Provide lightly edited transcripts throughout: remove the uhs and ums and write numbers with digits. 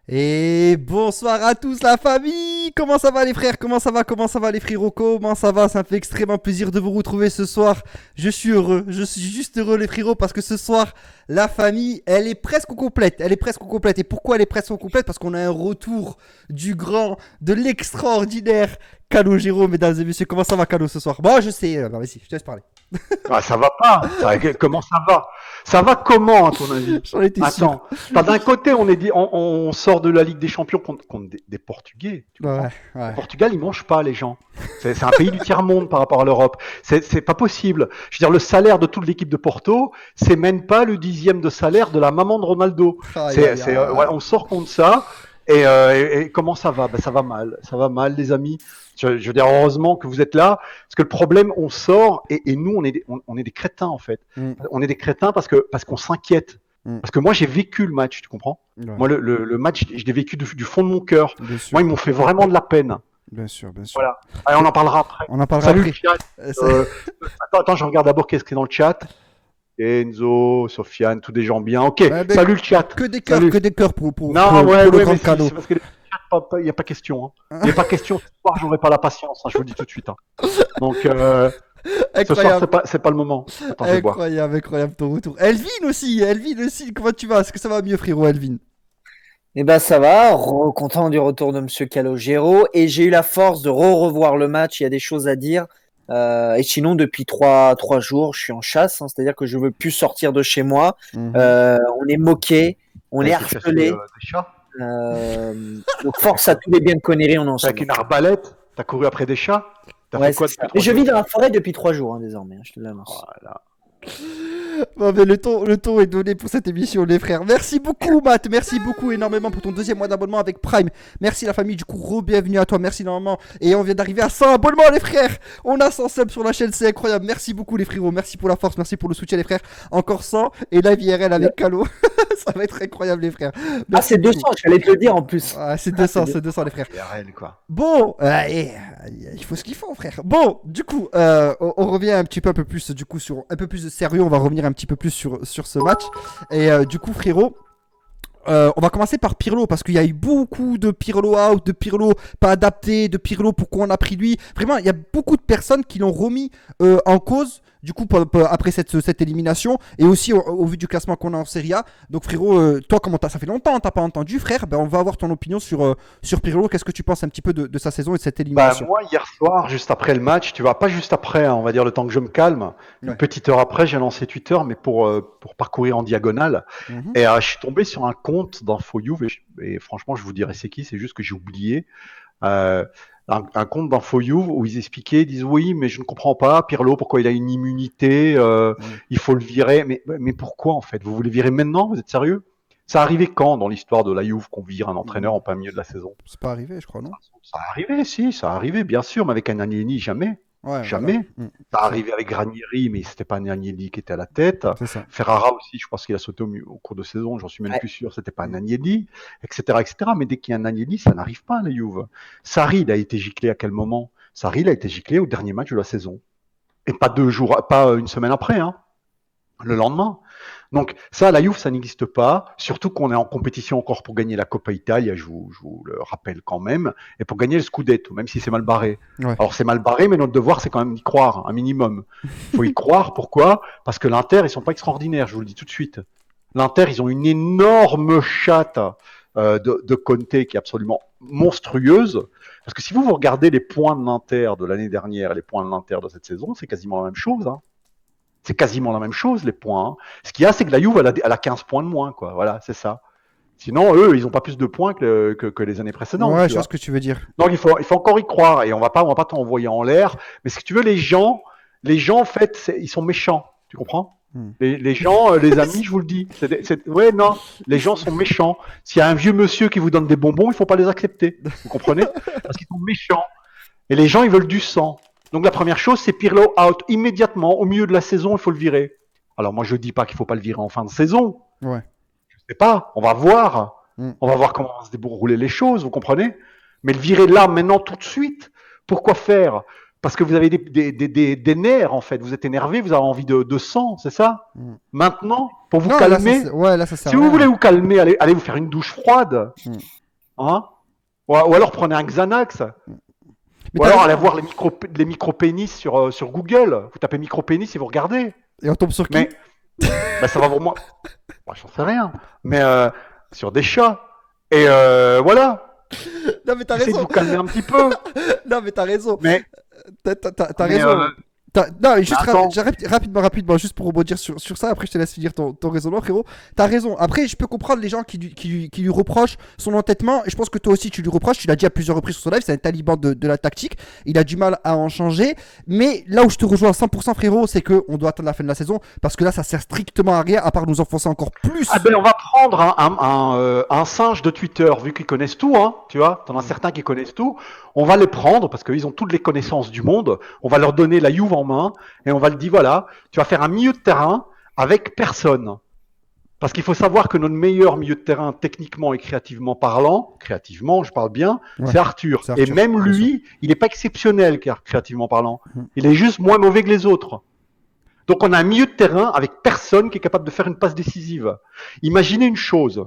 Et bonsoir à tous la famille. Comment ça va les frères? Comment ça va les frérots? Comment ça va? Ça me fait extrêmement plaisir de vous retrouver ce soir. Je suis heureux, je suis juste heureux les frérots parce que ce soir la famille elle est presque complète. Elle est presque complète. Et pourquoi elle est presque complète? Parce qu'on a un retour du grand, de l'extraordinaire Calogero, mesdames et messieurs. Comment ça va Calo ce soir? Bon je sais, vas-y, je te laisse parler. Ah, ça va pas. Comment ça va? Ça va comment, à ton avis? J'en étais sûr. Attends. D'un côté, on sort de la Ligue des Champions contre des Portugais. Tu Ouais, comprends? Le ouais. Portugal, ils mangent pas, les gens. C'est un pays du tiers-monde par rapport à l'Europe. C'est pas possible. Je veux dire, le salaire de toute l'équipe de Porto, c'est même pas le 10e de salaire de la maman de Ronaldo. Aïe aïe Ouais, aïe. on sort contre ça. Et comment ça va? Ben, ça va mal. Ça va mal, les amis. Je veux dire, heureusement que vous êtes là. Parce que le problème, on sort et nous, on est des crétins, en fait. Mm, On est des crétins parce qu'on s'inquiète. mm. Parce que moi, j'ai vécu le match, tu comprends? Ouais, Moi, le match, je l'ai vécu du fond de mon cœur. bien Moi, sûr, ils m'ont fait vraiment de la peine. bien sûr, bien sûr. Voilà. Allez, on en parlera après. On en parlera Salut le après. chat. Ça- Euh, attends, je regarde d'abord qu'est-ce qui est dans le chat. Enzo, Sofiane, tous des gens bien. Ok, Ouais, ben, salut le chat. que Salut. des cœurs Non, ouais, pour le ouais, grand mais cadeau. c'est parce que le chat, il n'y a pas question. Hein. Il n'y a pas question. Ce soir, j'aurai pas la patience. Hein, je vous le dis tout de suite. Hein. Donc, ce soir, Incroyable, c'est pas le moment. Attends, je vais boire. incroyable, incroyable ton retour. Elvin aussi, comment tu vas? Est-ce que ça va mieux, frérot, Elvin? Eh ben ça va, content du retour de Monsieur Calogero et j'ai eu la force de revoir le match. Il y a des choses à dire. Et sinon, depuis trois jours, je suis en chasse, hein, c'est-à-dire que je veux plus sortir de chez moi. Mhm. On est moqué, on T'as est été chasser harcelé. des chats? Donc force à tous les biens de conneries, on est Avec ensemble. une arbalète? T'as couru après des chats? T'as Ouais, fait quoi c'est depuis ça. Mais 3 je jours? vis dans la forêt depuis 3 jours désormais, hein, je te l'annonce. Voilà. Bon, mais le ton est donné pour cette émission, les frères. Merci beaucoup, Matt. Merci beaucoup énormément pour ton deuxième mois d'abonnement avec Prime. Merci, la famille. Du coup, re-bienvenue à toi. Merci énormément. Et on vient d'arriver à 100 abonnements, les frères. On a 100 subs sur la chaîne. C'est incroyable. Merci beaucoup, les frérots. Merci pour la force. Merci pour le soutien, les frères. Encore 100. Et live IRL avec Calo. Ça va être incroyable, les frères. Ah, Merci c'est beaucoup. 200, j'allais te le dire en plus. Ah, c'est Ah, 200, c'est 200, les frères. IRL, quoi. Bon, il faut ce qu'il faut, frère. Bon, du coup, on revient un peu plus, du coup, sur un peu plus de sérieux. On va revenir un petit peu plus sur ce match. Et du coup, frérot, on va commencer par Pirlo parce qu'il y a eu beaucoup de Pirlo out, de Pirlo pas adapté, de Pirlo pourquoi on a pris lui. Vraiment, il y a beaucoup de personnes qui l'ont remis en cause. Du coup, après cette élimination, et aussi au vu du classement qu'on a en Serie A. Donc, frérot, toi, ça fait longtemps, t'as pas entendu, frère. Ben, on va avoir ton opinion sur Pirlo. Qu'est-ce que tu penses un petit peu de sa saison et de cette Bah, élimination? moi, hier soir, juste après le match, tu vois, pas juste après, hein, on va dire le temps que je me calme, une Ouais. petite heure après, j'ai lancé Twitter, mais pour parcourir en diagonale. Mhm. Et je suis tombé sur un compte d'Info Juve, et franchement, je vous dirais c'est qui, c'est juste que j'ai oublié. Euh, un compte d'Info Juve où ils expliquaient, ils disent oui, mais je ne comprends pas, Pirlo, pourquoi il a une immunité, Mhm. il faut le virer. Mais pourquoi en fait? Vous voulez virer maintenant? Vous êtes sérieux? Ça arrivait quand dans l'histoire de la Juve qu'on vire un entraîneur Mhm. en plein milieu de la saison? C'est pas arrivé, je crois, non? Ça arrivait, si, ça arrivait, bien sûr, mais avec un Agnelli, jamais. Ouais, voilà. Jamais. Mhm. Ça C'est arrivait avec Ranieri, mais c'était pas un Agnelli qui était à la tête. c'est ça. Ferrara aussi, je pense qu'il a sauté au cours de saison, j'en suis même Ouais. plus sûr, c'était pas un Mhm. Agnelli, etc., etc. Mais dès qu'il y a un Agnelli, ça n'arrive pas à la Juve. Sarri, il a été giclé à quel moment? Sarri, il a été giclé au dernier match de la saison. Et pas 2 jours, pas une semaine après, hein, le lendemain. Donc ça, la Juve, ça n'existe pas, surtout qu'on est en compétition encore pour gagner la Coppa Italia, je vous le rappelle quand même, et pour gagner le Scudetto, même si c'est mal barré. Ouais. Alors c'est mal barré, mais notre devoir, c'est quand même d'y croire, un minimum. Il faut y croire, pourquoi? Parce que l'Inter, ils sont pas extraordinaires, je vous le dis tout de suite. L'Inter, ils ont une énorme chatte de Conte qui est absolument monstrueuse. Parce que si vous regardez les points de l'Inter de l'année dernière et les points de l'Inter de cette saison, c'est quasiment la même chose. Hein. C'est quasiment la même chose, les points. Hein. Ce qu'il y a, c'est que la Juve, elle a 15 points de moins, quoi. Voilà, c'est ça. Sinon, eux, ils n'ont pas plus de points que les années précédentes, Ouais, tu je vois vois. ce que tu veux dire. Donc, il faut encore y croire et on va pas t'envoyer en l'air. Mais si tu veux, les gens, en fait, ils sont méchants. Tu comprends? Hmm. Les gens, les amis, je vous le dis. Ouais, non, les gens sont méchants. S'il y a un vieux monsieur qui vous donne des bonbons, il faut pas les accepter. Vous comprenez? Parce qu'ils sont méchants. Et les gens, ils veulent du sang. Donc la première chose, c'est Pirlo out immédiatement. Au milieu de la saison, il faut le virer. Alors moi, je dis pas qu'il faut pas le virer en fin de saison. Ouais. Je sais pas. On va voir. Hmm. On va voir comment vont se dérouler les choses. Vous comprenez? Mais le virer là, maintenant, tout de suite. Pourquoi faire? parce que vous avez des nerfs, en fait. Vous êtes énervé, vous avez envie de sang, c'est ça? Maintenant, pour vous Non, calmer, là, ça sert si à vous rien. voulez vous calmer, allez vous faire une douche froide. Mm. Hein? Ou alors prenez un Xanax. Mais Ou t'as alors raison. allez voir les micro-pénis sur Google. Vous tapez micro-pénis et vous regardez. Et on tombe sur qui? Mais bah, ça va vraiment. Moi, j'en sais rien. Mais sur des chats. Et voilà. Non, mais t'as Essayez de raison. vous calmer un petit peu. Non, mais t'as raison. Mais, T'as mais, raison. Non, juste attends. rapidement, juste pour rebondir sur ça, après je te laisse finir ton raisonnement, frérot. T'as raison. Après, je peux comprendre les gens qui lui reprochent son entêtement, et je pense que toi aussi tu lui reproches, tu l'as dit à plusieurs reprises sur son live, c'est un taliban de la tactique, il a du mal à en changer, mais là où je te rejoins à 100%, frérot, c'est qu'on doit attendre la fin de la saison, parce que là ça sert strictement à rien, à part nous enfoncer encore plus. Ah ben, on va prendre un singe de Twitter, vu qu'ils connaissent tout, hein, tu vois, t'en as certains qui connaissent tout. On va les prendre, parce qu'ils ont toutes les connaissances du monde, on va leur donner la Juve en main, et on va leur dire, voilà, tu vas faire un milieu de terrain avec personne. Parce qu'il faut savoir que notre meilleur milieu de terrain, techniquement et créativement parlant, créativement, je parle bien, Ouais, c'est Arthur. c'est Arthur, Et même bien lui, il n'est pas exceptionnel, créativement parlant. Mhm. Il est juste moins mauvais que les autres. Donc on a un milieu de terrain avec personne qui est capable de faire une passe décisive. Imaginez une chose.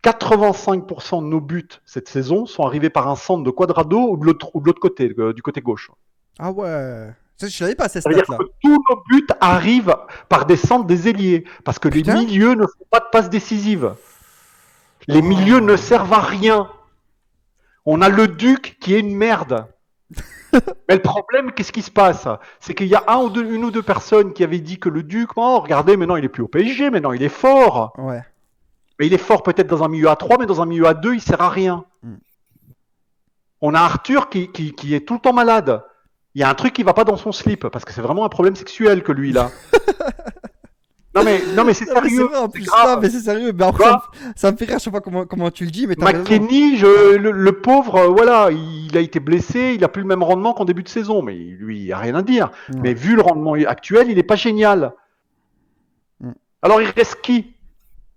85% de nos buts cette saison sont arrivés par un centre de Quadrado ou de l'autre côté, du côté gauche. Ah ouais. Ça, je savais pas ces Ça veut dire stats-là. que tous nos buts arrivent par des centres des ailiers, parce que Putain. les milieux ne font pas de passes décisives. Les Oh. milieux ne servent à rien. On a le Duc qui est une merde. Mais le problème, qu'est-ce qui se passe? C'est qu'il y a une ou deux personnes qui avaient dit que le Duc, oh, regardez, maintenant il est plus au PSG, maintenant il est fort. Ouais. Mais il est fort peut-être dans un milieu à 3, mais dans un milieu à 2, il sert à rien. Mm. On a Arthur qui est tout le temps malade. Il y a un truc qui va pas dans son slip, parce que c'est vraiment un problème sexuel que lui, il a. non mais c'est Non, mais c'est sérieux. vrai en c'est plus. grave. Non, mais c'est sérieux. Mais après, Quoi ça me fait rire, je sais pas comment tu le dis, mais t'as raison. McKennie, le pauvre, voilà, il a été blessé, il a plus le même rendement qu'en début de saison, mais lui, il n'y a rien à dire. Ouais. Mais vu le rendement actuel, il n'est pas génial. Mm. Alors il reste qui?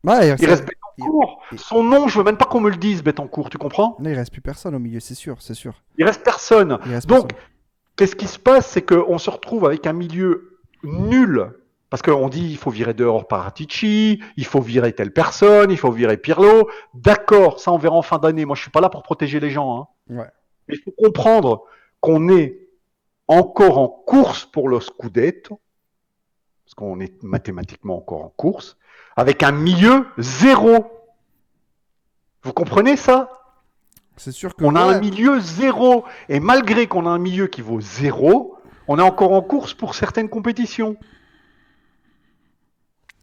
Ouais, Il reste Bettencourt. Son nom, je veux même pas qu'on me le dise, Bettencourt, tu comprends? Là, il reste plus personne au milieu, c'est sûr, c'est sûr. Il reste personne. Il reste Donc, personne. qu'est-ce qui se passe? C'est qu'on se retrouve avec un milieu nul. Parce qu'on dit il faut virer dehors Paratici, il faut virer telle personne, il faut virer Pirlo. D'accord, ça on verra en fin d'année. Moi je suis pas là pour protéger les gens. Hein. Ouais. Mais il faut comprendre qu'on est encore en course pour le Scudetto, parce qu'on est mathématiquement encore en course, avec un milieu zéro. Vous comprenez ça? C'est sûr que. On a ouais. un milieu zéro. Et malgré qu'on a un milieu qui vaut zéro, on est encore en course pour certaines compétitions.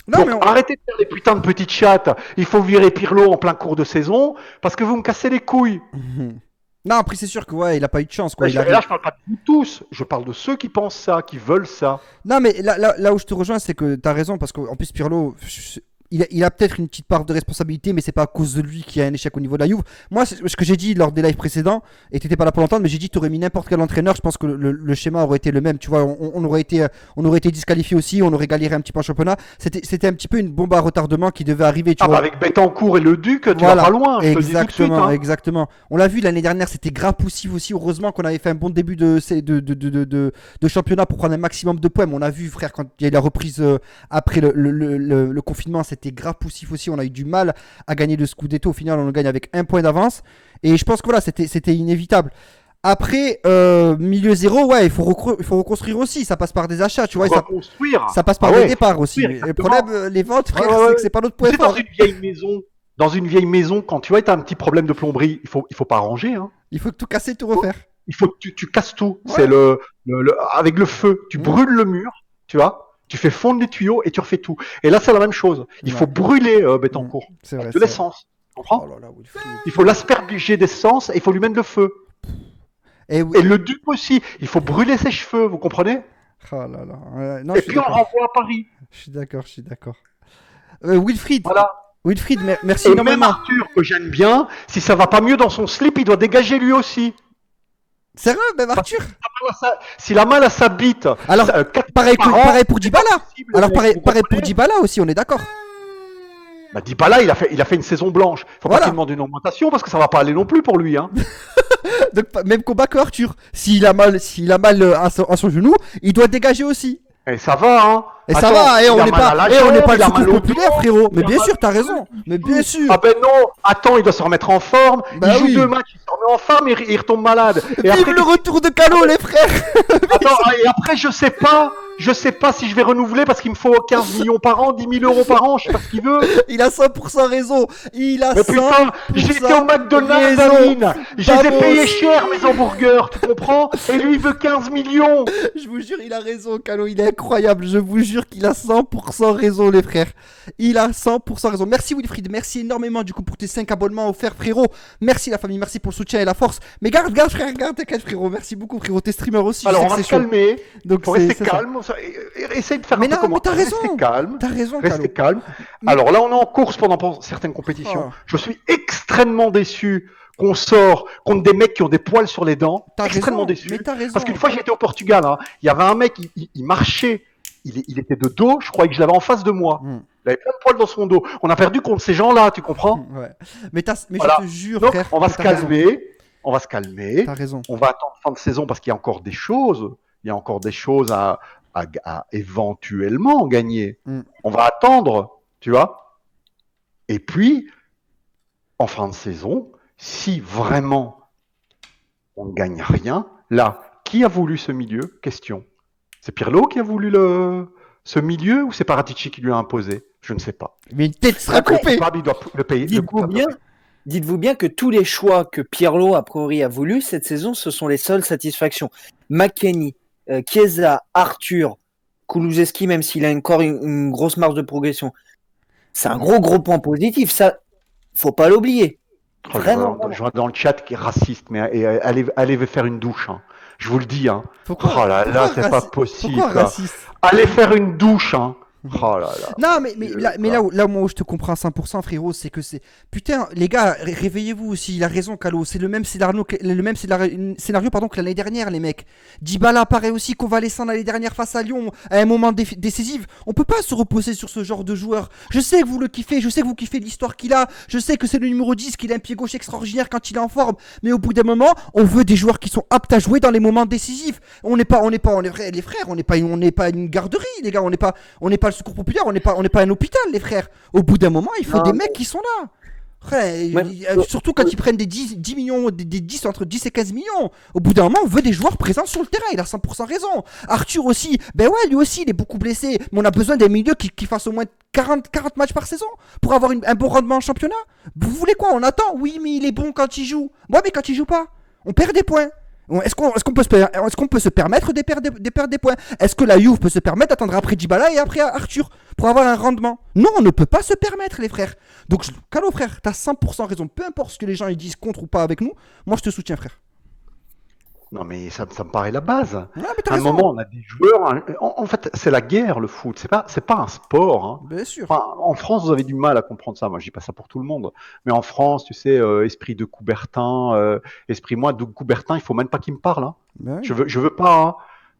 Non, Donc, mais arrêtez de faire les putains de petites chattes. Il faut virer Pirlo en plein cours de saison parce que vous me cassez les couilles. Non, après, c'est sûr que ouais, il a pas eu de chance, quoi. Et là, je parle pas de vous tous. Je parle de ceux qui pensent ça, qui veulent ça. Non, mais là où je te rejoins, c'est que t'as raison, parce qu'en plus, Pirlo, il a peut-être une petite part de responsabilité, mais c'est pas à cause de lui qu'il y a un échec au niveau de la Juve. Moi, ce que j'ai dit lors des lives précédents, et t'étais pas là pour l'entendre, mais j'ai dit t'aurais mis n'importe quel entraîneur, je pense que le schéma aurait été le même. Tu vois, on aurait été disqualifié aussi, on aurait galéré un petit peu en championnat. C'était un petit peu une bombe à retardement qui devait arriver. Tu vois. Avec Bettencourt et le Duc, tu Voilà. vas pas loin. Je te le dis tout de suite. Exactement, Hein. exactement. On l'a vu l'année dernière, c'était grave poussif aussi. Heureusement qu'on avait fait un bon début de championnat pour prendre un maximum de points. Mais on a vu, frère, quand il y a eu la reprise après le confinement, c'était grave poussif aussi. On a eu du mal à gagner le Scudetto. Au final, on le gagne avec un point d'avance. Et je pense que voilà, c'était inévitable. Après, milieu zéro, ouais, il faut reconstruire aussi. Ça passe par des achats, tu vois. Reconstruire. Ça passe par Ah des ouais, départs aussi. reconstruire, Le problème, les ventes, frère, Ouais, ouais, c'est que c'est pas notre point Tu sais, fort. dans une vieille maison, quand tu vois, t'as un petit problème de plomberie, il faut pas ranger. Hein. Il faut tout casser, tout refaire. Il faut que tu casses tout. Ouais. C'est avec le feu, tu brûles le mur, tu vois. Tu fais fondre les tuyaux et tu refais tout. Et là, c'est la même chose. Il Ouais. faut brûler Bettencourt. C'est vrai. De c'est vrai. l'essence. Tu comprends? Oh là là, Wilfried. Il faut l'asperger d'essence et il faut lui mettre le feu. Et Et le Duc aussi. Il faut brûler ses cheveux, vous comprenez? Oh là là. Non, Et je suis puis on d'accord. renvoie à Paris. Je suis d'accord. Wilfried, Voilà. Wilfried, merci Et même énormément. Arthur, que j'aime bien, si ça va pas mieux dans son slip, il doit dégager lui aussi. Sérieux, même Arthur. S'il a mal à sa bite. Alors, quatre pareil par an, pour c'est Dybala. pas possible, Alors mec, pareil vous pour comprenez? Dybala aussi, on est d'accord. Bah Dybala, il a fait une saison blanche. Faut pas Voilà. qu'il demande une augmentation parce que ça va pas aller non plus pour lui. Hein. Donc, même combat que Arthur. S'il a mal à son genou, il doit dégager aussi. Et ça va, hein. Et ça Attends, va, et il on a n'est mal pas, à la et on n'est jambe, pas il le a mal secours au populaire, dos, frérot. Mais il a bien mal sûr, au t'as dos, raison. Mais bien sûr. Ah ben non, attends, il doit se remettre en forme. Bah il joue oui. 2 matchs, il se remet en forme et il retombe malade. Et Vive après, le retour de Calo, les frères. attends, et après, je sais pas si je vais renouveler parce qu'il me faut 15 millions par an, 10 000 euros par an, je sais pas ce qu'il veut. Il a 100% raison. Il a Mais 100% putain, j'étais au McDonald's, raison. Amine. Je les ai Vamos. payés cher, mes hamburgers, tu comprends? Et lui, il veut 15 millions. Je vous jure, il a raison, Calo. Il est incroyable. Je vous jure qu'il a 100% raison, les frères. Il a 100% raison. Merci, Wilfried. Merci énormément, du coup, pour tes 5 abonnements offerts, frérot. Merci, la famille. Merci pour le soutien et la force. Mais garde, frère. Garde, t'inquiète, frérot. Merci beaucoup, frérot. T'es streamer aussi. Alors, je on sais va que se c'est chaud. calmer. Donc, Faut c'est rester ça. calme. Essaye de faire Mais un peu non, comme mais moi. t'as raison. Restez calme. T'as raison, Calo. Restez calme. Mais- Alors là, on est en course pendant certaines compétitions. Oh. Je suis extrêmement déçu qu'on sort contre des mecs qui ont des poils sur les dents. T'as Extrêmement raison. déçu. Mais t'as raison. Parce qu'une fois, j'étais au Portugal. Hein, il y avait un mec, il marchait. Il était de dos. Je croyais que je l'avais en face de moi. Hmm. Il avait plein de poils dans son dos. On a perdu contre ces gens-là, tu comprends? Ouais. Mais Voilà. je te jure, Donc, frère. on va que se t'as raison. calmer. On va se calmer. T'as raison. On va attendre fin de saison parce qu'il y a encore des choses. Il y a encore des choses à éventuellement gagner. Mm. On va attendre, tu vois. Et puis, en fin de saison, si vraiment on ne gagne rien, là, qui a voulu ce milieu? Question. C'est Pirlo qui a voulu ce milieu ou c'est Paratici qui lui a imposé? Je ne sais pas. Mais une tête sera Après, coupée. Il doit le payer. Dites-vous bien que tous les choix que Pirlo a priori a voulu cette saison, ce sont les seules satisfactions. McKennie, Chiesa, Arthur, Kulusevski, même s'il a encore une grosse marge de progression, c'est un gros point positif. Ça, faut pas l'oublier. Oh, Vraiment. je vois dans le chat qui est raciste, mais allez faire une douche. Hein. Je vous le dis. Hein. Pourquoi Oh là là, c'est pas raci- possible. Pourquoi là. raciste? Allez faire une douche. Hein. Oh là là. Non, mais là où je te comprends à 100%, frérot, c'est que c'est. Putain, les gars, réveillez-vous aussi. Il a raison, Calo. C'est le même scénario pardon, que l'année dernière, les mecs. Dybala paraît aussi convalescent l'année dernière face à Lyon à un moment décisif. On peut pas se reposer sur ce genre de joueur. Je sais que vous le kiffez. Je sais que vous kiffez l'histoire qu'il a. Je sais que c'est le numéro 10, qu'il a un pied gauche extraordinaire quand il est en forme. Mais au bout d'un moment, on veut des joueurs qui sont aptes à jouer dans les moments décisifs. On est les frères. On n'est pas une garderie, les gars. On n'est pas le secours populaire, on n'est pas un hôpital, les frères. Au bout d'un moment, il faut des mecs qui sont là. Frère, surtout quand ils prennent des 10 millions, des 10 entre 10 et 15 millions. Au bout d'un moment, on veut des joueurs présents sur le terrain. Il a 100% raison. Arthur aussi, ben ouais, lui aussi, il est beaucoup blessé. Mais on a besoin d'un milieu qui fasse au moins 40 matchs par saison pour avoir un bon rendement en championnat. Vous voulez quoi? On attend? Oui, mais il est bon quand il joue. Ouais, mais quand il joue pas, on perd des points. Est-ce qu'on peut se permettre de perdre des points? Est-ce que la Juve peut se permettre d'attendre après Dybala et après Arthur pour avoir un rendement? Non, on ne peut pas se permettre, les frères. Donc, Calo, frère, t'as 100% raison. Peu importe ce que les gens ils disent contre ou pas avec nous, moi je te soutiens, frère. Non, mais ça me paraît la base. Ouais, mais t'as À un raison. moment, on a des joueurs. En fait, c'est la guerre, le foot. C'est pas un sport. Hein. Bien sûr. Enfin, en France, vous avez du mal à comprendre ça. Moi, je dis pas ça pour tout le monde. Mais en France, tu sais, esprit de Coubertin, moi, de Coubertin, il faut même pas qu'il me parle. Hein. Ben oui. Je veux pas. Hein.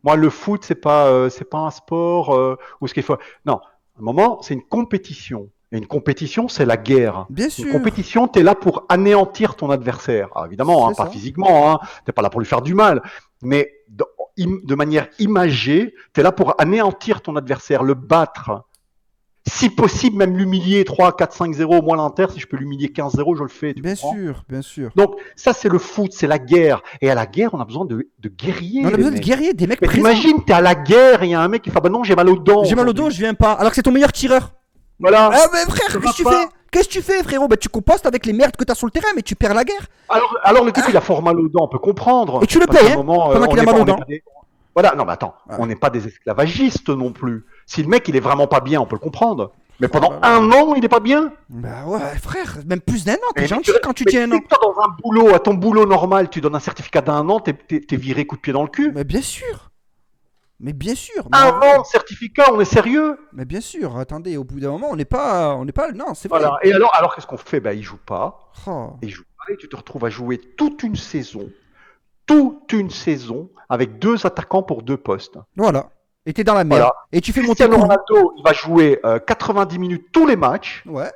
Moi, le foot, c'est pas un sport où ce qu'il faut. Non, à un moment, c'est une compétition. Et une compétition, c'est la guerre. Bien Une sûr. compétition, tu es là pour anéantir ton adversaire. Alors, évidemment, hein, C'est pas ça. physiquement, hein, tu pas là pour lui faire du mal, mais de manière imagée, tu es là pour anéantir ton adversaire, le battre. Si possible, même l'humilier 3, 4, 5, 0, moi l'Inter, si je peux l'humilier 15-0, je le fais. Tu Bien comprends? sûr, bien sûr. Donc, ça, c'est le foot, c'est la guerre. Et à la guerre, on a besoin de guerriers. On a les besoin de mecs. guerriers, des mecs Mais présents. t'imagines, t'es à la guerre et il y a un mec qui fait bah non, j'ai mal au dos. J'ai mal au dos, je viens pas. Alors que c'est ton meilleur tireur. Voilà. Ah, mais frère, Ça qu'est-ce va que tu pas. fais? Qu'est-ce que tu fais, frérot? Bah, tu compostes avec les merdes que t'as sur le terrain, mais tu perds la guerre. Alors le type, il a fort mal aux dents, on peut comprendre. Et tu le Parce payes, qu'à un hein, moment, pendant qu'il a on mal n'est aux pas- on dents. n'est pas des- Voilà, non, mais attends, Ah. on n'est pas des esclavagistes non plus. Si le mec, il est vraiment pas bien, on peut le comprendre. Mais pendant là là. un an, il est pas bien. Bah ouais, frère, même plus d'un an, t'es Mais gentil quand tu mais dis un an. si toi, dans un boulot, à ton boulot normal, tu donnes un certificat d'un an, t'es viré coup de pied dans le cul. Mais bien sûr. Mais bien sûr. Mais, Un an de certificat, on est sérieux. mais bien sûr, attendez, au bout d'un moment, on n'est pas. Non, c'est vrai. Voilà. Et alors qu'est-ce qu'on fait? Bah, il joue pas. Oh. Et il joue pas, et tu te retrouves à jouer toute une saison, avec 2 attaquants pour 2 postes. Voilà. Et t'es dans la merde. Voilà. Et tu fais monter Cristiano Koulou. Ronaldo, il va jouer 90 minutes tous les matchs. Ouais.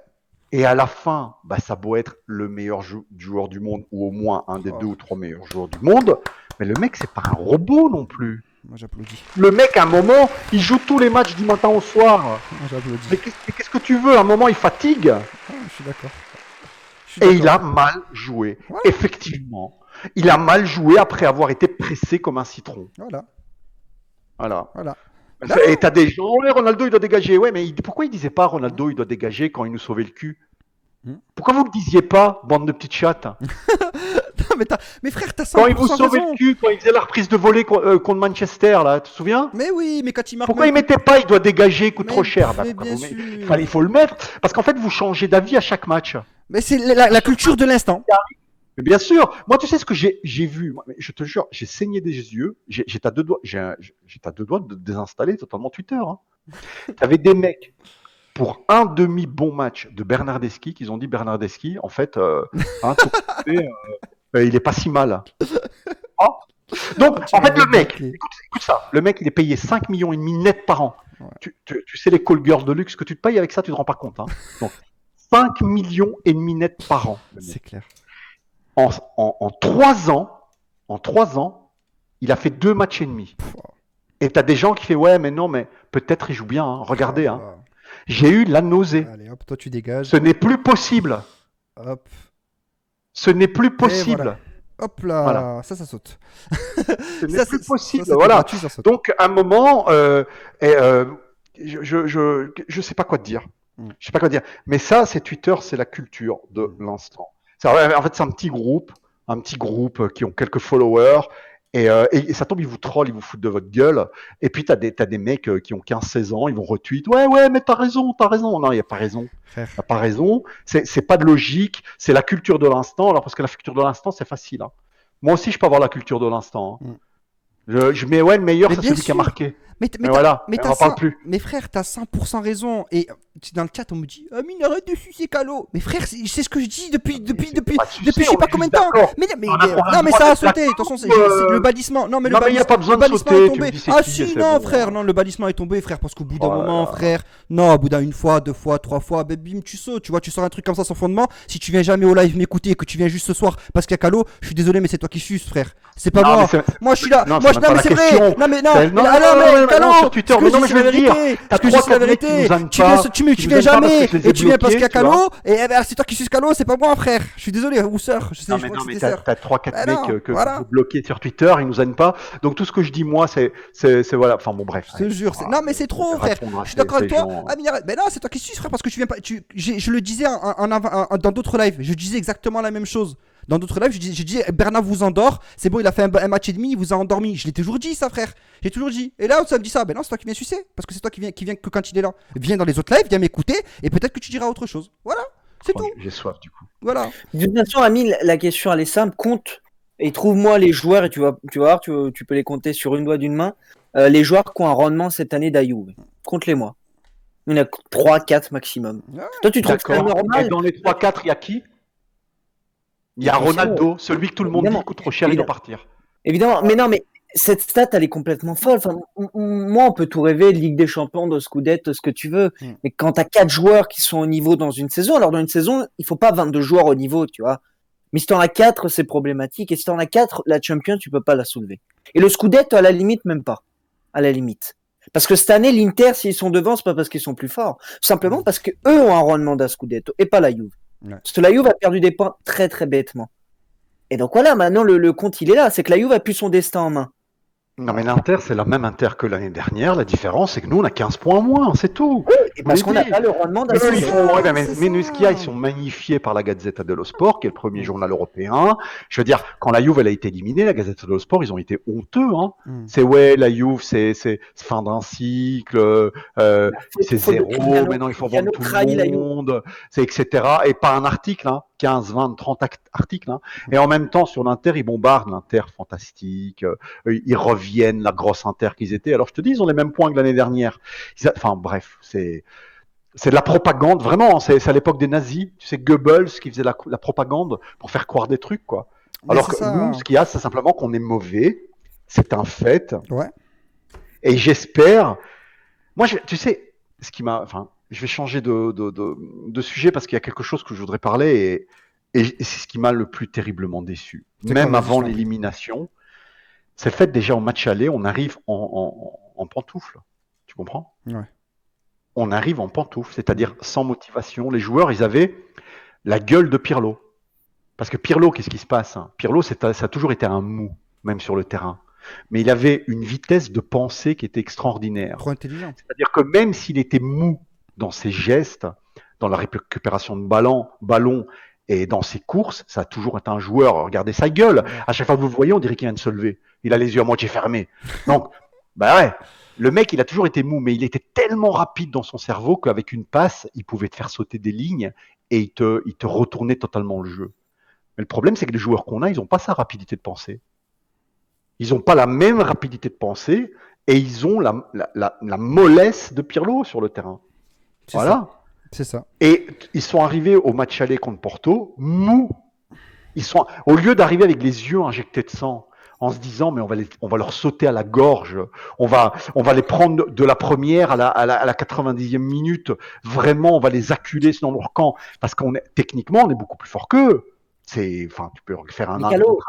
Et à la fin, bah, ça doit être le meilleur joueur du monde, ou au moins un des 2 ou 3 meilleurs joueurs du monde. Mais le mec, c'est pas un robot non plus. Moi j'applaudis. Le mec, à un moment, il joue tous les matchs du matin au soir. Moi j'applaudis. Mais qu'est-ce que tu veux? À un moment, il fatigue. Ah, je suis d'accord. Et il a mal joué. Ouais. Effectivement. Il a mal joué après avoir été pressé comme un citron. Voilà. Voilà. Voilà. Et t'as des gens, ouais, Ronaldo, il doit dégager. Ouais, mais pourquoi il disait pas Ronaldo, il doit dégager quand il nous sauvait le cul? Pourquoi vous ne le disiez pas, bande de petites chattes? Non, mais frère, t'as 100% Quand il vous sauvait raison. le cul, quand il faisait la reprise de volée contre Manchester, là, tu te souviens? Mais oui, mais quand il marque. Pourquoi il mettait pas, il doit dégager, il coûte Mais- trop cher? Bah, mais pourquoi bien vous mettez- sûr. il faut le mettre. Parce qu'en fait, vous changez d'avis à chaque match. Mais c'est la culture de l'instant. Mais bien sûr, moi, tu sais ce que j'ai vu, moi, mais je te jure, j'ai saigné des yeux, j'étais à deux doigts, j'étais à 2 doigts de désinstaller totalement Twitter. Hein. T'avais des mecs pour un demi bon match de Bernardeschi qu'ils ont dit Bernardeschi, en fait, il est pas si mal. Ah. Donc, en fait, le mec, écoute ça, le mec, il est payé 5 millions et demi net par an. Ouais. Tu sais les call girls de luxe que tu te payes avec ça, tu te rends pas compte. Hein. Donc, 5 millions et demi net par an. C'est clair. En 3 ans, il a fait 2 matchs et demi. Et t'as des gens qui font ouais, mais non, mais peut-être il joue bien. Hein. Regardez, hein. J'ai eu la nausée. Allez, hop, toi tu dégages. Ce n'est plus possible. Hop. Ce n'est plus possible. Voilà. Hop là, Voilà. ça saute. Ce n'est plus possible. Ça, voilà. gratuit, ça saute. Donc, à un moment, je sais pas quoi te dire. Je sais pas quoi te dire. Mais ça, c'est Twitter, c'est la culture de l'instant. En fait, c'est un petit groupe qui ont quelques followers. Et ça tombe, ils vous trollent, ils vous foutent de votre gueule. Et puis, t'as des mecs qui ont 15-16 ans, ils vont retweet. Ouais, mais t'as raison. Non, il n'y a pas raison. Frère. T'as pas raison. C'est pas de logique. C'est la culture de l'instant. Alors, parce que la culture de l'instant, c'est facile. Hein. Moi aussi, je peux avoir la culture de l'instant. Hein. Je mets le meilleur, c'est celui qui a marqué. Mais voilà, on en parle plus. Mais frère, t'as 100% raison. Et dans le chat, on me dit Amine, arrête de sucer Calo. Mais frère, c'est ce que je dis depuis je sais pas combien de temps. Mais non, mais ça a sauté. Attention, c'est le bannissement. Non, mais le il n'y a pas besoin de bannissement sauter. est tombé. Ah si, non, frère, non, le bannissement est tombé, frère, parce qu'au bout d'un moment, frère, non, au bout d'une fois, 2 fois, 3 fois, bim, tu sautes. Tu vois, tu sors un truc comme ça sans fondement. Si tu viens jamais au live m'écouter et que tu viens juste ce soir parce qu'il y a Calo, je suis désolé, mais c'est toi qui suces, frère. C'est pas moi. Moi, je suis là. Non, non, mais c'est vrai. Non, mais Calo, sur Twitter, mais non, mais je vais le dire. Parce que c'est la vérité. Tu viens jamais et tu viens parce qu'il y a Calo. Et c'est toi qui suces Calo, c'est pas moi, frère. Je suis désolé, ou sœur. Je sais, non, mais t'as 3-4 mecs que vous bloquez sur Twitter, ils nous aiment pas. Donc tout ce que je dis, moi, c'est voilà. Enfin bon, bref. Je te jure. Non, mais c'est trop, frère. Je suis d'accord avec toi. Mais non, c'est toi qui suces, frère, parce que tu viens pas. Je le disais dans d'autres lives. Je disais exactement la même chose. Dans d'autres lives, je disais Bernard vous endort, c'est bon, il a fait un match et demi, il vous a endormi. Je l'ai toujours dit, ça, frère. J'ai toujours dit. Et là, ça me dit ça. Ben non, c'est toi qui viens sucer. Parce que c'est toi qui viens que quand il est là. Viens dans les autres lives, viens m'écouter, et peut-être que tu diras autre chose. Voilà, c'est tout. J'ai soif, du coup. Voilà. De toute façon, Amine, la question, elle est simple. Compte et trouve-moi les joueurs, et tu peux les compter sur une doigt d'une main. Les joueurs qui ont un rendement cette année d'Ayoub. Compte-les-moi. Il y en a 3-4 maximum. Toi, tu trouves ça normal? Et dans les 3-4, il y a qui? Il y a Ronaldo, celui que tout le monde dit coûte trop cher, il doit partir. Évidemment, mais non, mais cette stat, elle est complètement folle. Enfin, moi, on peut tout rêver, de Ligue des Champions, de Scudetto, ce que tu veux. Mais quand tu as 4 joueurs qui sont au niveau dans une saison, alors dans une saison, il faut pas 22 joueurs au niveau, tu vois. Mais si tu en as 4, c'est problématique. Et si tu en as 4, la Champions, tu peux pas la soulever. Et le Scudetto, à la limite, même pas. À la limite. Parce que cette année, l'Inter, s'ils sont devant, c'est pas parce qu'ils sont plus forts. Simplement parce que eux ont un rendement d'un Scudetto et pas la Juve. Parce que la Juve a perdu des points très très bêtement. Et donc voilà, maintenant le compte il est là, c'est que la Juve a plus son destin en main. Non mais l'Inter, c'est la même Inter que l'année dernière, la différence c'est que nous on a 15 points en moins, c'est tout. Et parce qu'on n'a pas le rendement d'un mais ce qu'il y a, ils sont magnifiés par la Gazzetta dello Sport, qui est le premier journal européen. Je veux dire, quand la Juve elle a été éliminée, la Gazzetta dello Sport, ils ont été honteux. Hein. C'est la Juve, c'est fin d'un cycle, c'est zéro, maintenant il faut vendre tout le monde, c'est etc. Et pas un article, hein, 15, 20, 30 articles. Hein. Et en même temps, sur l'Inter, ils bombardent l'Inter fantastique, ils reviennent la grosse Inter qu'ils étaient. Alors je te dis, ils ont les mêmes points que l'année dernière. Enfin bref, c'est de la propagande, vraiment, c'est à l'époque des nazis, tu sais, Goebbels qui faisait la propagande pour faire croire des trucs, quoi. Alors que nous, ce qu'il y a, c'est simplement qu'on est mauvais, c'est un fait. Ouais. Et j'espère, moi, tu sais, ce qui m'a, enfin, je vais changer de sujet parce qu'il y a quelque chose que je voudrais parler et c'est ce qui m'a le plus terriblement déçu. C'est Même quoi, vas-y, je avant t'en prie. l'élimination, c'est le fait déjà au match aller, on arrive en pantoufles. Tu comprends? Ouais. On arrive en pantoufles, c'est-à-dire sans motivation. Les joueurs, ils avaient la gueule de Pirlo. Parce que Pirlo, qu'est-ce qui se passe? Pirlo, ça a toujours été un mou, même sur le terrain. Mais il avait une vitesse de pensée qui était extraordinaire. Trop intelligent. C'est-à-dire que même s'il était mou dans ses gestes, dans la récupération de ballon et dans ses courses, ça a toujours été un joueur. Regardez sa gueule. À chaque fois que vous le voyez, on dirait qu'il vient de se lever. Il a les yeux à moitié fermés. Donc, bah ouais, le mec, il a toujours été mou, mais il était tellement rapide dans son cerveau qu'avec une passe, il pouvait te faire sauter des lignes et il te retournait totalement le jeu. Mais le problème, c'est que les joueurs qu'on a, ils n'ont pas sa rapidité de pensée. Ils n'ont pas la même rapidité de pensée et ils ont la mollesse de Pirlo sur le terrain. C'est Voilà. ça. C'est ça. Et ils sont arrivés au match aller contre Porto, mous. Au lieu d'arriver avec les yeux injectés de sang, en se disant mais on va leur sauter à la gorge, on va les prendre de la première à la 90e minute, vraiment on va les acculer dans leur camp, parce techniquement on est beaucoup plus fort qu'eux. Enfin, tu peux faire un Mais Calo,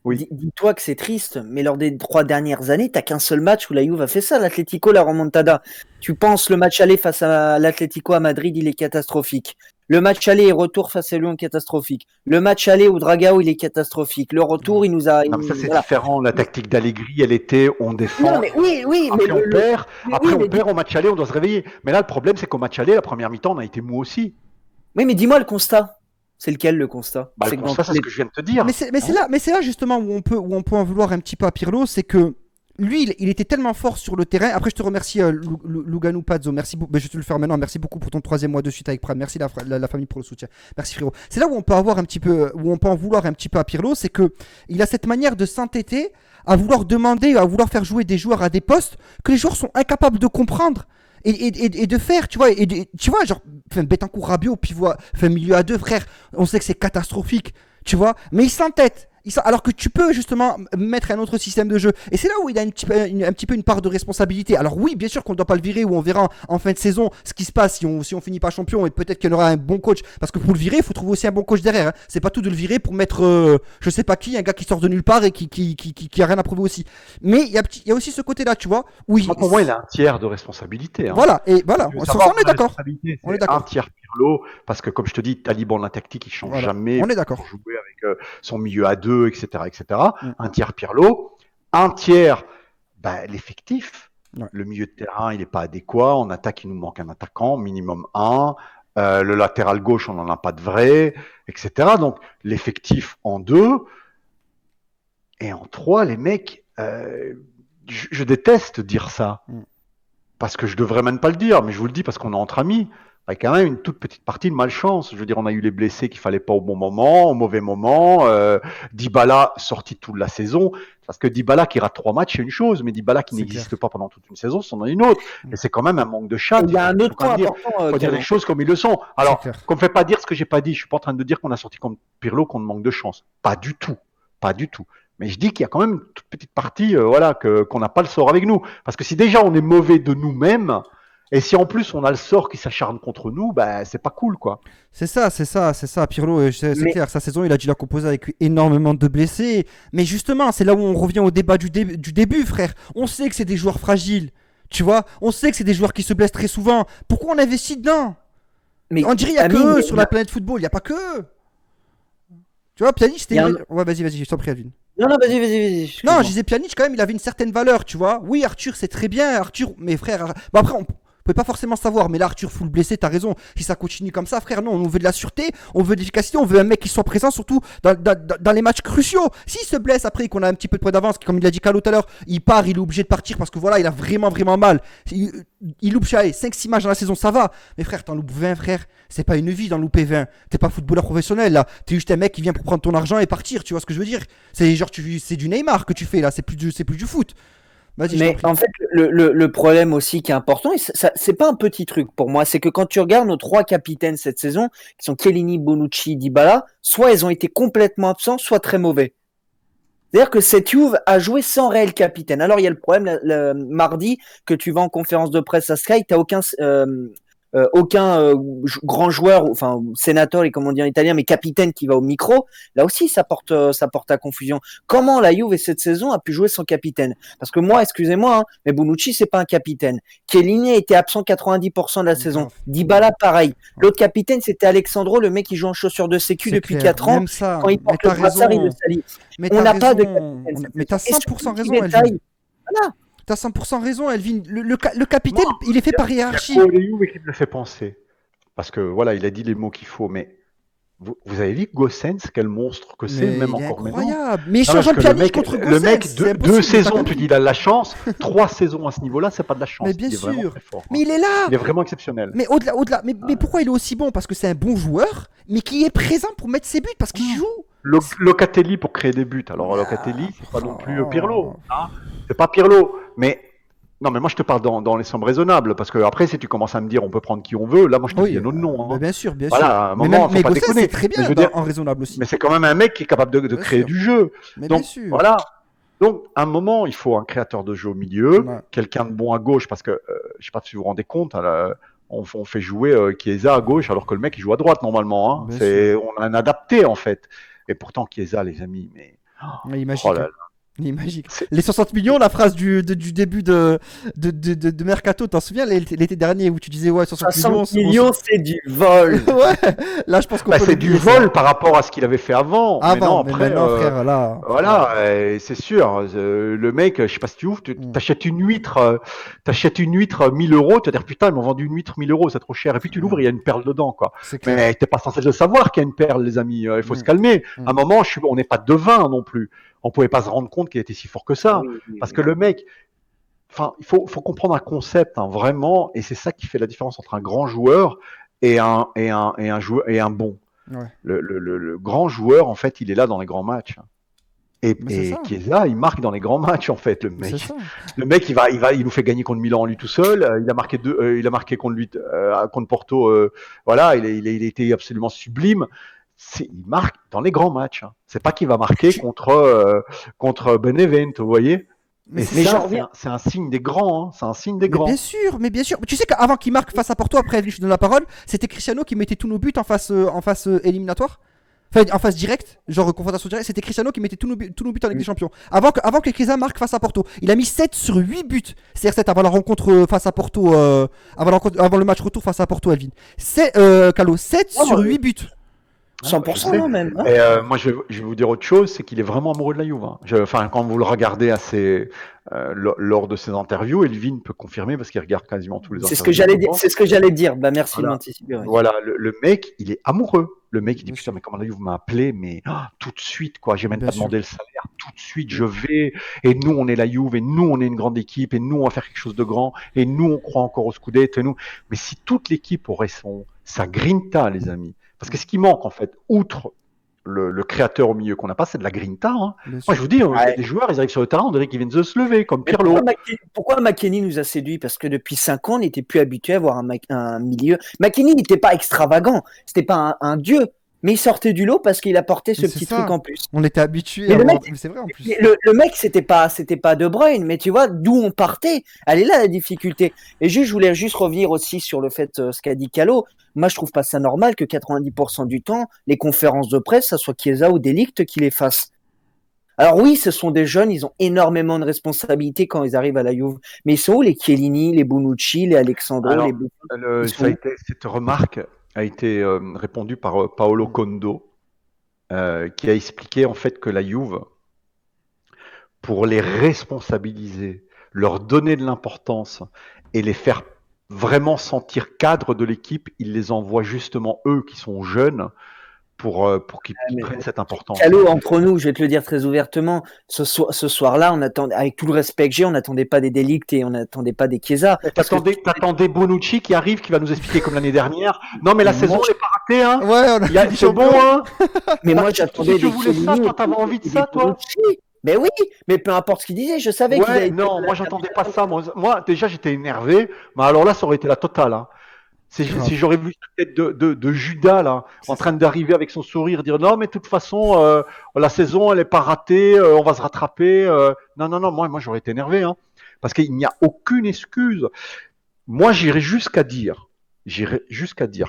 oui. Dis-toi que c'est triste, mais lors des 3 dernières années, t'as qu'un seul match où la Juve a fait ça, l'Atlético, la remontada. Tu penses le match aller face à l'Atlético à Madrid, il est catastrophique. Le match aller et retour face à Lyon est catastrophique. Le match aller au Dragao, il est catastrophique. Le retour, il nous a... Non, mais ça c'est différent. La tactique d'Allegri, elle était on défend. Non, mais oui, après mais on perd. Après on mais perd au match aller, on doit se réveiller. Mais là le problème c'est qu'au match aller, la première mi-temps, on a été mou aussi. Oui, mais dis-moi le constat. C'est lequel le constat? Bah, le constat, c'est ce que je viens de te dire. Mais c'est là justement où on peut en vouloir un petit peu à Pirlo, c'est que lui, il était tellement fort sur le terrain. Après, je te remercie, Lugano Pazzo. Merci beaucoup. Je vais te le faire maintenant. Merci beaucoup pour ton 3e mois de suite avec Prime. Merci la famille pour le soutien. Merci frérot. C'est là où on peut avoir un petit peu, où on peut en vouloir un petit peu à Pirlo, c'est que il a cette manière de s'entêter à vouloir demander, à vouloir faire jouer des joueurs à des postes que les joueurs sont incapables de comprendre. Et de faire, tu vois, tu vois, genre, Betancourt, Rabiot, pivot, milieu à 2, frère, on sait que c'est catastrophique, tu vois, mais il s'entête. Alors que tu peux justement mettre un autre système de jeu. Et c'est là où il a un petit peu une part de responsabilité. Alors oui, bien sûr qu'on ne doit pas le virer, ou on verra en fin de saison ce qui se passe si on finit pas champion, et peut-être qu'il y aura un bon coach. Parce que pour le virer, il faut trouver aussi un bon coach derrière. Hein. C'est pas tout de le virer pour mettre, je sais pas qui, un gars qui sort de nulle part et qui a rien à prouver aussi. Mais il y a aussi ce côté-là, tu vois. Où pour moi, il a un tiers de responsabilité. Hein. Voilà, et voilà, on est d'accord. On est d'accord. Un tiers Pirlo, parce que comme je te dis, Taliban, la tactique, il change jamais. On est d'accord. Pour jouer avec son milieu à 2, etc. Un tiers Pirlo, un tiers l'effectif. Ouais. Le milieu de terrain, il n'est pas adéquat. En attaque, il nous manque un attaquant, minimum un. Le latéral gauche, on n'en a pas de vrai, etc. Donc, l'effectif en 2. Et en 3, les mecs, je déteste dire ça. Parce que je devrais même pas le dire, mais je vous le dis parce qu'on est entre amis. Il y a quand même une toute petite partie de malchance. Je veux dire, on a eu les blessés qu'il fallait pas au bon moment, au mauvais moment. Dybala sorti toute la saison. Parce que Dybala qui rate 3 matchs, c'est une chose, mais Dybala qui n'existe pas pendant toute une saison, c'en est une autre. Et c'est quand même un manque de chat. Il y a un autre point important. Il faut dire les choses comme ils le sont. Alors, qu'on ne fait pas dire ce que j'ai pas dit. Je suis pas en train de dire qu'on a sorti comme Pirlo qu'on manque de chance. Pas du tout. Pas du tout. Mais je dis qu'il y a quand même une toute petite partie qu'on n'a pas le sort avec nous. Parce que si déjà on est mauvais de nous-mêmes, et si en plus on a le sort qui s'acharne contre nous, c'est pas cool, quoi. C'est ça. Pirlo, c'est clair, sa saison, il a dû la composer avec énormément de blessés. Mais justement, c'est là où on revient au débat du début, frère. On sait que c'est des joueurs fragiles, tu vois. On sait que c'est des joueurs qui se blessent très souvent. Pourquoi on investit dedans? Mais on dirait qu'il n'y a que eux sur la planète football, il n'y a pas que eux. Tu vois, Pjanic, c'était... Ouais, vas-y, je t'en prie, Alvin. Non, vas-y. Non, je disais Pjanic, quand même, il avait une certaine valeur, tu vois. Oui, Arthur, c'est très bien. Arthur, mes frères... Bon, après, on pouvait pas forcément savoir, mais là, Arthur full blessé, t'as raison. Si ça continue comme ça, frère, non, on veut de la sûreté, on veut de l'efficacité, on veut un mec qui soit présent, surtout dans les matchs cruciaux. S'il se blesse après, qu'on a un petit peu de points d'avance, comme il l'a dit Calo tout à l'heure, il part, il est obligé de partir parce que voilà, il a vraiment, vraiment mal. Il loupe 5-6 matchs dans la saison, ça va. Mais frère, t'en loupes 20, frère. C'est pas une vie d'en louper 20. T'es pas footballeur professionnel, là. T'es juste un mec qui vient pour prendre ton argent et partir, tu vois ce que je veux dire? C'est genre, c'est du Neymar que tu fais là, c'est plus du foot. Mais en fait, le problème aussi qui est important, et c'est pas un petit truc pour moi, c'est que quand tu regardes nos 3 capitaines cette saison, qui sont Chiellini, Bonucci, Dybala, soit ils ont été complètement absents, soit très mauvais. C'est-à-dire que cette Juve a joué sans réel capitaine. Alors, il y a le problème, mardi, que tu vas en conférence de presse à Sky, tu n'as aucun grand joueur, enfin, sénateur, comme on dit en italien, mais capitaine qui va au micro. Là aussi, ça porte à confusion. Comment la Juve, cette saison, a pu jouer sans capitaine? Parce que moi, excusez-moi, hein, mais Bonucci, c'est pas un capitaine. Chiellini a été absent 90% de la saison. Dybala, pareil. L'autre capitaine, c'était Alexandro, le mec qui joue en chaussures de sécu depuis clair. 4 ans. Même ça. Quand il porte le brassard, il le salit. On n'a pas de capitaine. Mais t'as 100% raison, détail. Elvin. Voilà. T'as 100% raison, Elvin. Le capitaine, Non, il est fait par hiérarchie. Il y a Paul Leyou qui me le fait penser. Parce que voilà, il a dit les mots qu'il faut, mais vous avez vu Gossens, quel monstre que c'est, Mais même il est encore maintenant. incroyable. Mais il Non, change parce un que pianiste contre Gossens. le mec, c'est deux impossible, saisons, t'as tu compris. dis il a de la chance. 3 saisons à ce niveau-là, c'est pas de la chance. Mais bien Il est vraiment sûr. très fort, Mais il est là. il est vraiment exceptionnel. Mais au-delà. Mais pourquoi il est aussi bon? Parce que c'est un bon joueur, mais qui est présent pour mettre ses buts, parce qu'il joue. Locatelli pour créer des buts. Alors Locatelli, c'est pas non plus Pirlo. Hein, c'est pas Pirlo. Mais non, mais moi je te parle dans les sommes raisonnables. Parce que après, si tu commences à me dire on peut prendre qui on veut, là moi je te dis un autre nom. Bien sûr. Voilà, à un Mais moment, mais faut pas Gossens, déconner. c'est très bien Mais je veux dire, en raisonnable aussi. mais c'est quand même un mec qui est capable de Bien créer sûr. du jeu. Mais Donc bien sûr. voilà. Donc à un moment, il faut un créateur de jeu au milieu, Ouais. quelqu'un de bon à gauche, parce que je sais pas si vous vous rendez compte, on fait jouer Chiesa à gauche alors que le mec il joue à droite normalement. Hein. Bien On a un adapté en fait. Et pourtant Chiesa, les amis, mais Il est magique. oh là là. Il est magique. C'est- Les 60 millions, la phrase du début de Mercato, t'en souviens l'été dernier où tu disais ouais 60 millions. 60 millions, c'est du vol. Ouais. Là, je pense qu'on Bah, peut c'est du l'oublier, ça. vol par rapport à ce qu'il avait fait avant. Mais non, Mais après, maintenant, frère, là. voilà, c'est sûr. Le mec, je sais pas si tu ouvres, Mm. t'achètes une huître, 1000 euros, tu vas dire putain, ils m'ont vendu une huître 1000 euros, c'est trop cher. Et puis tu l'ouvres, il y a une perle dedans, quoi. C'est clair. Mais t'es pas censé le savoir qu'il y a une perle, les amis. Il faut Mm. se calmer. Mm. À un moment, on n'est pas devin non plus. On pouvait pas se rendre compte qu'il était si fort que ça. Parce que le mec, enfin, il faut comprendre un concept, hein, vraiment, et c'est ça qui fait la différence entre un grand joueur et un joueur et un bon. Ouais. Le grand joueur, en fait, il est là dans les grands matchs. Et Mais c'est ça. Chiesa, il marque dans les grands matchs, en fait, le C'est mec. ça. Le mec, il nous fait gagner contre Milan lui tout seul. Il a marqué contre lui, contre Porto. Voilà, il a été absolument sublime. Il marque dans les grands matchs. Hein. C'est pas qu'il va marquer contre Benevento, vous voyez. Mais Et c'est ça, j'en reviens. c'est un signe des grands. Hein. C'est un signe des Mais grands. bien sûr, mais bien sûr. Tu sais qu'avant qu'il marque face à Porto, après je te donne la parole, c'était Cristiano qui mettait tous nos buts en phase éliminatoire. Enfin, en phase directe, genre confrontation directe, c'était Cristiano qui mettait tous nos buts en Ligue des Champions. Avant que Chiesa marque face à Porto. Il a mis 7 sur 8 buts. C'est-à-dire 7 avant la rencontre face à Porto, avant le match retour face à Porto, Elvin. C'est Calo, 7 Oh, sur ouais. 8 buts. 100% même. Hein. Et moi, je vais vous dire autre chose, c'est qu'il est vraiment amoureux de la Juve. Hein. Enfin, quand vous le regardez lors de ses interviews, Elvin peut confirmer parce qu'il regarde quasiment tous les interviews. C'est ce que j'allais dire. Bah merci Voilà. de m'anticiper. Ouais. Voilà, le mec, il est amoureux. Le mec, il dit Bien putain, sûr. mais comment la Juve m'a appelé, mais tout de suite, quoi. J'ai même Bien pas sûr. demandé le salaire. Tout de suite, je vais. Et nous, on est la Juve. Et nous, on est une grande équipe. Et nous, on va faire quelque chose de grand. Et nous, on croit encore au Scudetto. Et nous. Mais si toute l'équipe aurait sa grinta, les amis. Parce que ce qui manque, en fait, outre le créateur au milieu qu'on n'a pas, c'est de la grinta. Hein. Bien sûr. Moi, je vous dis, Ouais. les joueurs, ils arrivent sur le terrain, on dirait qu'ils viennent de se lever, comme Mais Pirlo. pourquoi McKennie nous a séduit? Parce que depuis 5 ans, on n'était plus habitué à voir un milieu. McKennie n'était pas extravagant, c'était pas un dieu, mais il sortait du lot parce qu'il apportait ce Mais c'est petit ça. truc en plus. On était habitués Mais à le voir- mec- mais c'est vrai en plus. Le mec, c'était pas De Bruyne, mais tu vois d'où on partait. Elle est là la difficulté. Et je voulais juste revenir aussi sur le fait, ce qu'a dit Calo. Moi, je trouve pas ça normal que 90% du temps, les conférences de presse, ça soit Chiesa ou De Ligt qui les fassent. Alors oui, ce sont des jeunes, ils ont énormément de responsabilités quand ils arrivent à la Juve. Mais ils sont où les Chiellini, les Bonucci, les Alexandro, Alors, les Buffon? Ils sont où cette remarque a été répondue par Paolo Condo, qui a expliqué en fait que la Juve, pour les responsabiliser, leur donner de l'importance et les faire vraiment sentir cadre de l'équipe, il les envoie justement eux qui sont jeunes pour qu'ils mais- prennent cette importance. Calo, entre nous, je vais te le dire très ouvertement, ce soir-là, on attendait, avec tout le respect que j'ai, on n'attendait pas des De Ligt et on n'attendait pas des Chiesa. T'attendais Bonucci qui arrive, qui va nous expliquer comme l'année dernière. Non, mais la Mais saison moi, n'est pas ratée, hein. Ouais, on a fait des C'est bon, champions. hein. Mais moi, Bah, j'attendais si tu des voulais ça, Chiellini toi, t'avais envie de et ça, des toi. Bonucci. Mais oui, mais peu importe ce qu'il disait, je savais qu'il Ouais, allait. non, moi j'attendais pas ça. Moi déjà j'étais énervé, mais alors là ça aurait été la totale. Hein. Grave. Si j'aurais vu la tête de Judas là, C'est en train d'arriver avec son sourire, dire non mais de toute façon la saison elle est pas ratée, on va se rattraper. Non non non, moi j'aurais été énervé hein, parce qu'il n'y a aucune excuse. Moi j'irais jusqu'à dire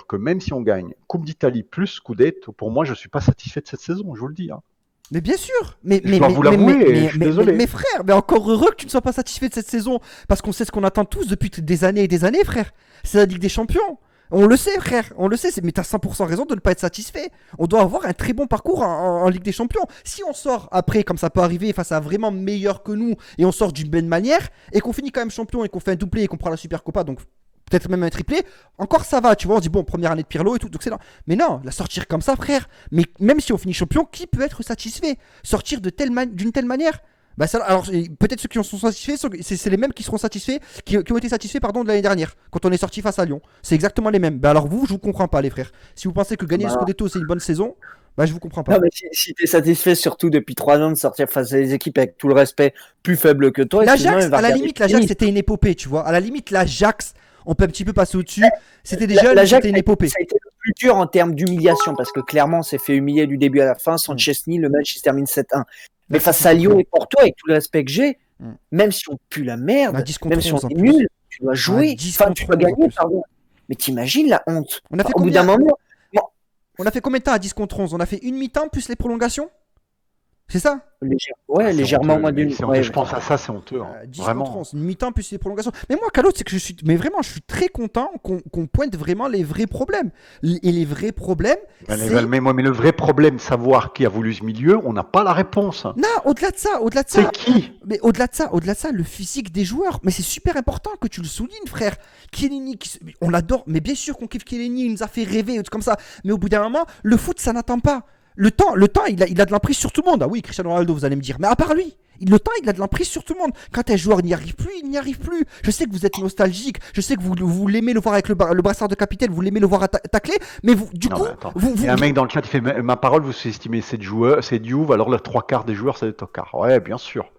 que même si on gagne Coupe d'Italie plus Scudetto, pour moi je suis pas satisfait de cette saison, je vous le dis. Hein. Mais bien sûr, mais, Je dois vous l'avouer, je suis désolé. mais frère, mais encore heureux que tu ne sois pas satisfait de cette saison, parce qu'on sait ce qu'on attend tous depuis des années et des années, frère. C'est la Ligue des Champions. On le sait, frère, on le sait, mais t'as 100% raison de ne pas être satisfait. On doit avoir un très bon parcours en Ligue des Champions. Si on sort après, comme ça peut arriver, face à vraiment meilleur que nous, et on sort d'une belle manière, et qu'on finit quand même champion, et qu'on fait un doublé, et qu'on prend la Super Copa, donc peut-être même un triplé, encore ça va, tu vois, on se dit bon, première année de Pirlo et tout, donc c'est là. Mais non, la sortir comme ça, frère, mais même si on finit champion, qui peut être satisfait? Sortir d'une telle manière? Bah ça, alors peut-être ceux qui en sont satisfaits, c'est les mêmes qui seront satisfaits, qui ont été satisfaits pardon de l'année dernière, quand on est sorti face à Lyon. C'est exactement les mêmes. Bah alors vous, je vous comprends pas les frères. Si vous pensez que gagner le Bah, Scudetto c'est une bonne saison, bah je vous comprends pas. non, mais si tu es satisfait, surtout depuis 3 ans, de sortir face à des équipes avec tout le respect plus faibles que toi, excuse-moi, L'Ajax, il va à la regarder limite, Fini. l'Ajax c'était une épopée, tu vois. À la limite, l'Ajax, on peut un petit peu passer au-dessus. C'était des jeunes, L'Ajax, c'était une épopée. ça a été le plus dur en termes d'humiliation parce que clairement, on s'est fait humilier du début à la fin. Sans Chesney, le match il se termine 7-1. Mais face à Lyon et Porto, avec tout le respect que j'ai, même si on pue la merde, Bah, 10 contre même si on 11 en est plus. nul, tu dois jouer. 10 Enfin, contre tu dois 11 en gagner, plus. pardon. Mais t'imagines la honte. On a fait Au bout combien? d'un moment, On a fait combien de temps à 10 contre 11? On a fait une mi-temps plus les prolongations? C'est ça? ouais, légèrement honteux, moins mais d'une. c'est honteux. Ouais, Je pense à ça, c'est honteux. Hein. 10 Vraiment. contre 11, une mi-temps plus les prolongations. Mais moi, Calo, c'est que mais vraiment, je suis très content qu'on pointe vraiment les vrais problèmes. Et les vrais problèmes, c'est... Mais le vrai problème, savoir qui a voulu ce milieu, on n'a pas la réponse. Non, au-delà de ça, C'est qui? mais au-delà de ça, le physique des joueurs. Mais c'est super important que tu le soulignes, frère. Chiellini, on l'adore, mais bien sûr qu'on kiffe Chiellini, il nous a fait rêver, comme ça. Mais au bout d'un moment, le foot, ça n'attend pas. Le temps, il a de l'emprise sur tout le monde. Ah oui, Cristiano Ronaldo, vous allez me dire. Mais à part lui, le temps, il a de l'emprise sur tout le monde. Quand un joueur n'y arrive plus, il n'y arrive plus. Je sais que vous êtes nostalgique. Je sais que vous l'aimez le voir avec le brassard de capitaine. Vous l'aimez le voir tacler. Mais vous, du coup, il y a un mec dans le chat qui fait ma parole, vous sous-estimez ces joueurs, c'est Juve, alors le 3/4 des joueurs, c'est des tocards. Ouais, bien sûr.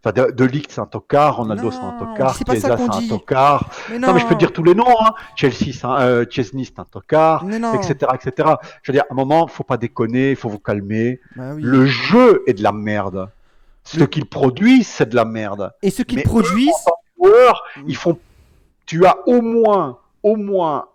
Enfin, de Ligt, c'est un tocard, Ronaldo, c'est un tocard, Chiesa, c'est un tocard. Non, mais je peux te dire tous les noms, hein. Chelsea, Chesney, c'est un tocard, etc., etc. Je veux dire, à un moment, faut pas déconner, il faut vous calmer. Bah oui. Le jeu est de la merde. Ce qu'ils produisent, c'est de la merde. Et ce qu'ils produisent, joueurs, ils font. Tu as au moins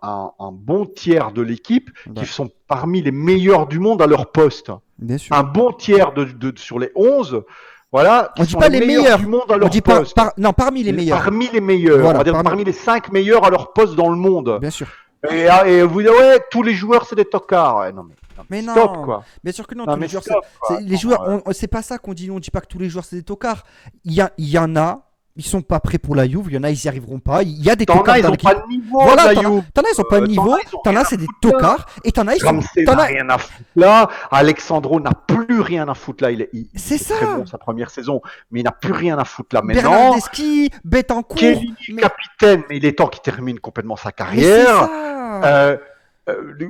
un bon tiers de l'équipe qui sont parmi les meilleurs du monde à leur poste. Bien sûr. Un bon tiers sur les 11. Voilà, on dit pas les meilleurs du monde à leur poste. Non, parmi les meilleurs. Parmi les meilleurs. Voilà, on va dire parmi les 5 meilleurs à leur poste dans le monde. Bien sûr. Et vous dites, ouais, tous les joueurs, c'est des tocards. Ouais, non, mais stop, non, quoi. Bien sûr que non, non tous les joueurs, stop, les joueurs, c'est pas ça qu'on dit. On dit pas que tous les joueurs, c'est des tocards. Il y en a. Ils sont pas prêts pour la Juve, il y en a, ils y arriveront pas. Il y a des tocards dans l'équipe. T'en as, ils ont pas de niveau. Voilà, t'en as, ils ont pas de niveau. T'en as, c'est des tocards. Et t'en as, ils sont. T'en as rien à foutre là. Alexandro n'a plus rien à foutre là. C'est ça. Très bon sa première saison, mais il n'a plus rien à foutre là maintenant. Bernardeschi, Betancourt. Kelly, capitaine, mais il est temps qu'il termine complètement sa carrière.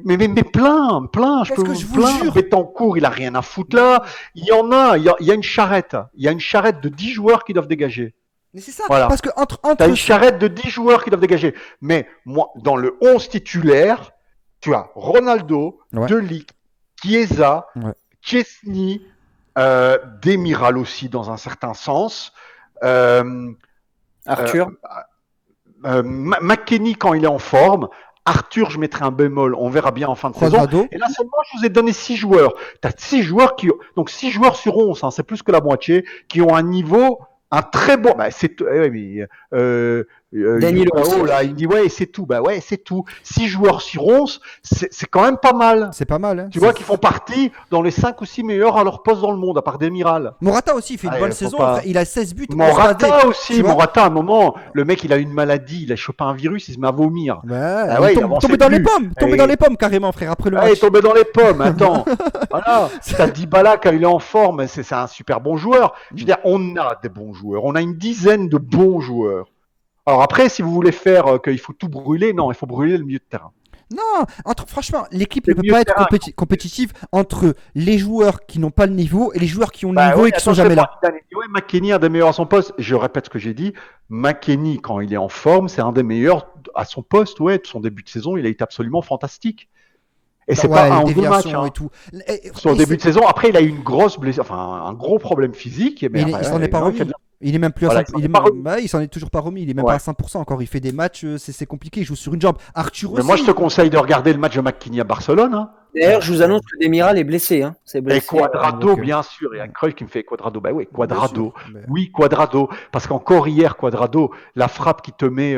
Mais plein, je peux vous jure. Betancourt, il a rien à foutre là. Il y en a, il y a une charrette. Il y a une charrette de 10 joueurs qui doivent dégager. Mais c'est ça, voilà. Parce que entre t'as une charrette de 10 joueurs qui doivent dégager. Mais moi, dans le 11 titulaire, tu as Ronaldo, De Ligt, Chiesa, Chesney, Demiral aussi dans un certain sens. Arthur. McKennie quand il est en forme. Arthur, je mettrai un bémol, on verra bien en fin de saison. Et là seulement, je vous ai donné 6 joueurs. Tu as 6 joueurs donc 6 joueurs sur 11, hein, c'est plus que la moitié, qui ont un niveau, un très bon. Bah, Danilo là, il dit ouais, c'est tout. Bah ouais, c'est tout. 6 joueurs sur 11, c'est quand même pas mal. C'est pas mal. Hein. Tu vois qu'ils font partie dans les 5 ou 6 meilleurs à leur poste dans le monde, à part Demiral. Morata aussi, il fait une bonne saison. Il a 16 buts. Morata aussi. Morata, à un moment, le mec, il a une maladie, il a chopé un virus, il se met à vomir. Il est tombé dans les pommes. Tombé dans les pommes carrément, frère, après le match. Il est tombé dans les pommes, attends. Voilà. T'as Dybala quand il est en forme, c'est un super bon joueur. Je veux dire, on a des bons joueurs. On a une dizaine de bons joueurs. Alors après, si vous voulez faire qu'il faut tout brûler, non, il faut brûler le milieu de terrain. Non, franchement, l'équipe ne Le peut milieu pas de être terrain. compétitive entre les joueurs qui n'ont pas le niveau et les joueurs qui ont le Bah niveau oui, et qui attends, sont je fais jamais là. partie d'un des- ouais, McKennie, un des meilleurs à son poste. Je répète ce que j'ai dit. McKennie, quand il est en forme, c'est un des meilleurs à son poste. Ouais, de son début de saison, il a été absolument fantastique. Et c'est pas Ouais, les un ou deux matchs, déviations hein. et tout. Son début de saison, après, il a eu une grosse blessure, enfin, un gros problème physique. Mais Mais il s'en est pas non, il fait de remis. la... Il est même plus à Voilà, 100. il s'en est pas remis. Il s'en est toujours pas remis. Il est même pas Ouais. à 100% encore. Il fait des matchs, c'est compliqué. Il joue sur une jambe. Arthur Mais moi, je te aussi. conseille de regarder le match de McKennie à Barcelone, hein. D'ailleurs, je vous annonce que Demiral est blessé. Hein. C'est Et blessé. Quadrado, Ok. bien sûr. Il y a Cruyff qui me fait Quadrado. Bah oui, Bien sûr. Quadrado. Oui, Quadrado. Parce qu'encore hier, Quadrado, la frappe qui te met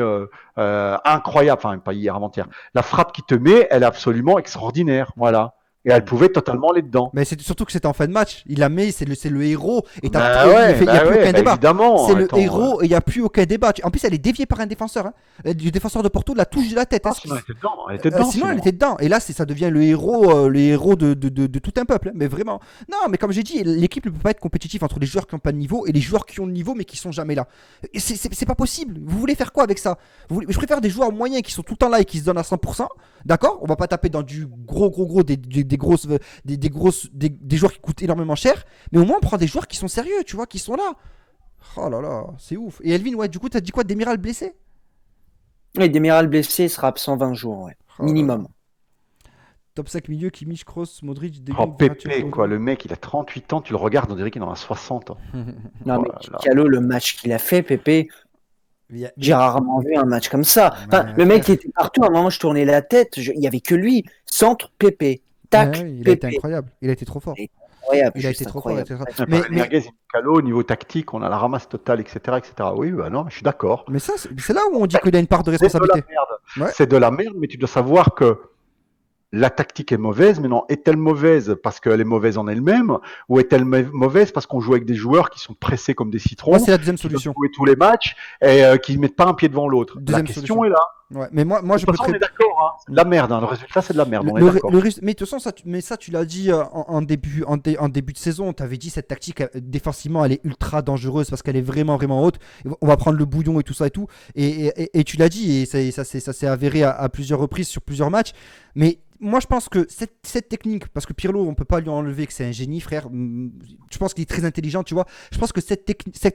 incroyable, enfin, pas hier, avant-hier. La frappe qui te met, elle est absolument extraordinaire. Voilà. Et elle pouvait totalement aller dedans. Mais c'est surtout que c'était en fin de match. Il l'a mis, c'est le héros. Et il n'y a Bah plus ouais, aucun bah débat. évidemment. C'est le Attends, héros et il n'y a plus aucun débat. En plus, elle est déviée par un défenseur. Hein. Du défenseur de Porto, de la touche de la tête. Hein, ah, sinon, elle était dedans. Elle était dedans, sinon, elle sinon. était dedans. Et là, ça devient le héros de tout un peuple. Hein. Mais vraiment. Non, mais comme j'ai dit, l'équipe ne peut pas être compétitive entre les joueurs qui n'ont pas de niveau et les joueurs qui ont le niveau mais qui sont jamais là. C'est pas possible. Vous voulez faire quoi avec ça? Je préfère des joueurs moyens qui sont tout le temps là et qui se donnent à 100%. D'accord? On va pas taper dans du gros, des grosses, des joueurs qui coûtent énormément cher. Mais au moins, on prend des joueurs qui sont sérieux, tu vois, qui sont là. Oh là là, c'est ouf. Et Elvin, ouais, du coup, t'as dit quoi? Demiral blessé? Et Demiral blessé sera absent 20 jours, ouais. Oh là là. Minimum. Top 5 milieu, Kimmich, Kroos, Modric, De Oh, Jong, Verratti, Pépé, quoi. Le mec, il a 38 ans. Tu le regardes, on dirait qu'il en a 60 ans. Non, Oh mais là là. Diallo, le match qu'il a fait, Pépé, Mais- j'ai rarement vu un match comme ça. Enfin, Ouais, le mec, il frère. était partout. À un moment, je tournais la tête. Il y avait que lui. Centre, Pépé. Tac, Ouais, il a été Pépé. incroyable. Il a été trop fort. Incroyable, Il a juste été trop fort. Il a incroyable. été trop fort. Et par Merguez, il est calot au niveau tactique, on a la ramasse totale, etc., etc. Oui, bah non, je suis d'accord. Mais ça, c'est là où on dit qu'il y a une part de C'est de la responsabilité. merde. Ouais. C'est de la merde, mais tu dois savoir que la tactique est mauvaise, mais non, est-elle mauvaise parce qu'elle est mauvaise en elle-même, ou est-elle mauvaise parce qu'on joue avec des joueurs qui sont pressés comme des citrons, Moi, c'est la deuxième qui doivent solution. jouer tous les matchs et qui mettent pas un pied devant l'autre? La Deuxième question solution. est là. Ouais. Mais moi, De je toute peux façon, très on est d'accord, hein. C'est de la merde, hein. Le résultat, c'est de la merde, on est d'accord. Mais de toute façon, ça, tu l'as dit en début de saison. Tu avais dit cette tactique défensivement, elle est ultra dangereuse parce qu'elle est vraiment, vraiment haute. On va prendre le bouillon et tout ça et tout. Et tu l'as dit, et ça s'est avéré à plusieurs reprises sur plusieurs matchs. Mais moi, je pense que cette technique, parce que Pirlo, on peut pas lui enlever que c'est un génie, frère. Je pense qu'il est très intelligent, tu vois. Je pense que cette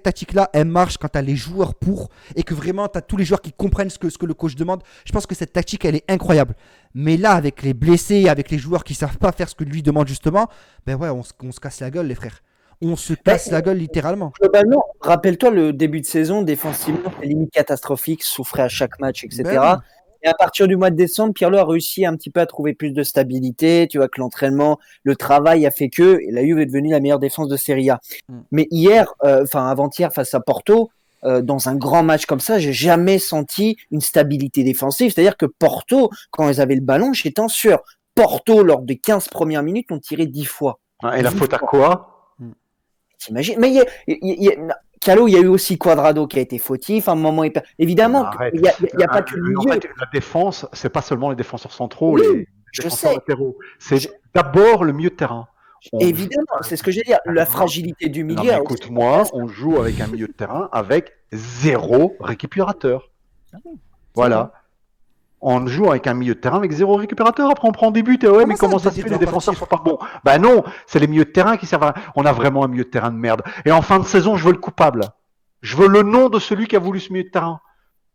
tactique-là, elle marche quand tu as les joueurs pour et que vraiment tu as tous les joueurs qui comprennent ce que le coach demande. Je pense que cette tactique, elle est incroyable. Mais là, avec les blessés, avec les joueurs qui savent pas faire ce que lui demande justement, ben ouais, on se casse la gueule, les frères. On se casse la gueule littéralement. Globalement, rappelle-toi le début de saison, défensivement, c'était limite catastrophique, souffrait à chaque match, etc. Ben oui. Et à partir du mois de décembre, Pirlo a réussi un petit peu à trouver plus de stabilité. Tu vois que l'entraînement, le travail a fait que la Juve est devenue la meilleure défense de Serie A. Mm. Mais hier, enfin avant-hier face à Porto, dans un grand match comme ça, j'ai jamais senti une stabilité défensive. C'est-à-dire que Porto, quand ils avaient le ballon, j'étais en sueur. Porto, lors des 15 premières minutes, ont tiré 10 fois. Hein, et la 10 faute à fois. quoi? T'imagines? Mais Calo, il y a eu aussi Quadrado qui a été fautif. À un moment, évidemment, Arrête. il y a pas que le En milieu. fait, la défense, c'est pas seulement les défenseurs centraux, Oui, les je défenseurs sais. latéraux. C'est Je- d'abord le milieu de terrain. Évidemment, c'est ce que j'ai dit. La fragilité du Non, milieu. mais écoute-moi, on joue avec un milieu de terrain avec 0 récupérateur. Voilà. On joue avec un milieu de terrain avec 0 récupérateur. Après, on prend des buts. Et ouais, mais ça, comment ça se fait? Les défenseurs sont pas bons. Bah non, c'est les milieux de terrain qui servent à... On a vraiment un milieu de terrain de merde. Et en fin de saison, je veux le coupable. Je veux le nom de celui qui a voulu ce milieu de terrain.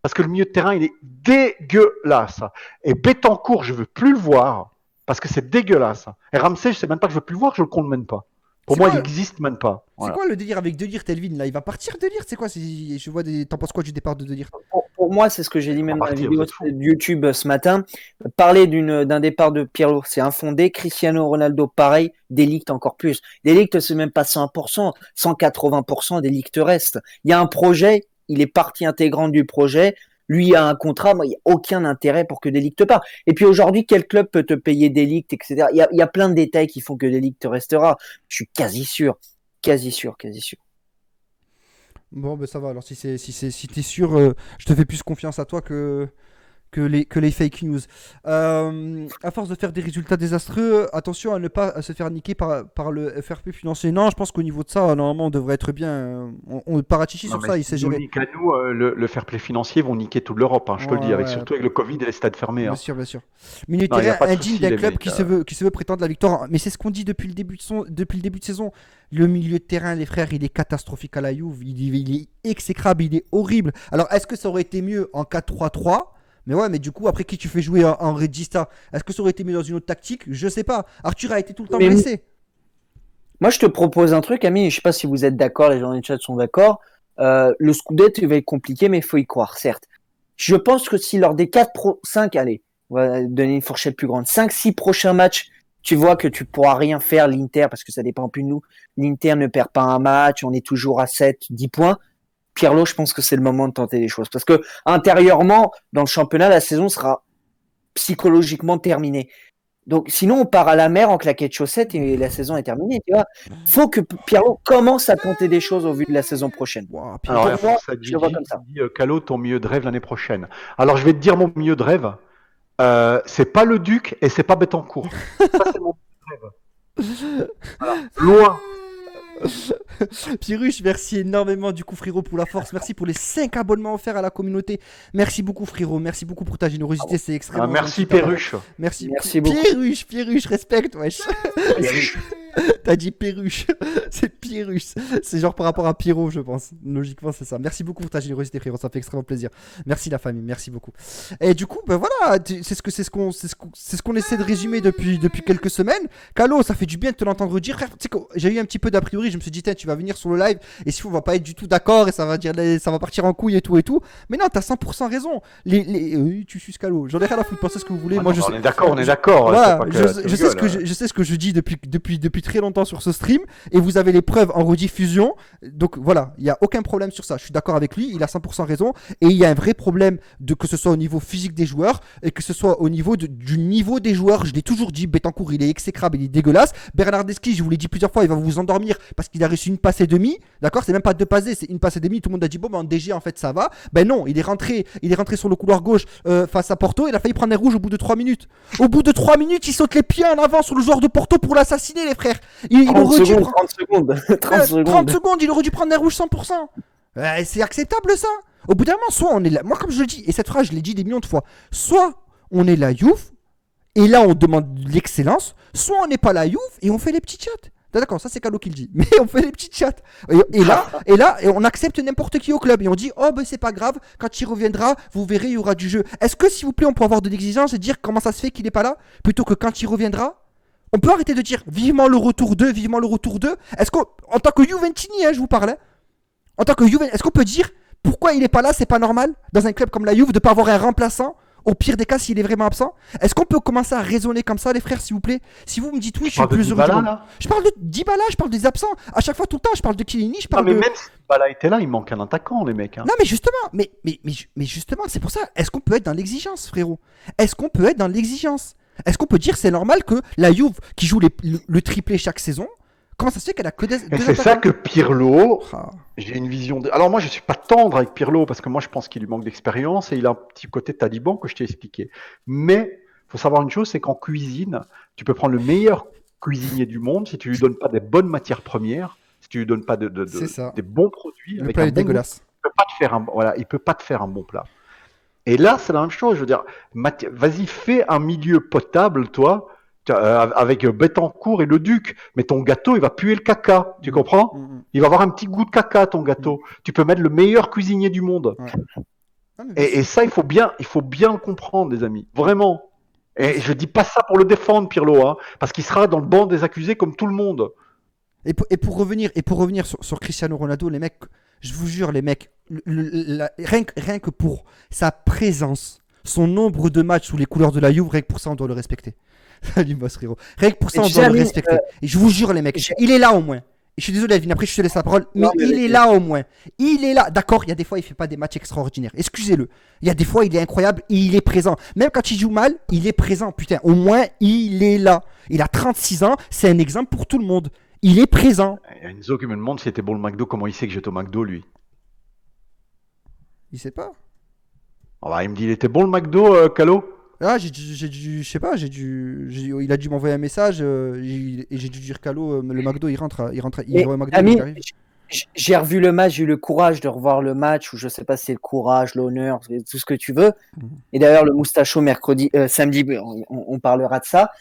Parce que le milieu de terrain, il est dégueulasse. Et Betancourt, je veux plus le voir. Parce que c'est dégueulasse. Et Ramsey, je sais même pas que je veux plus le voir, je le compte même pas. Pour C'est moi, quoi- il existe même pas. C'est Voilà. quoi le délire avec De Ligt, Elvin là? Il va partir De Ligt? C'est quoi? Je vois des. T'en penses quoi du départ de De Ligt? Pour moi, c'est ce que j'ai dit même dans la partir, vidéo vous êtes fous. de YouTube ce matin. Parler d'un départ de Pirlo, c'est infondé. Cristiano Ronaldo, pareil. De Ligt encore plus. De Ligt, c'est même pas 100%. 180% De Ligt reste. Il y a un projet. Il est partie intégrante du projet. Lui a un contrat. Moi, il n'y a aucun intérêt pour que De Ligt parte. Et puis aujourd'hui, quel club peut te payer De Ligt, etc. Il y a plein de détails qui font que De Ligt restera. Je suis quasi sûr. Quasi sûr. Bon, ben ça va. Alors, si t'es sûr, je te fais plus confiance à toi que les fake news. À force de faire des résultats désastreux, attention à ne pas se faire niquer par le FRP financier. Non, je pense qu'au niveau de ça, normalement, on devrait être bien. Paratici Non, sur mais ça, il si sait nous gérer. niquent à nous, le fair play financier vont niquer toute l'Europe, hein, je te le dis, Ouais, ouais, surtout avec le Covid et les stades fermés. bien Hein. sûr, bien sûr. Milieu de Non, il n'y a terrain pas de indigne souci, d'un les club mecs. qui se veut prétendre la victoire. Mais c'est ce qu'on dit depuis le début de saison. Le milieu de terrain, les frères, il est catastrophique à la Juve. Il est exécrable, il est horrible. Alors, est-ce que ça aurait été mieux en 4-3-3? Mais ouais, mais du coup, après qui tu fais jouer en Regista? Est-ce que ça aurait été mieux dans une autre tactique? Je sais pas. Arthur a été tout le temps Mais blessé. moi, je te propose un truc, Ami. Je sais pas si vous êtes d'accord, les gens du chat sont d'accord. Le Scudetto, il va être compliqué, mais il faut y croire, certes. Je pense que si lors des 5, allez, on va donner une fourchette plus grande, 5-6 prochains matchs, tu vois que tu pourras rien faire, l'Inter, parce que ça dépend plus de nous. L'Inter ne perd pas un match, on est toujours à 7-10 points. Pirlo, je pense que c'est le moment de tenter des choses. Parce que intérieurement, dans le championnat, la saison sera psychologiquement terminée. Donc, sinon, on part à la mer en claquette chaussette et la saison est terminée. Tu vois, faut que Pirlo commence à tenter des choses au vu de la saison prochaine. Wow, Alors, Pour la moi, force à je le vois Gigi comme ça. qui dit Calo, ton milieu de rêve l'année prochaine. Alors, je vais te dire mon milieu de rêve. C'est pas le Duc et c'est pas Betancourt. Ça, c'est mon milieu de rêve. Voilà. Loin. Pierruche, merci énormément du coup frérot pour la force. Merci pour les 5 abonnements offerts à la communauté. Merci beaucoup frérot. Merci beaucoup pour ta générosité. C'est extrêmement Merci gentil de ta part. Perruche. Merci. Merci beaucoup. Pierruche, respecte, wesh. Perruche. T'as dit Perruche. C'est Pierruche. C'est genre par rapport à Pierrot, je pense. Logiquement, c'est ça. Merci beaucoup pour ta générosité, frérot. Ça fait extrêmement plaisir. Merci la famille. Merci beaucoup. Et du coup, ben voilà, c'est ce qu'on essaie de résumer depuis quelques semaines. Calo, ça fait du bien de te l'entendre dire. Frère, tu sais que j'ai eu un petit peu d'a priori. Je me suis dit, tiens, tu vas venir sur le live et si on va pas être du tout d'accord et ça va partir en couille et tout. Mais non, t'as 100% raison. Tu suces Calo. J'en ai rien à foutre. Pensez ce que vous voulez. Moi, je sais. On est d'accord. Voilà, C'est pas que je sais ce que je dis depuis très longtemps sur ce stream et vous avez les preuves en rediffusion. Donc voilà, il n'y a aucun problème sur ça. Je suis d'accord avec lui, il a 100% raison et il y a un vrai problème que ce soit au niveau physique des joueurs et que ce soit au niveau du niveau des joueurs. Je l'ai toujours dit, Betancourt, il est exécrable, il est dégueulasse. Bernardeschi, je vous l'ai dit plusieurs fois, il va vous endormir parce qu'il a reçu une passe et demie. D'accord, c'est même pas deux passes, c'est une passe et demie. Tout le monde a dit bon, ben en DG en fait ça va. Ben non, il est rentré sur le couloir gauche face à Porto. Il a failli prendre un rouge au bout de 3 minutes. Au bout de 3 minutes, il saute les pieds en avant sur le joueur de Porto pour l'assassiner, les frères. Il 30 aurait dû secondes, prendre 30 secondes. 30 secondes. 30 secondes, il aurait dû prendre un rouge 100%. C'est acceptable ça. Au bout d'un moment, soit on est là. Moi, comme je le dis, et cette phrase, je l'ai dit des millions de fois. Soit on est la Juve, et là on demande l'excellence. Soit on n'est pas la Juve, et on fait les petits chats. D'accord, ça c'est Calo qui le dit. Mais on fait les petits chats. Et là, on accepte n'importe qui au club. Et on dit, oh ben c'est pas grave, quand il reviendra, vous verrez, il y aura du jeu. Est-ce que s'il vous plaît, on peut avoir de l'exigence et dire comment ça se fait qu'il n'est pas là, plutôt que quand il reviendra? On peut arrêter de dire vivement le retour 2, vivement le retour 2. Est-ce qu'en tant que Juventini, je vous parle, hein, en tant que Juve, est-ce qu'on peut dire pourquoi il n'est pas là, c'est pas normal dans un club comme la Juve de ne pas avoir un remplaçant au pire des cas s'il est vraiment absent? Est-ce qu'on peut commencer à raisonner comme ça les frères s'il vous plaît? Si vous me dites oui, je suis le plus heureux du monde. Je parle de Dybala, je parle des absents. À chaque fois tout le temps, je parle de Chiellini, je parle non, mais de... même si Dybala était là, il manque un attaquant les mecs. Hein. Non mais justement, mais justement, c'est pour ça. Est-ce qu'on peut être dans l'exigence frérot? Est-ce qu'on peut être dans l'exigence? Est-ce qu'on peut dire c'est normal que la Juve qui joue le triplé chaque saison, comment ça se fait qu'elle a que Et c'est ça que Pirlo, j'ai une vision de... Alors moi je suis pas tendre avec Pirlo parce que moi je pense qu'il lui manque d'expérience et il a un petit côté taliban que je t'ai expliqué. Mais faut savoir une chose, c'est qu'en cuisine, tu peux prendre le meilleur cuisinier du monde si tu lui donnes pas des bonnes matières premières, si tu lui donnes pas des bons produits. Le avec plat un est bon dégueulasse. il peut pas te faire un bon plat. Et là, c'est la même chose. Je veux dire, vas-y, fais un milieu potable, toi, avec Betancourt et le Duc. Mais ton gâteau, il va puer le caca. Tu comprends? Il va avoir un petit goût de caca, ton gâteau. Tu peux mettre le meilleur cuisinier du monde. Ouais. Et ça, il faut bien le comprendre, les amis. Vraiment. Et je dis pas ça pour le défendre, Pirlo, hein, parce qu'il sera dans le banc des accusés comme tout le monde. Et pour revenir sur Cristiano Ronaldo, les mecs, je vous jure, les mecs, rien que pour sa présence, son nombre de matchs sous les couleurs de la Juve, rien que pour ça, on doit le respecter. Salut, boss Riro. Rien que pour ça, on doit le respecter. Et je vous jure, les mecs, il est là au moins. Et je suis désolé, Alvin, après je te laisse la parole, mais il est là au moins. Il est là. D'accord, il y a des fois, il fait pas des matchs extraordinaires. Excusez-le. Il y a des fois, il est incroyable et il est présent. Même quand il joue mal, il est présent. Putain, au moins, il est là. Il a 36 ans, c'est un exemple pour tout le monde. Il est présent. Il y a Enzo qui me demande si c'était bon le McDo, comment il sait que j'étais au McDo, lui? Il sait pas. Ah bah, il me dit, il était bon le McDo, Calo? Ah, je sais pas, il a dû m'envoyer un message et j'ai dû dire qu'allô, le McDo il Mais va au McDo, il Amine, arrive. j'ai revu le match, j'ai eu le courage de revoir le match, ou je sais pas si c'est le courage, l'honneur, tout ce que tu veux. Mhm. Et d'ailleurs, le moustacho samedi, on parlera de ça.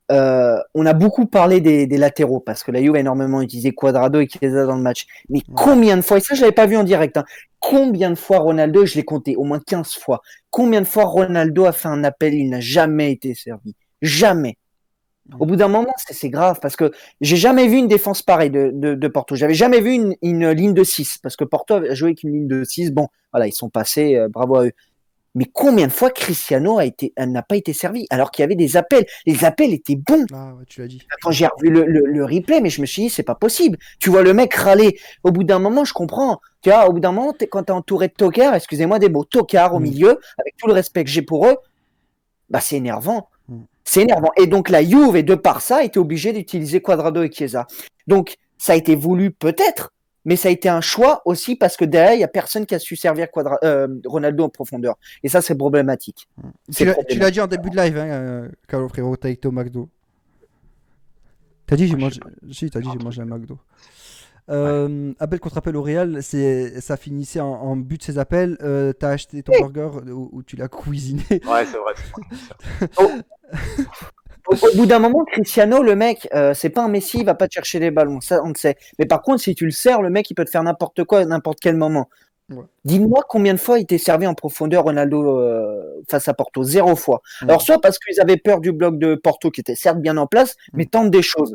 On a beaucoup parlé des latéraux parce que la Juve a énormément utilisé Cuadrado et Chiesa dans le match. Mais Ouais. combien de fois, et ça je l'avais pas vu en direct, hein, combien de fois Ronaldo, je l'ai compté au moins 15 fois, combien de fois Ronaldo a fait un appel, il n'a jamais été servi. Jamais. Au bout d'un moment, c'est grave parce que j'ai jamais vu une défense pareille de Porto. J'avais jamais vu une ligne de 6 parce que Porto a joué avec une ligne de 6. Bon, voilà, ils sont passés, bravo à eux. Mais combien de fois Cristiano n'a pas été servi alors qu'il y avait des appels? Les appels étaient bons. Ah ouais, tu l'as dit. Quand j'ai revu le replay, mais je me suis dit, c'est pas possible. Tu vois le mec râler. Au bout d'un moment, je comprends. Tu vois, au bout d'un moment, quand t'es entouré de tocards, excusez-moi des mots, tocards au milieu, avec tout le respect que j'ai pour eux, bah c'est énervant. C'est énervant. Et donc la Juve, de par ça, était obligée d'utiliser Cuadrado et Chiesa. Donc ça a été voulu peut-être, mais ça a été un choix aussi parce que derrière, il n'y a personne qui a su servir Ronaldo en profondeur. Et ça, c'est problématique. Tu l'as dit en début de live, Calo frérot, t'as été au McDo. T'as dit j'ai mangé. Si, t'as dit j'ai mangé un McDo. Appel contre appel au Real, ça finissait en but de ses appels. T'as acheté ton burger ou tu l'as cuisiné. Ouais, c'est vrai. Au bout d'un moment, Cristiano, le mec, c'est pas un Messi, il va pas te chercher les ballons, ça on le sait. Mais par contre, si tu le sers, le mec, il peut te faire n'importe quoi à n'importe quel moment. Ouais. Dis-moi combien de fois il t'est servi en profondeur Ronaldo face à Porto? 0 fois. Alors soit parce qu'ils avaient peur du bloc de Porto qui était certes bien en place, mais tente des choses.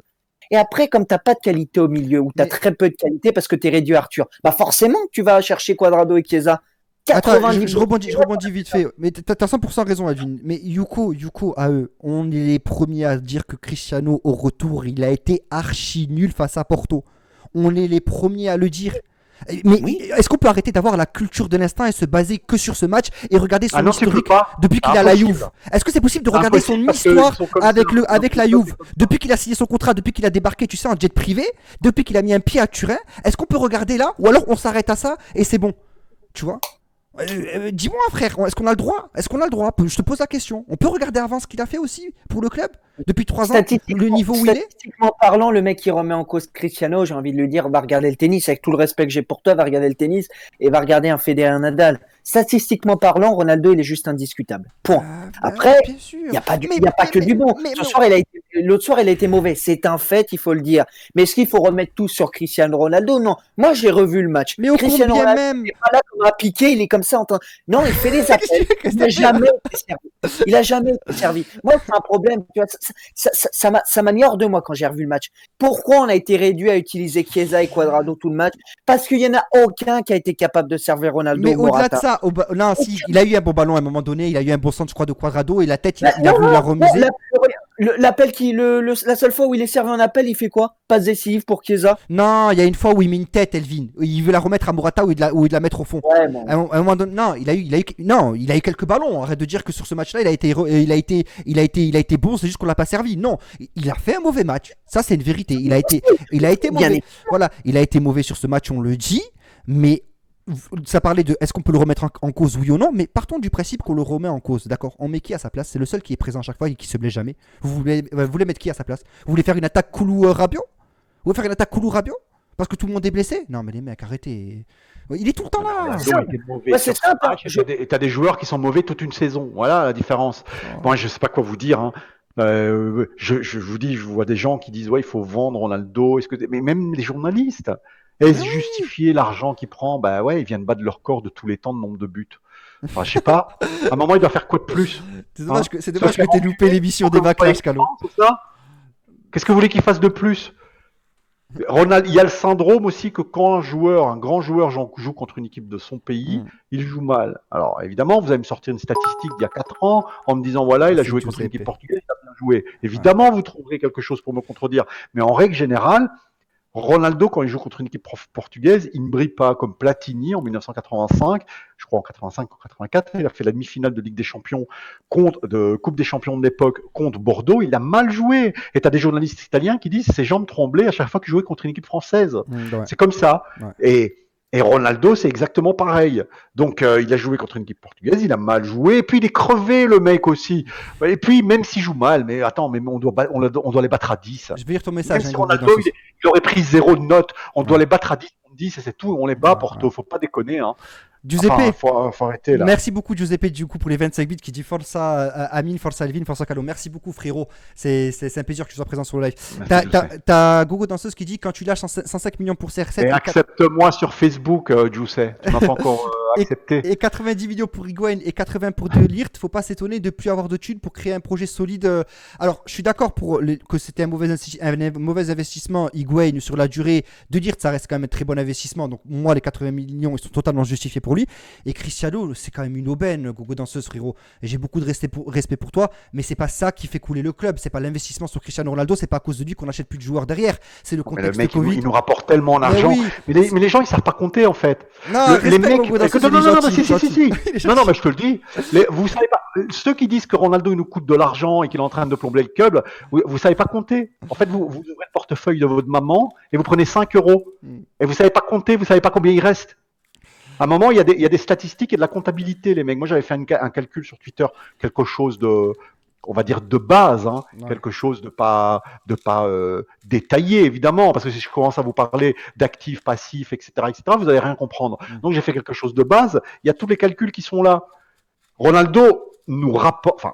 Et après, comme t'as pas de qualité au milieu, ou t'as très peu de qualité parce que t'es réduit à Arthur, bah forcément tu vas chercher Cuadrado et Chiesa. Attends, je rebondis vite fait. Mais t'as 100% raison, Edwin. Mais Yuko, à eux, on est les premiers à dire que Cristiano, au retour, il a été archi nul face à Porto. On est les premiers à le dire. Mais est-ce qu'on peut arrêter d'avoir la culture de l'instant et se baser que sur ce match et regarder son historique depuis qu'il a la Juve? Est-ce que c'est possible de regarder son histoire avec la Juve depuis qu'il a signé son contrat, depuis qu'il a débarqué, tu sais, en jet privé, depuis qu'il a mis un pied à Turin? Est-ce qu'on peut regarder là ou alors on s'arrête à ça et c'est bon? Tu vois? Dis-moi, frère, est-ce qu'on a le droit? Je te pose la question. On peut regarder avant ce qu'il a fait aussi pour le club depuis 3 ans, le niveau où il est? Statistiquement parlant, le mec qui remet en cause Cristiano, j'ai envie de lui dire, va regarder le tennis, avec tout le respect que j'ai pour toi, va regarder le tennis et va regarder un Federer Nadal. Statistiquement parlant, Ronaldo, il est juste indiscutable. Point. Après, il n'y a pas que du bon. L'autre soir, il a été mauvais. C'est un fait, il faut le dire. Mais est-ce qu'il faut remettre tout sur Cristiano Ronaldo? Non. Moi, j'ai revu le match. Mais au Cristiano combien Ronaldo, même il est pas là comme un piqué, il est comme ça en train. Non, il fait des appels. Il n'a jamais été servi. Il a jamais été servi. Moi, c'est un problème. Tu vois, ça m'a mis hors de moi quand j'ai revu le match. Pourquoi on a été réduit à utiliser Chiesa et Cuadrado tout le match? Parce qu'il y en a aucun qui a été capable de servir Ronaldo. Mais au-delà de ça, non, si, il a eu un bon ballon à un moment donné, il a eu un bon centre, je crois, de Cuadrado et la tête, il a voulu la remiser. L'appel la seule fois où il est servi en appel, il fait quoi? Passe décisive pour Chiesa? Non, il y a une fois où il met une tête, Elvin. Il veut la remettre à Morata ou il de la mettre au fond. Ouais, bon. À un moment donné, non, il a eu quelques ballons. Arrête de dire que sur ce match-là, il a été bon, c'est juste qu'on l'a pas servi. Non, il a fait un mauvais match. Ça, c'est une vérité. Il a été mauvais. Voilà, il a été mauvais sur ce match, on le dit. Mais ça parlait de est-ce qu'on peut le remettre en cause, oui ou non, mais partons du principe qu'on le remet en cause, d'accord? On met qui à sa place? C'est le seul qui est présent à chaque fois et qui se blesse jamais. Vous voulez mettre qui à sa place? Vous voulez faire une attaque Koulou-Rabiot? Vous voulez faire une attaque Koulou-Rabiot parce que tout le monde est blessé? Non, mais les mecs, arrêtez. Il est tout le temps là. C'est ça. Et t'as des joueurs qui sont mauvais toute une saison. Voilà la différence. Bon, je sais pas quoi vous dire. Hein. Je vous dis, je vois des gens qui disent ouais, il faut vendre Ronaldo. Mais même les journalistes. Est-ce justifier l'argent qu'il prend? Bah ouais, ils viennent battre leur record de tous les temps de nombre de buts. Enfin, je sais pas. À un moment, il doit faire quoi de plus? C'est dommage que t'aies loupé l'émission des backlash, Calo. Qu'est-ce que vous voulez qu'il fasse de plus? Il y a le syndrome aussi que quand un grand joueur joue contre une équipe de son pays, il joue mal. Alors évidemment, vous allez me sortir une statistique d'il y a 4 ans en me disant voilà, il a joué contre une équipe portugaise, il a bien joué. Évidemment, vous trouverez quelque chose pour me contredire. Mais en règle générale, Ronaldo, quand il joue contre une équipe portugaise, il ne brille pas comme Platini en 1985, je crois en 85 ou 84, il a fait la demi-finale de Ligue des Champions de Coupe des Champions de l'époque contre Bordeaux, il a mal joué. Et tu as des journalistes italiens qui disent ses jambes tremblaient à chaque fois qu'il jouait contre une équipe française. C'est comme ça. Ouais. Et Et Ronaldo, c'est exactement pareil. Donc, il a joué contre une équipe portugaise, il a mal joué, et puis il est crevé, le mec aussi. Et puis, même s'il joue mal, mais attends, mais on doit les battre à 10. Je vais lire ton Même message, si Google Ronaldo, Danseuse. il aurait pris 0 de note, on doit Ouais. les battre à 10, et c'est tout, on les bat, Ouais, Porto, ouais. faut pas déconner. Hein. Giuseppe, Enfin, faut arrêter là. merci beaucoup Giuseppe du coup pour les 25 bits qui dit Forza Amine, Forza Alvin, Forza Calo. Merci beaucoup frérot, c'est un plaisir que tu sois présent sur le live. Merci, je sais. T'as Gogo Danseuse qui dit quand tu lâches 105 millions pour CR7 Et accepte-moi sur Facebook, Giuseppe. Tu m'as pas encore accepté. et 90 millions pour Higuain et 80 pour De Ligt, faut pas s'étonner de plus avoir de thunes pour créer un projet solide. Alors je suis d'accord que c'était un mauvais investissement Higuain sur la durée. De Ligt ça reste quand même un très bon investissement, donc moi les 80 millions ils sont totalement justifiés pour lui. Et Cristiano, c'est quand même une aubaine, Gogo Danseuse, frérot. Et j'ai beaucoup de respect pour toi, mais c'est pas ça qui fait couler le club. C'est pas l'investissement sur Cristiano Ronaldo, c'est pas à cause de lui qu'on n'achète plus de joueurs derrière. C'est le Mais le contexte mec, Covid. il nous rapporte tellement Mais d'argent. oui. Mais les gens, ils savent pas compter, en fait. Non, Les respect, mecs. Gogo Danseuse, Non, il est non, non, gentil, si, il est si, gentil. si. Il est Non, non, gentil. mais je te le dis. Vous savez pas. Ceux qui disent que Ronaldo, il nous coûte de l'argent et qu'il est en train de plomber le club, vous savez pas compter. En fait, vous ouvrez le portefeuille de votre maman et vous prenez 5 euros. Et vous savez pas compter, vous savez pas combien il reste. À un moment, il y a des statistiques et de la comptabilité, les mecs. Moi, j'avais fait un calcul sur Twitter, quelque chose de, on va dire, de base, hein, Ouais. quelque chose de pas détaillé, évidemment, parce que si je commence à vous parler d'actifs, passifs, etc., vous allez rien comprendre. Donc, j'ai fait quelque chose de base. Il y a tous les calculs qui sont là. Ronaldo nous rapporte, enfin,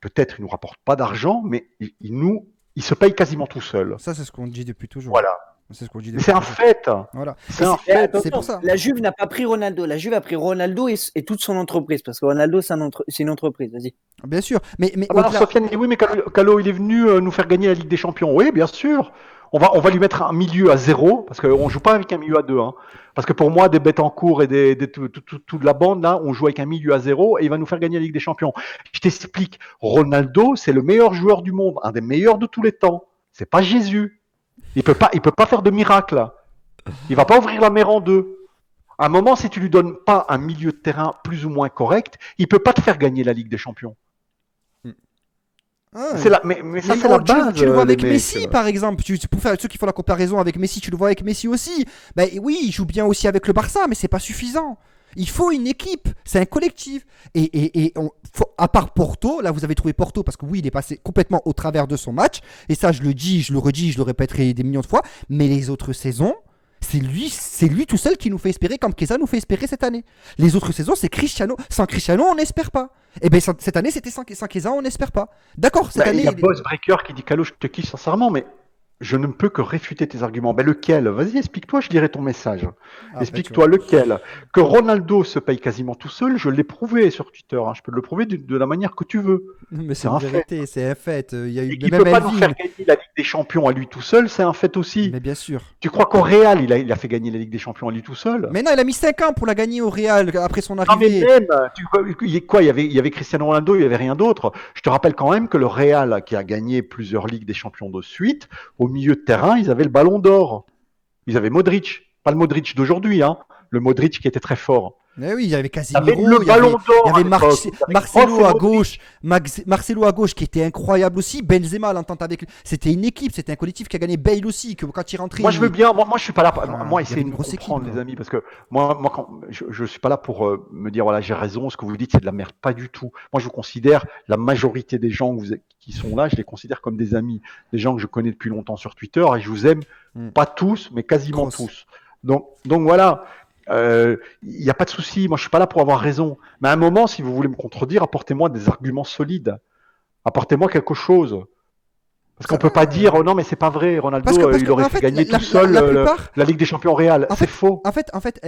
peut-être il nous rapporte pas d'argent, mais il se paye quasiment tout seul. Ça, c'est ce qu'on dit depuis toujours. Voilà. C'est ce qu'on dit Mais depuis c'est un toujours. fait. Voilà. C'est un Et fait. attention, C'est pour ça. La Juve n'a pas pris Ronaldo. La Juve a pris Ronaldo et toute son entreprise. Parce que Ronaldo, c'est une entreprise. Vas-y. Bien sûr. Mais Ah bah alors, au-delà. Sofiane dit oui, mais Calo, il est venu nous faire gagner la Ligue des Champions. Oui, bien sûr. On va lui mettre un milieu à 0, parce qu'on ne joue pas avec un milieu à 2. Hein. Parce que pour moi, des bêtes en cours et tout de la bande, là, on joue avec un milieu à 0 et il va nous faire gagner la Ligue des Champions. Je t'explique, Ronaldo, c'est le meilleur joueur du monde, un des meilleurs de tous les temps. C'est pas Jésus. Il peut pas faire de miracle. Là. Il va pas ouvrir la mer en deux. À un moment, si tu lui donnes pas un milieu de terrain plus ou moins correct, il peut pas te faire gagner la Ligue des Champions. Ah, Mais ça, c'est la base. Tu le vois avec les Messi, mecs. par exemple. Pour faire ceux qui font la comparaison avec Messi, tu le vois avec Messi aussi. Ben oui, il joue bien aussi avec le Barça, mais c'est pas suffisant. Il faut une équipe, c'est un collectif. À part Porto, là vous avez trouvé Porto parce que oui, il est passé complètement au travers de son match. Et ça, je le dis, je le redis, je le répéterai des millions de fois. Mais les autres saisons, c'est lui tout seul qui nous fait espérer, comme Chiesa nous fait espérer cette année. Les autres saisons, c'est Cristiano. Sans Cristiano, on n'espère pas. Et bien cette année, c'était sans Chiesa, on n'espère pas. D'accord, cette année. Il y a Boss Breaker qui dit Calo, je te kiffe sincèrement, mais je ne peux que réfuter tes arguments. Ben lequel? Vas-y, explique-toi, je lirai ton message. Explique-toi lequel. Que Ronaldo se paye quasiment tout seul, je l'ai prouvé sur Twitter. Hein. Je peux le prouver de la manière que tu veux. Mais C'est c'est une un vérité, c'est un fait. Il y a eu Et qu'il ne même peut pas nous Elvin. faire gagner la Ligue des Champions à lui tout seul, c'est un fait aussi. Mais bien sûr. Tu crois qu'au Real, il a fait gagner la Ligue des Champions à lui tout seul? Mais non, il a mis 5 ans pour la gagner au Real après son Non, mais arrivée. même, il y avait Cristiano Ronaldo, il n'y avait rien d'autre. Je te rappelle quand même que le Real, qui a gagné plusieurs Ligues des Champions de suite, au milieu de terrain, ils avaient le ballon d'or. Ils avaient Modric. Pas le Modric d'aujourd'hui, hein. Le Modric qui était très fort. Mais oui, il y avait Ils avaient Casemiro, le ballon d'or. il y avait à l'époque. Marcelo à Modric. gauche, Marcelo à gauche qui était incroyable aussi, Benzema l'entente avec lui. C'était une équipe, c'était un collectif qui a gagné Bale aussi, que quand il rentrait. Moi, je veux bien. Moi, je suis pas là. Moi, il y essayez avait de une me grosse comprendre, équipe, les amis, parce que moi, je suis pas là pour me dire voilà, j'ai raison. Ce que vous dites, c'est de la merde. Pas du tout. Moi, je vous considère la majorité des gens qui sont là, je les considère comme des amis, des gens que je connais depuis longtemps sur Twitter et je vous aime. Pas tous, mais quasiment Grosse. tous. Donc voilà. Il n'y a pas de souci. Moi, je suis pas là pour avoir raison. Mais à un moment, si vous voulez me contredire, apportez-moi des arguments solides. Apportez-moi quelque chose. Parce qu'on peut pas dire oh non mais c'est pas vrai, Ronaldo il aurait en fait fait, gagner la tout seul plupart- la Ligue des Champions Real. En C'est fait- faux. En fait,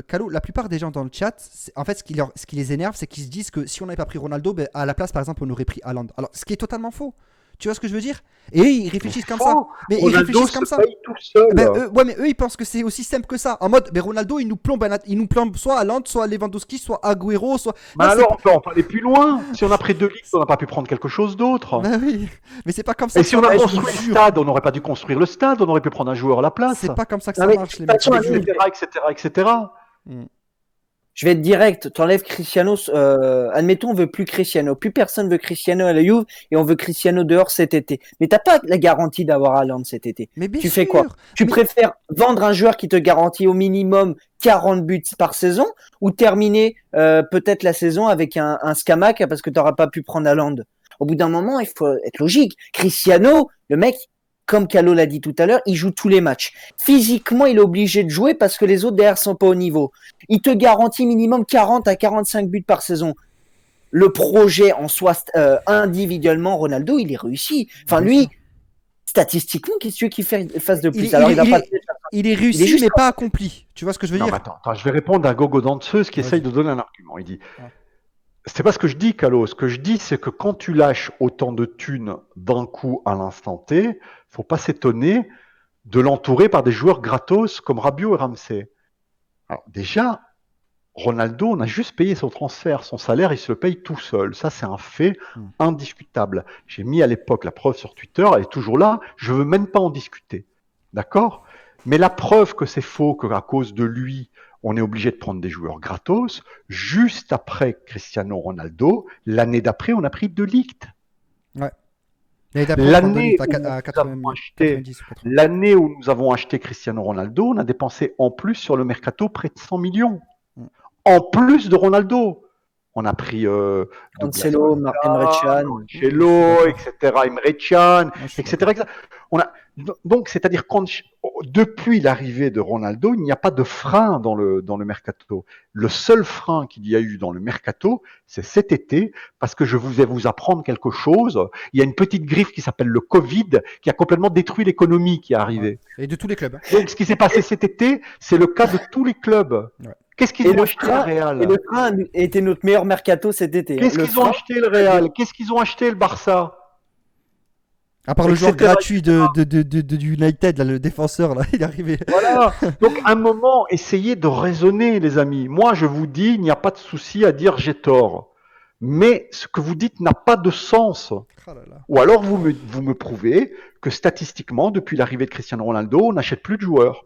Calo, la plupart des gens dans le chat, en fait, ce qui les énerve, c'est qu'ils se disent que si on n'avait pas pris Ronaldo, ben, à la place, par exemple, on aurait pris Haaland. Alors, ce qui est totalement faux. Tu vois ce que je veux dire? Et eux, ils réfléchissent comme ça. Mais ils Ronaldo réfléchissent se comme ça. paye tout seul. Ouais, mais eux, ils pensent que c'est aussi simple que ça. En mode, ben, Ronaldo, il nous plombe soit Haaland, soit Lewandowski, soit Agüero, soit. Mais Non, alors on peut en parler plus loin. Si on a pris 2 ligues, on n'a pas pu prendre quelque chose d'autre. Bah oui, mais c'est pas comme ça Et que si ça on a marche, construit je vous le jure. stade, on n'aurait pas dû construire le stade, on aurait pu prendre un joueur à la place. C'est pas comme ça que Non, ça mais marche, les de mecs. toute façon, je vous jure. Amine, etc. je Je vais être direct. T'enlèves Cristiano. Admettons, on veut plus Cristiano. Plus personne veut Cristiano à la Juve et on veut Cristiano dehors cet été. Mais t'as pas la garantie d'avoir Haaland cet été. Mais bien Tu fais quoi? sûr. Tu Mais- préfères vendre un joueur qui te garantit au minimum 40 buts par saison ou terminer peut-être la saison avec un Scamac parce que t'auras pas pu prendre Haaland. Au bout d'un moment, il faut être logique. Cristiano, le mec, comme Calo l'a dit tout à l'heure, il joue tous les matchs. Physiquement, il est obligé de jouer parce que les autres derrière sont pas au niveau. Il te garantit minimum 40 à 45 buts par saison. Le projet en soi, individuellement, Ronaldo, il est réussi. Enfin, Bien lui, sûr. statistiquement, qu'est-ce que tu veux qu'il fasse de plus? Il- Alors, il- il va il pas. est- Il est réussi, juste mais pas accompli. Tu vois ce que je veux Non, dire? mais attends, je vais répondre à Gogo Danseuse qui Vas-y. essaye de donner un argument. Il dit Ouais. c'est pas ce que je dis, Calo. Ce que je dis, c'est que quand tu lâches autant de thunes d'un coup à l'instant T, faut pas s'étonner de l'entourer par des joueurs gratos comme Rabiot et Ramsey. Alors, déjà, Ronaldo, on a juste payé son transfert. Son salaire, il se le paye tout seul. Ça, c'est un fait indiscutable. J'ai mis à l'époque la preuve sur Twitter, elle est toujours là. Je veux même pas en discuter. D'accord? Mais la preuve que c'est faux, qu'à cause de lui, on est obligé de prendre des joueurs gratos, juste après Cristiano Ronaldo, l'année d'après, on a pris De Ligt. L'année d'après, L'année on où prend à nous 80 avons acheté 90 ou 80. L'année où nous avons acheté Cristiano Ronaldo, on a dépensé en plus sur le mercato près de 100 millions. En plus de Ronaldo. On a pris Cancelo, Emre Can. Cancelo, etc. Emre Can, Moi, je suis etc. Donc, c'est-à-dire depuis l'arrivée de Ronaldo, il n'y a pas de frein dans le mercato. Le seul frein qu'il y a eu dans le mercato, c'est cet été, parce que je vais vous apprendre quelque chose. Il y a une petite griffe qui s'appelle le Covid, qui a complètement détruit l'économie qui est arrivée. Ouais. Et de tous les clubs. Hein. Donc, ce qui s'est passé cet été, c'est le cas de tous les clubs. Ouais. Qu'est-ce qu'ils ont acheté le Real? Et le train était notre meilleur mercato cet été. Qu'est-ce qu'ils ont acheté le Real? Qu'est-ce qu'ils ont acheté le Barça? À part le Etc. joueur gratuit de United, là, le défenseur, là, il est arrivé. Voilà. Donc, à un moment, essayez de raisonner, les amis. Moi, je vous dis, il n'y a pas de souci à dire j'ai tort. Mais ce que vous dites n'a pas de sens. Oh là là. Ou alors, vous me prouvez que statistiquement, depuis l'arrivée de Cristiano Ronaldo, on n'achète plus de joueurs.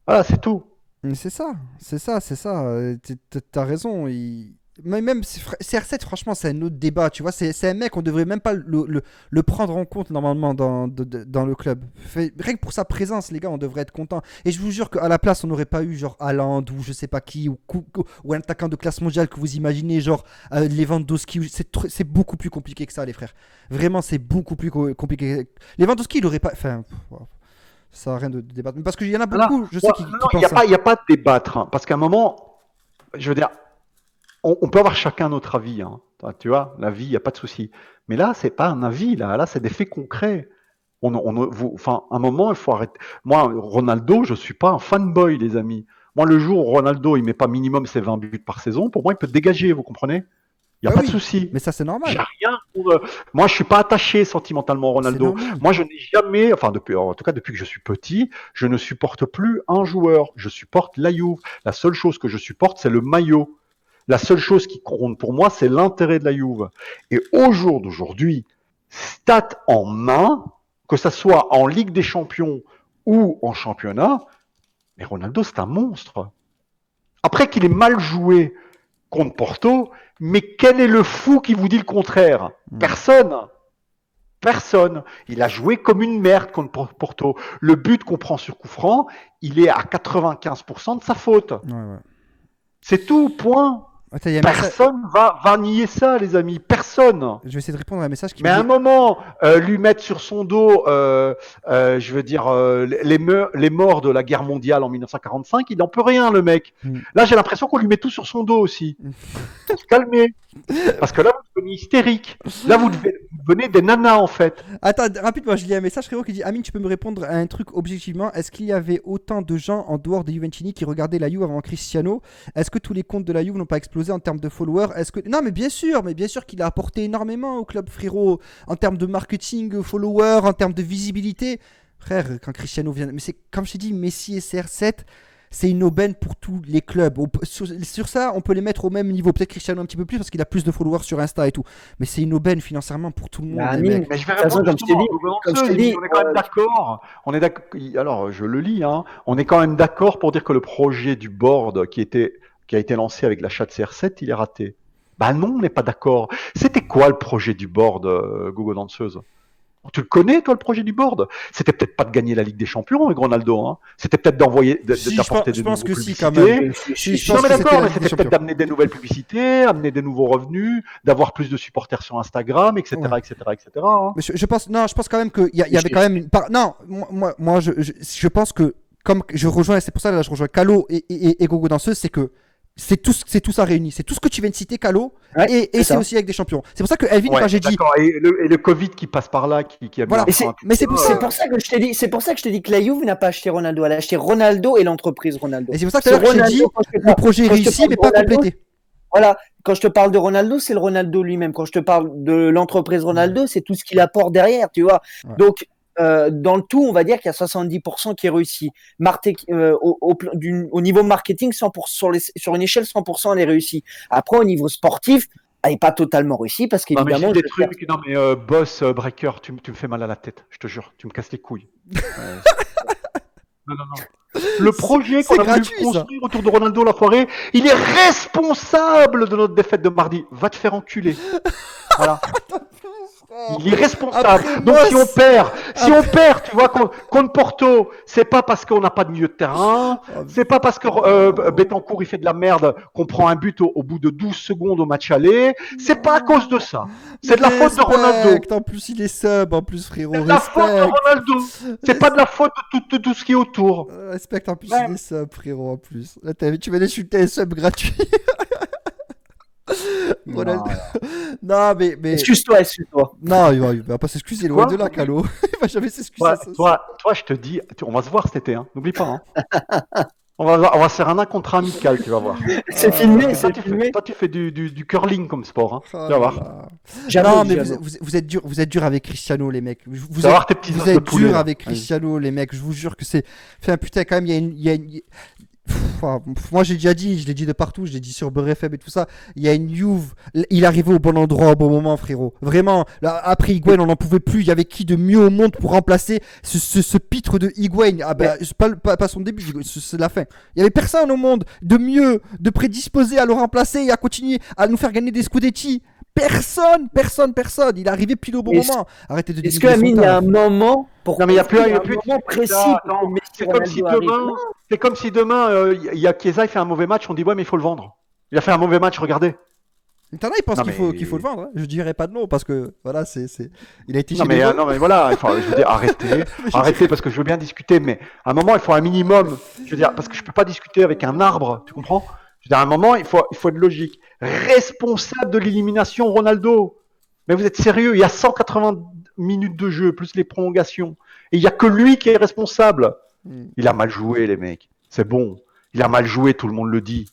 Voilà, c'est tout. Mais c'est ça. T'as raison. Mais même CR7, franchement, c'est un autre débat. Tu vois, c'est un mec, on devrait même pas le prendre en compte normalement dans le club. Rien que pour sa présence, les gars, on devrait être content. Et je vous jure qu'à la place, on n'aurait pas eu genre Haaland ou je sais pas qui ou un attaquant de classe mondiale que vous imaginez, genre Lewandowski. C'est beaucoup plus compliqué que ça, les frères. Vraiment, c'est beaucoup plus compliqué. Lewandowski, il aurait pas. Enfin. Ça n'a rien de débattre. Parce qu'il y en a beaucoup, je sais, qui Non, pensent ça. il n'y a pas de débattre. Hein, parce qu'à un moment, je veux dire, on peut avoir chacun notre avis. Hein, tu vois, la vie, il n'y a pas de souci. Mais là, c'est pas un avis. Là c'est des faits concrets. Enfin, à un moment, il faut arrêter. Moi, Ronaldo, je ne suis pas un fanboy, les amis. Moi, le jour où Ronaldo, il ne met pas minimum ses 20 buts par saison, pour moi, il peut dégager, vous comprenez? Il n'y a Ah pas oui, de souci. mais ça, c'est normal. J'ai rien pour, moi, je suis pas attaché sentimentalement à Ronaldo. C'est normal. Moi, je n'ai jamais, enfin, en tout cas, depuis que je suis petit, je ne supporte plus un joueur. Je supporte la Juve. La seule chose que je supporte, c'est le maillot. La seule chose qui compte pour moi, c'est l'intérêt de la Juve. Et au jour d'aujourd'hui, stats en main, que ça soit en Ligue des Champions ou en championnat, mais Ronaldo, c'est un monstre. Après qu'il ait mal joué contre Porto, mais quel est le fou qui vous dit le contraire? Personne. Personne. Il a joué comme une merde contre Porto. Le but qu'on prend sur coup franc, il est à 95% de sa faute. Ouais. C'est tout, point. Attends, il y a un message- Personne va nier ça, les amis. Personne. Je vais essayer de répondre à un message qui Mais me à un dit... moment, lui mettre sur son dos, je veux dire, les morts de la guerre mondiale en 1945, il n'en peut rien, le mec. Là, j'ai l'impression qu'on lui met tout sur son dos aussi. Faut se calmer. Parce que là, vous devenez hystérique. Là, vous devenez des nanas, en fait. Attends, rapidement, je lis un message, frérot, qui dit Amine, tu peux me répondre à un truc objectivement? Est-ce qu'il y avait autant de gens en dehors de Juventini qui regardaient la Juve avant Cristiano? Est-ce que tous les comptes de la Juve n'ont pas explosé en termes de followers? Non, mais bien sûr qu'il a apporté énormément au club, frérot, en termes de marketing, followers, en termes de visibilité. Frère, quand Cristiano vient. Mais c'est comme je t'ai dit, Messi et CR7. C'est une aubaine pour tous les clubs. Sur ça, on peut les mettre au même niveau. Peut-être Cristiano un petit peu plus parce qu'il a plus de followers sur Insta et tout. Mais c'est une aubaine financièrement pour tout le monde. Bah, les mecs. Mais je vais De toute façon, répondre comme je t'ai dit, on est quand même d'accord. On est d'accord. Alors, je le lis. Hein. On est quand même d'accord pour dire que le projet du board, qui était qui a été lancé avec l'achat de CR7, il est raté. Bah non, on n'est pas d'accord. C'était quoi le projet du board, Gogo Danseuse? Tu le connais, toi, le projet du board? C'était peut-être pas de gagner la Ligue des Champions avec Ronaldo, hein. C'était peut-être d'apporter des nouvelles publicités. Non, mais d'accord, mais c'était peut-être d'amener des nouvelles publicités, amener des nouveaux revenus, d'avoir plus de supporters sur Instagram, etc., etc., etc. Hein. Mais je pense quand même qu'il y avait quand même non, moi, je pense que comme je rejoins, c'est pour ça que là, je rejoins Calo et Gogo Danseuse, c'est que c'est tout ça réuni. C'est tout ce que tu viens de citer, Calo, et c'est aussi avec des champions. C'est pour ça que Elvin, quand j'ai dit. Et le Covid qui passe par là, qui a voilà. Mais c'est pour ça que je t'ai dit. C'est pour ça que je t'ai dit que la Juve n'a pas acheté Ronaldo. Elle a acheté Ronaldo et l'entreprise Ronaldo. Et c'est pour ça que je t'ai dit le projet est réussi, mais pas complété. Voilà. Quand je te parle de Ronaldo, c'est le Ronaldo lui-même. Quand je te parle de l'entreprise Ronaldo, c'est tout ce qu'il apporte derrière, tu vois. Ouais. Donc, dans le tout, on va dire qu'il y a 70% qui est réussi. Au niveau marketing, 100%, sur une échelle, 100% elle est réussie. Après, au niveau sportif, elle n'est pas totalement réussie parce qu'évidemment. Non, mais boss breaker, tu me fais mal à la tête, je te jure, tu me casses les couilles. Non. Le projet qu'on a voulu construire autour de Ronaldo l'enfoiré, il est responsable de notre défaite de mardi. Va te faire enculer. Voilà. Il est responsable. Après, donc si on perd, tu vois, contre Porto, c'est pas parce qu'on n'a pas de milieu de terrain, c'est pas parce que Betancourt il fait de la merde qu'on prend un but au bout de 12 secondes au match aller, c'est pas à cause de ça. C'est de la faute de Ronaldo. En plus il est sub, en plus frérot. C'est de la faute de Ronaldo. C'est pas de la faute de tout ce qui est autour. Respecte, en plus il est sub frérot en plus. Là, tu vas aller chuter un sub gratuit. Non, mais... Excuse-toi. Non, il va pas s'excuser, loin de là, Calo. Il va jamais s'excuser. Toi, je te dis, on va se voir cet été, hein. N'oublie pas. Hein. on va se faire un contrat amical, tu vas voir. C'est filmé, c'est filmé. Toi, tu fais du curling comme sport, hein. Tu vas voir. Non, mais vous êtes dur avec Cristiano, les mecs. Vous êtes dur avec Cristiano, les mecs. Je vous jure que c'est... Enfin, putain, quand même, il y a une... moi j'ai déjà dit, je l'ai dit de partout, je l'ai dit sur Beurre FM et tout ça, il y a une Juve, il est arrivé au bon endroit au bon moment, frérot. Vraiment, là, après Higuain on n'en pouvait plus, il y avait qui de mieux au monde pour remplacer ce pitre de Higuain. Ah ben, pas son début, c'est la fin. Il y avait personne au monde de mieux, de prédisposé à le remplacer et à continuer à nous faire gagner des Scudetti. Personne. Il est arrivé pile au bon moment. Arrêtez de dire. Est-ce qu'il y a un moment pour... Non, mais il n'y a plus un moment précis. C'est comme si demain, il y a Chiesa, il fait un mauvais match, on dit ouais, mais il faut le vendre. Il a fait un mauvais match, regardez. T'en as, il pense qu'il faut le vendre. Hein. Je dirais pas de non parce que voilà, il a été. Non mais voilà, je veux dire, arrêtez parce que je veux bien discuter, mais à un moment, il faut un minimum. Je veux dire, parce que je peux pas discuter avec un arbre, tu comprends? Je veux dire, à un moment, il faut être logique. Responsable de l'élimination, Ronaldo. Mais vous êtes sérieux? Il y a 180 minutes de jeu, plus les prolongations. Et il n'y a que lui qui est responsable. Il a mal joué, les mecs. C'est bon. Il a mal joué, tout le monde le dit.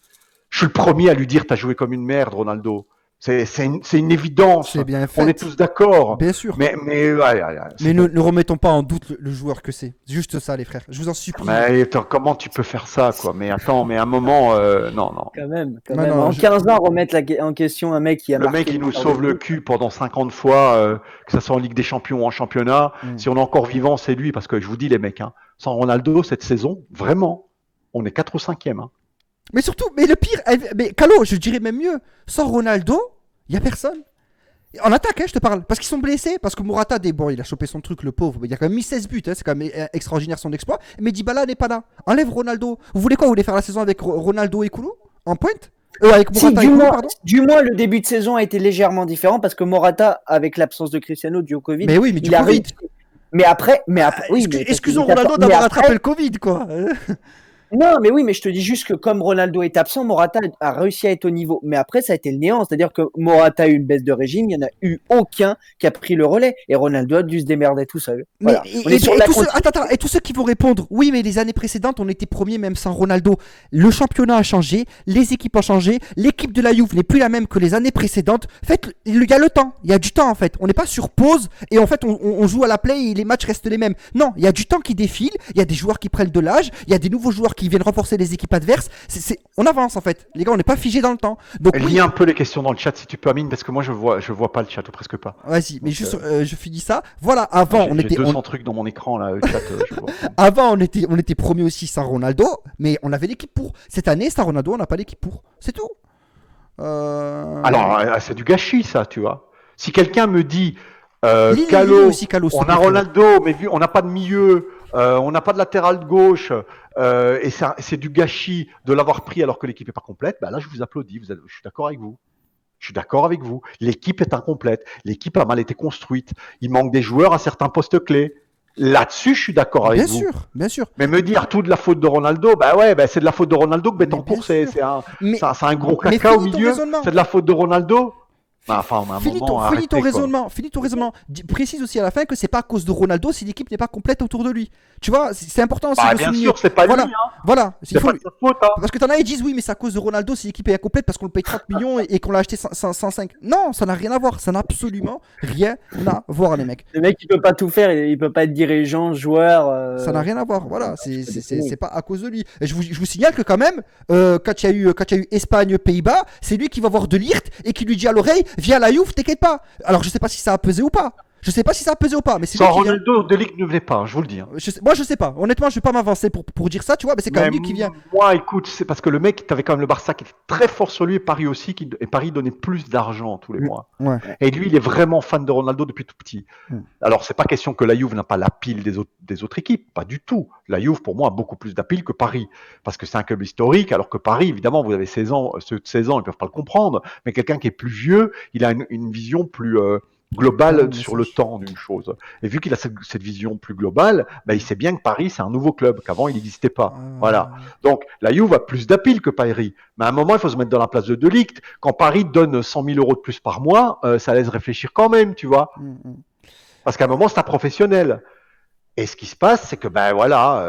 Je suis le premier à lui dire, t'as joué comme une merde, Ronaldo. C'est une évidence. C'est bien fait. On est tous d'accord. Bien sûr. Mais ne remettons pas en doute le joueur que c'est. C'est juste ça, les frères. Je vous en supplie. Mais comment tu peux faire ça, quoi? Mais attends, mais à un moment, non. Quand même. Non, en 15 ans, remettre en question un mec qui a marqué. Le mec, il nous sauve le cul pendant 50 fois, que ce soit en Ligue des Champions ou en championnat. Si on est encore vivant, c'est lui. Parce que je vous dis, les mecs, hein, sans Ronaldo, cette saison, vraiment, on est 4 ou 5e. Hein. Mais surtout, mais le pire, mais Calo, je dirais même mieux, sans Ronaldo, il n'y a personne. En attaque, je te parle. Parce qu'ils sont blessés, parce que Morata, il a chopé son truc, le pauvre. Il a quand même mis 16 buts, c'est quand même extraordinaire son exploit. Mais Dybala n'est pas là. Enlève Ronaldo. Vous voulez quoi? Vous voulez faire la saison avec Ronaldo et Koulou en pointe? Avec Morata et Koulou, pardon. Du moins, le début de saison a été légèrement différent parce que Morata, avec l'absence de Cristiano dû au Covid, mais oui, mais il a Covid. Mais après, oui. Excusons Ronaldo d'avoir attrapé le Covid, quoi. Non, mais oui, mais je te dis juste que comme Ronaldo est absent, Morata a réussi à être au niveau. Mais après, ça a été le néant. C'est-à-dire que Morata a eu une baisse de régime, il n'y en a eu aucun qui a pris le relais. Et Ronaldo a dû se démerder tout seul. Voilà. Et tous ceux qui vont répondre, oui, mais les années précédentes, on était premiers même sans Ronaldo. Le championnat a changé, les équipes ont changé, l'équipe de la Juve n'est plus la même que les années précédentes. En fait, il y a le temps, il y a du temps en fait. On n'est pas sur pause et en fait, on joue à la play et les matchs restent les mêmes. Non, il y a du temps qui défile, il y a des joueurs qui prennent de l'âge, il y a des nouveaux joueurs qui qui viennent renforcer les équipes adverses. On avance en fait. Les gars, on n'est pas figé dans le temps. Donc Lis un peu les questions dans le chat si tu peux, Amine, parce que moi je vois pas le chat ou presque pas. Vas-y, mais Donc, juste, je finis ça. Voilà, avant, j'ai 200 trucs dans mon écran là, le chat. Je vois. Avant, on était premier aussi sans Ronaldo, mais on avait l'équipe pour. Cette année, sans Ronaldo, on n'a pas l'équipe pour. C'est tout. Alors, c'est du gâchis ça, tu vois. Si quelqu'un me dit, Lis Calo, aussi, Calo, s'il on te a plaît, Ronaldo, mais vu on n'a pas de milieu, on n'a pas de latéral de gauche, et c'est du gâchis de l'avoir pris alors que l'équipe est pas complète, bah là je vous applaudis, je suis d'accord avec vous. Je suis d'accord avec vous. L'équipe est incomplète. L'équipe a mal été construite. Il manque des joueurs à certains postes clés. Là-dessus, je suis d'accord avec Bien vous. sûr, bien sûr. Mais me dire tout de la faute de Ronaldo, bah ouais, bah c'est de la faute de Ronaldo que Mais Betancourt, bien sûr. c'est un gros Mais caca au finis ton milieu. raisonnement. C'est de la faute de Ronaldo. Bah, enfin, à un Finis moment, finis ton arrêtez, raisonnement. Finis ton raisonnement. Précise aussi à la fin que c'est pas à cause de Ronaldo si l'équipe n'est pas complète autour de lui. Tu vois, c'est important aussi Bah, de bien souligner. sûr, c'est pas Voilà, lui. Hein. voilà. C'est pas de sa faute. Hein. Parce que t'en as, ils disent oui, mais c'est à cause de Ronaldo si l'équipe est incomplète parce qu'on le paye 30 millions et qu'on l'a acheté 105. Non, ça n'a rien à voir. Ça n'a absolument rien à voir, les mecs. Le mec, il peut pas tout faire, il peut pas être dirigeant, joueur. Ça n'a rien à voir. Voilà, c'est pas à cause de lui. Et je vous signale que quand même, quand il y a eu Espagne-Pays-Bas, c'est lui qui va voir De Ligt et qui lui dit à l'oreille, viens à la Juve, t'inquiète pas. Alors je sais pas si ça a pesé ou pas. Mais c'est Sans lui qui vient. Ronaldo, De Ligt ne venait pas, je vous le dis. Hein. Moi je sais pas. Honnêtement, je vais pas m'avancer pour dire ça, tu vois, mais c'est quand même lui qui vient. Moi, écoute, c'est parce que le mec, t'avais quand même le Barça qui était très fort sur lui et Paris aussi, et Paris donnait plus d'argent tous les mois. Ouais. Et lui, il est vraiment fan de Ronaldo depuis tout petit. Alors, c'est pas question que la Juve n'a pas la pile des autres équipes, pas du tout. La Juve, pour moi, a beaucoup plus d'appel que Paris, parce que c'est un club historique, alors que Paris, évidemment, vous avez 16 ans, ceux de 16 ans, ils peuvent pas le comprendre, mais quelqu'un qui est plus vieux, il a une vision plus globale sur le temps d'une chose. Et vu qu'il a cette vision plus globale, bah, il sait bien que Paris, c'est un nouveau club, qu'avant, il n'existait pas. Voilà. Donc, la Juve a plus d'appel que Paris. Mais à un moment, il faut se mettre dans la place de Ligt. Quand Paris donne 100 000 euros de plus par mois, ça laisse réfléchir quand même, tu vois. Parce qu'à un moment, c'est un professionnel. Et ce qui se passe, c'est que ben voilà,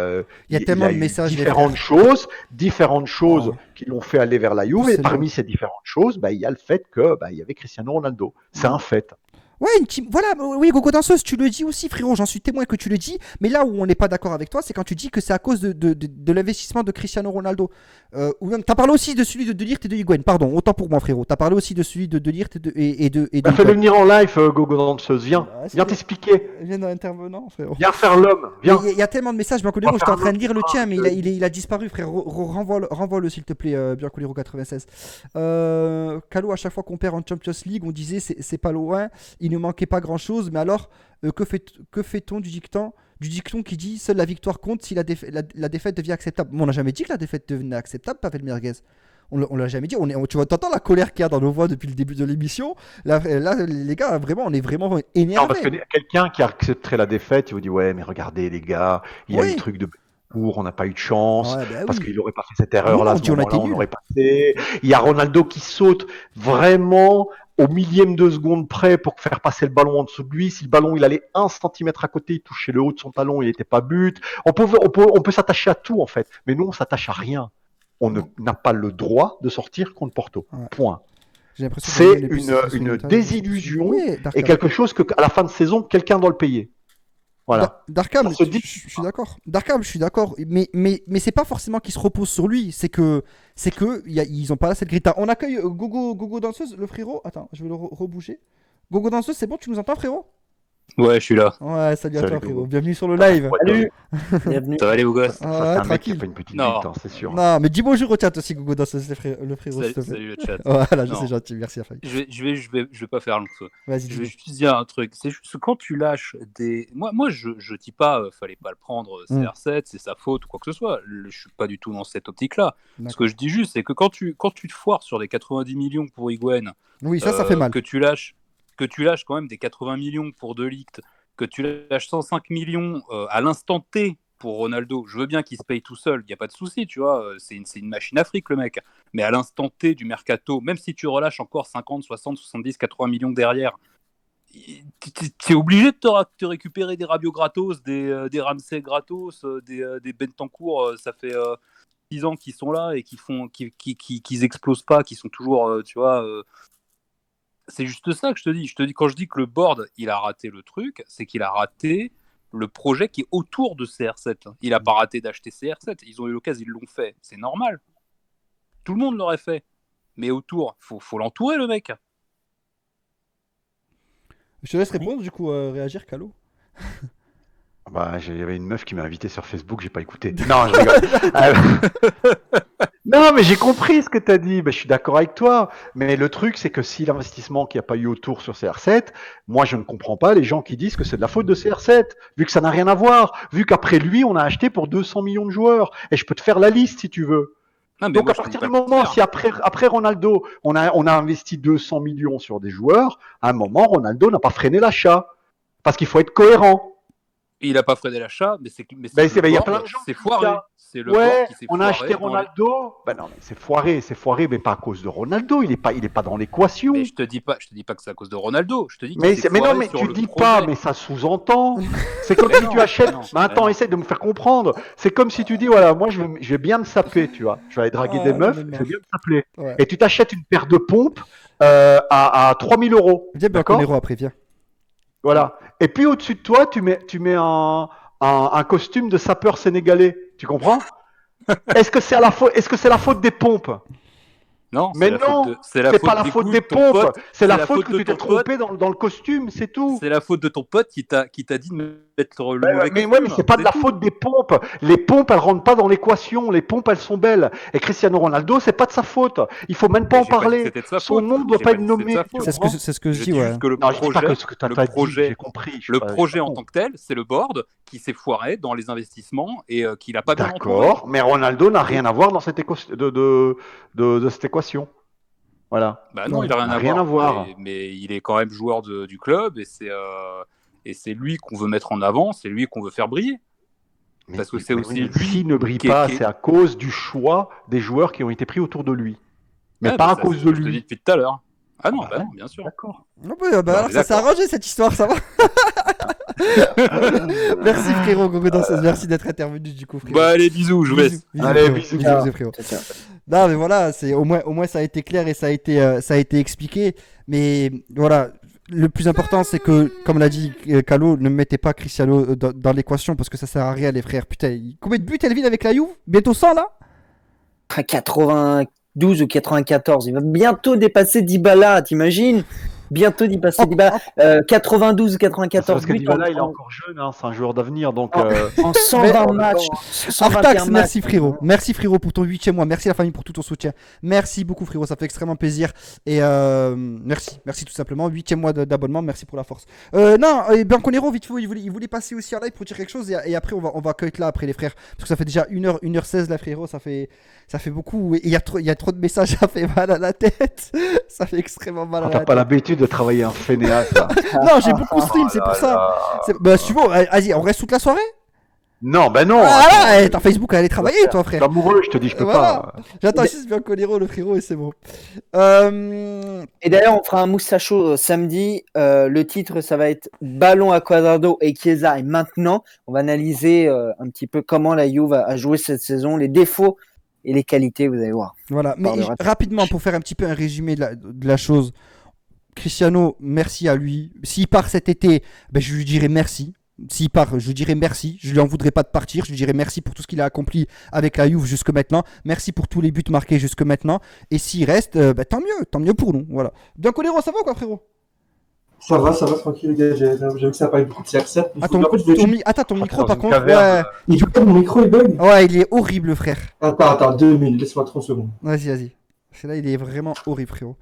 il y a tellement de messages, différentes choses qui l'ont fait aller vers la Juve. Et parmi ces différentes choses, ben, il y a le fait que il y avait Cristiano Ronaldo. C'est un fait. Ouais, une team. Voilà, oui, Gogo Danseuse, tu le dis aussi, frérot, j'en suis témoin que tu le dis. Mais là où on n'est pas d'accord avec toi, c'est quand tu dis que c'est à cause de l'investissement de Cristiano Ronaldo. Ou même, t'as parlé aussi de celui de Ligt et de Higuaín, pardon, autant pour moi, frérot. T'as parlé aussi de celui de Ligt et de Fais-le venir en live, Gogo Danseuse, viens. Viens t'expliquer. Viens d'un intervenant, frérot. Viens faire l'homme, viens. Il y a tellement de messages, Biancolero, j'étais en train de lire le tien, mais il a disparu, frère. Renvoie-le, s'il te plaît, Biancolero 96. Calo, à chaque fois qu'on perd en Champions League, on disait c'est pas loin, il ne manquait pas grand chose, mais alors que fait-on du dicton qui dit seule la victoire compte si la défaite devient acceptable? Bon, on n'a jamais dit que la défaite devenait acceptable, Pavel Merguez. On l'a jamais dit. Tu vois, t'entends la colère qu'il y a dans nos voix depuis le début de l'émission. Là, les gars, vraiment, on est vraiment énervés. Non, parce que quelqu'un qui accepterait la défaite, il vous dit ouais, mais regardez les gars, il y a eu le truc de on n'a pas eu de chance, parce qu'il n'aurait pas fait cette erreur-là, à ce moment-là, on l'aurait passé. Il y a Ronaldo qui saute vraiment au millième de seconde près pour faire passer le ballon en dessous de lui. Si le ballon il allait 1 centimètre à côté, il touchait le haut de son talon, il n'était pas but. On peut s'attacher à tout en fait, mais nous on s'attache à rien. On n'a pas le droit de sortir contre Porto. Point. C'est une désillusion et quelque chose que à la fin de saison quelqu'un doit le payer. Voilà. Darkham, je suis d'accord. Darkham, je suis d'accord. Mais c'est pas forcément qu'ils se reposent sur lui. C'est que ils ont pas cette grinta. On accueille Gogo Danseuse, le frérot. Attends, je vais le rebouger. Gogo Danseuse, c'est bon, tu nous entends, frérot? Ouais, je suis là. Ouais, salut à toi, frérot. Bienvenue sur le live. Salut. Bienvenue. Ça va les beaux gosses? C'est un mec qui fait une petite bite, c'est sûr. Non, mais dis bonjour au chat aussi, Gogo Danseuse, le frérot. Salut le chat. Voilà, c'est gentil, merci à Faye. Je vais pas faire long. Vas-y. Je vais juste dire un truc. C'est juste quand tu lâches des. Moi, je dis pas, fallait pas le prendre, CR7, c'est sa faute ou quoi que ce soit. Je suis pas du tout dans cette optique-là. Ce que je dis juste, c'est que quand tu te foires sur les 90 millions pour Higuaín, oui, ça fait mal. Que tu lâches quand même des 80 millions pour De Ligt, que tu lâches 105 millions à l'instant T pour Ronaldo, je veux bien qu'il se paye tout seul, il n'y a pas de souci, tu vois, c'est une machine afrique le mec, mais à l'instant T du mercato, même si tu relâches encore 50, 60, 70, 80 millions derrière, t'es obligé de te récupérer des Rabiot gratos, des Ramsey gratos, des Bentancur, ça fait 6 ans qu'ils sont là et qu'ils explosent pas, qui sont toujours, tu vois... c'est juste ça que je te dis. Quand je dis que le board, il a raté le truc, c'est qu'il a raté le projet qui est autour de CR7. Il n'a pas raté d'acheter CR7. Ils ont eu l'occasion, ils l'ont fait. C'est normal. Tout le monde l'aurait fait. Mais autour, faut l'entourer, le mec. Je te laisse répondre, du coup, réagir, Calo. Bah, il y avait une meuf qui m'a invité sur Facebook, j'ai pas écouté. Non, je rigole. Non, mais j'ai compris ce que tu as dit. Bah, je suis d'accord avec toi. Mais le truc, c'est que si l'investissement qu'il n'y a pas eu autour sur CR7, moi, je ne comprends pas les gens qui disent que c'est de la faute de CR7, vu que ça n'a rien à voir, vu qu'après lui, on a acheté pour 200 millions de joueurs. Et je peux te faire la liste si tu veux. Non, mais Donc, moi, à partir du moment, si après Ronaldo, on a investi 200 millions sur des joueurs, à un moment, Ronaldo n'a pas freiné l'achat. Parce qu'il faut être cohérent. il n'a pas freiné l'achat, mais c'est il y a plein de gens c'est qui foiré. disent ça. C'est le board qui s'est on foiré. a acheté Ronaldo. Ben non, mais c'est foiré, mais pas à cause de Ronaldo. Il est pas dans l'équation. Mais je te dis pas que c'est à cause de Ronaldo. Je te dis. Mais non, mais tu dis pas, mais ça sous-entend. C'est comme si tu achètes. Mais attends, essaie de me faire comprendre. C'est comme si tu dis, voilà, moi je vais bien me saper, tu vois. Je vais aller draguer des meufs, je vais bien me saper. Ouais. Et tu t'achètes une paire de pompes à 3000 €. Viens, D'accord. Bianconero après, viens. Voilà. Et puis au-dessus de toi, tu mets un costume de sapeur sénégalais. Tu comprends? Est-ce que c'est la faute des pompes? Non, mais non, c'est pas la faute des pompes, c'est la faute que tu t'es trompé dans le costume, c'est tout. C'est la faute de ton pote qui t'a dit de mettre le mauvais costume. Mais c'est pas de la faute des pompes. Les pompes, elles rentrent pas dans l'équation. Les pompes, elles sont belles. Et Cristiano Ronaldo, c'est pas de sa faute. Il faut même pas en parler. Son nom doit pas être nommé. C'est ce que je dis, ouais. Que le projet, j'ai compris. Le projet en tant que tel, c'est le board qui s'est foiré dans les investissements et qui l'a pas bien entouré. D'accord, mais Ronaldo n'a rien à voir dans cette de cette équation. Voilà. Bah non, il n'a rien à voir. Mais il est quand même joueur du club et c'est lui qu'on veut mettre en avant, c'est lui qu'on veut faire briller. Parce que c'est aussi lui. S'il ne brille pas, c'est à cause du choix des joueurs qui ont été pris autour de lui. Mais pas à cause de lui. Je te dis depuis tout à l'heure. Ah non, bah non, bien sûr. D'accord. Non, alors ça s'est arrangé cette histoire, ça va. Merci frérot, merci d'être intervenu du coup frérot. Bah allez, bisous, je vous laisse. Allez, bisous frérot. Non mais voilà, au moins ça a été clair et ça a été expliqué. Mais voilà, le plus important c'est que, comme l'a dit Calo, ne mettez pas Cristiano dans l'équation parce que ça sert à rien les frères. Putain, combien de buts elle vit avec la Juve? Bientôt 100 là? 92 ou 94, il va bientôt dépasser Dybala, t'imagines? Bientôt dépasser Dybala. 92 ou 94 parce que Dybala il est encore jeune, hein, c'est un joueur d'avenir donc. En 120 matchs. Artax, merci frérot. Merci frérot pour ton 8e mois. Merci la famille pour tout ton soutien. Merci beaucoup frérot, ça fait extrêmement plaisir. Et merci tout simplement. 8e mois d'abonnement, merci pour la force. Bianconero, vite fait, il voulait passer aussi en live pour dire quelque chose et après on va cut là après les frères. Parce que ça fait déjà 1h16 là frérot, ça fait beaucoup. Et il y a trop de messages, ça fait mal à la tête. Ça fait extrêmement mal à la tête. T'as pas l'habitude de travailler un fainéant là. Non, j'ai beaucoup stream, c'est pour ça. Bah si bon, vas-y, on reste toute la soirée? Non, ben non. Ah là, t'as Facebook à aller travailler, toi, frère. Je suis amoureux, je te dis, je peux pas. J'attends juste Bianconero, le frérot, et c'est bon. Et d'ailleurs, on fera un Moussacho samedi. Le titre, ça va être Ballon à Cuadrado et Chiesa. Et maintenant, on va analyser un petit peu comment la Juve a joué cette saison, les défauts et les qualités, vous allez voir. Voilà, mais rapidement, pour faire un petit peu un résumé de la chose. Cristiano, merci à lui. S'il part cet été, je lui dirai merci. S'il part, je lui dirai merci. Je lui en voudrais pas de partir. Je lui dirai merci pour tout ce qu'il a accompli avec la Juve jusque maintenant. Merci pour tous les buts marqués jusque maintenant. Et s'il reste, tant mieux pour nous. Voilà. Bianconero, ça va quoi, frérot? Ça va, tranquille, les gars. J'ai vu que ça parlait beaucoup de CR7. Attends, ton micro, par contre. Ouais. Mon micro, il bug. Ouais, il est horrible, frère. Attends, 2 minutes, laisse-moi 30 secondes. Vas-y. C'est là, il est vraiment horrible, frérot.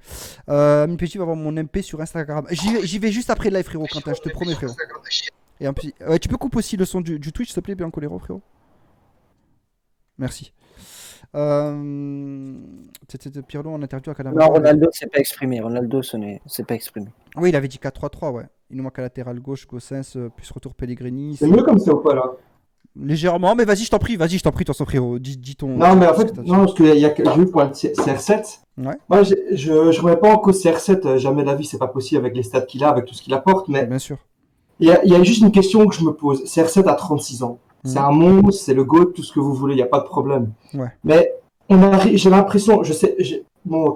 Petit va voir mon MP sur Instagram. J'y vais juste après le live, frérot, Quentin, je te promets, frérot. Et un petit... tu peux couper aussi le son du Twitch, s'il te plaît, Bianconero, frérot. Merci. Pirlo en interview à Cadavre. Non, Ronaldo s'est pas exprimé. S'est pas exprimé. Oui, il avait dit 4-3-3, ouais. Il nous manque à latéral gauche, Gossens, plus retour Pellegrini. C'est mieux comme ça ou pas, là? Légèrement, mais vas-y, je t'en prie, de toute façon, frérot. Dis ton. Non, mais en fait, parce qu'il y a que j'ai vu pour le CR7. Ouais. Moi, je remets pas en cause CR7, jamais de la vie, c'est pas possible avec les stats qu'il a, avec tout ce qu'il apporte, mais. Bien sûr. Il y a juste une question que je me pose. CR7 a 36 ans. C'est un monstre, c'est le GOAT, tout ce que vous voulez, il n'y a pas de problème. Ouais. Mais j'ai l'impression,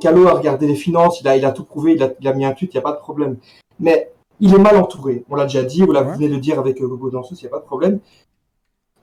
Calo a regardé les finances, il a tout prouvé, il a mis un tweet, il n'y a pas de problème. Mais il est mal entouré. On l'a déjà dit, vous Ouais. venez de le dire avec Gogo Dansos, il n'y a pas de problème.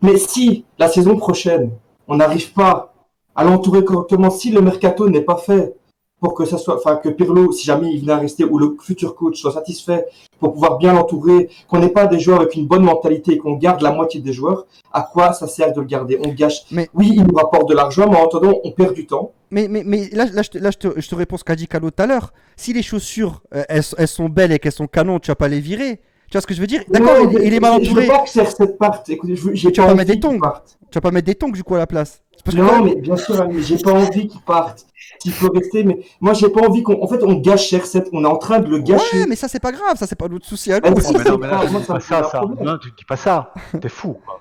Mais si la saison prochaine, on n'arrive pas à l'entourer correctement, si le mercato n'est pas fait pour que ça soit, enfin, que Pirlo, si jamais il venait à rester, ou le futur coach soit satisfait pour pouvoir bien l'entourer, qu'on n'ait pas des joueurs avec une bonne mentalité et qu'on garde la moitié des joueurs, à quoi ça sert de le garder? On gâche. Mais- Oui, il nous rapporte de l'argent, mais en attendant, on perd du temps. Mais je te réponds ce qu'a dit Calo tout à l'heure. Si les chaussures, elles sont belles et qu'elles sont canons, tu vas pas les virer. Tu vois ce que je veux dire? D'accord, Non, il est mal Je veux entouré. pas que CR7 parte. Écoutez, j'ai Tu vas pas pas mettre envie des tongs. qu'il parte. Tu vas pas mettre des tongs du coup à la place. C'est parce que Non, quand même- mais bien sûr, mais j'ai pas envie qu'il parte. S'il faut rester, mais moi, j'ai pas envie en fait, on gâche CR7. On est en train de le gâcher. Ouais, mais ça c'est pas grave, ça c'est pas notre souci à Bah, nous. si, Oh, mais non, c'est mais là, grave, tu moi, dis ça pas me pose ça, un ça. problème. Non, tu dis pas ça. T'es fou, quoi.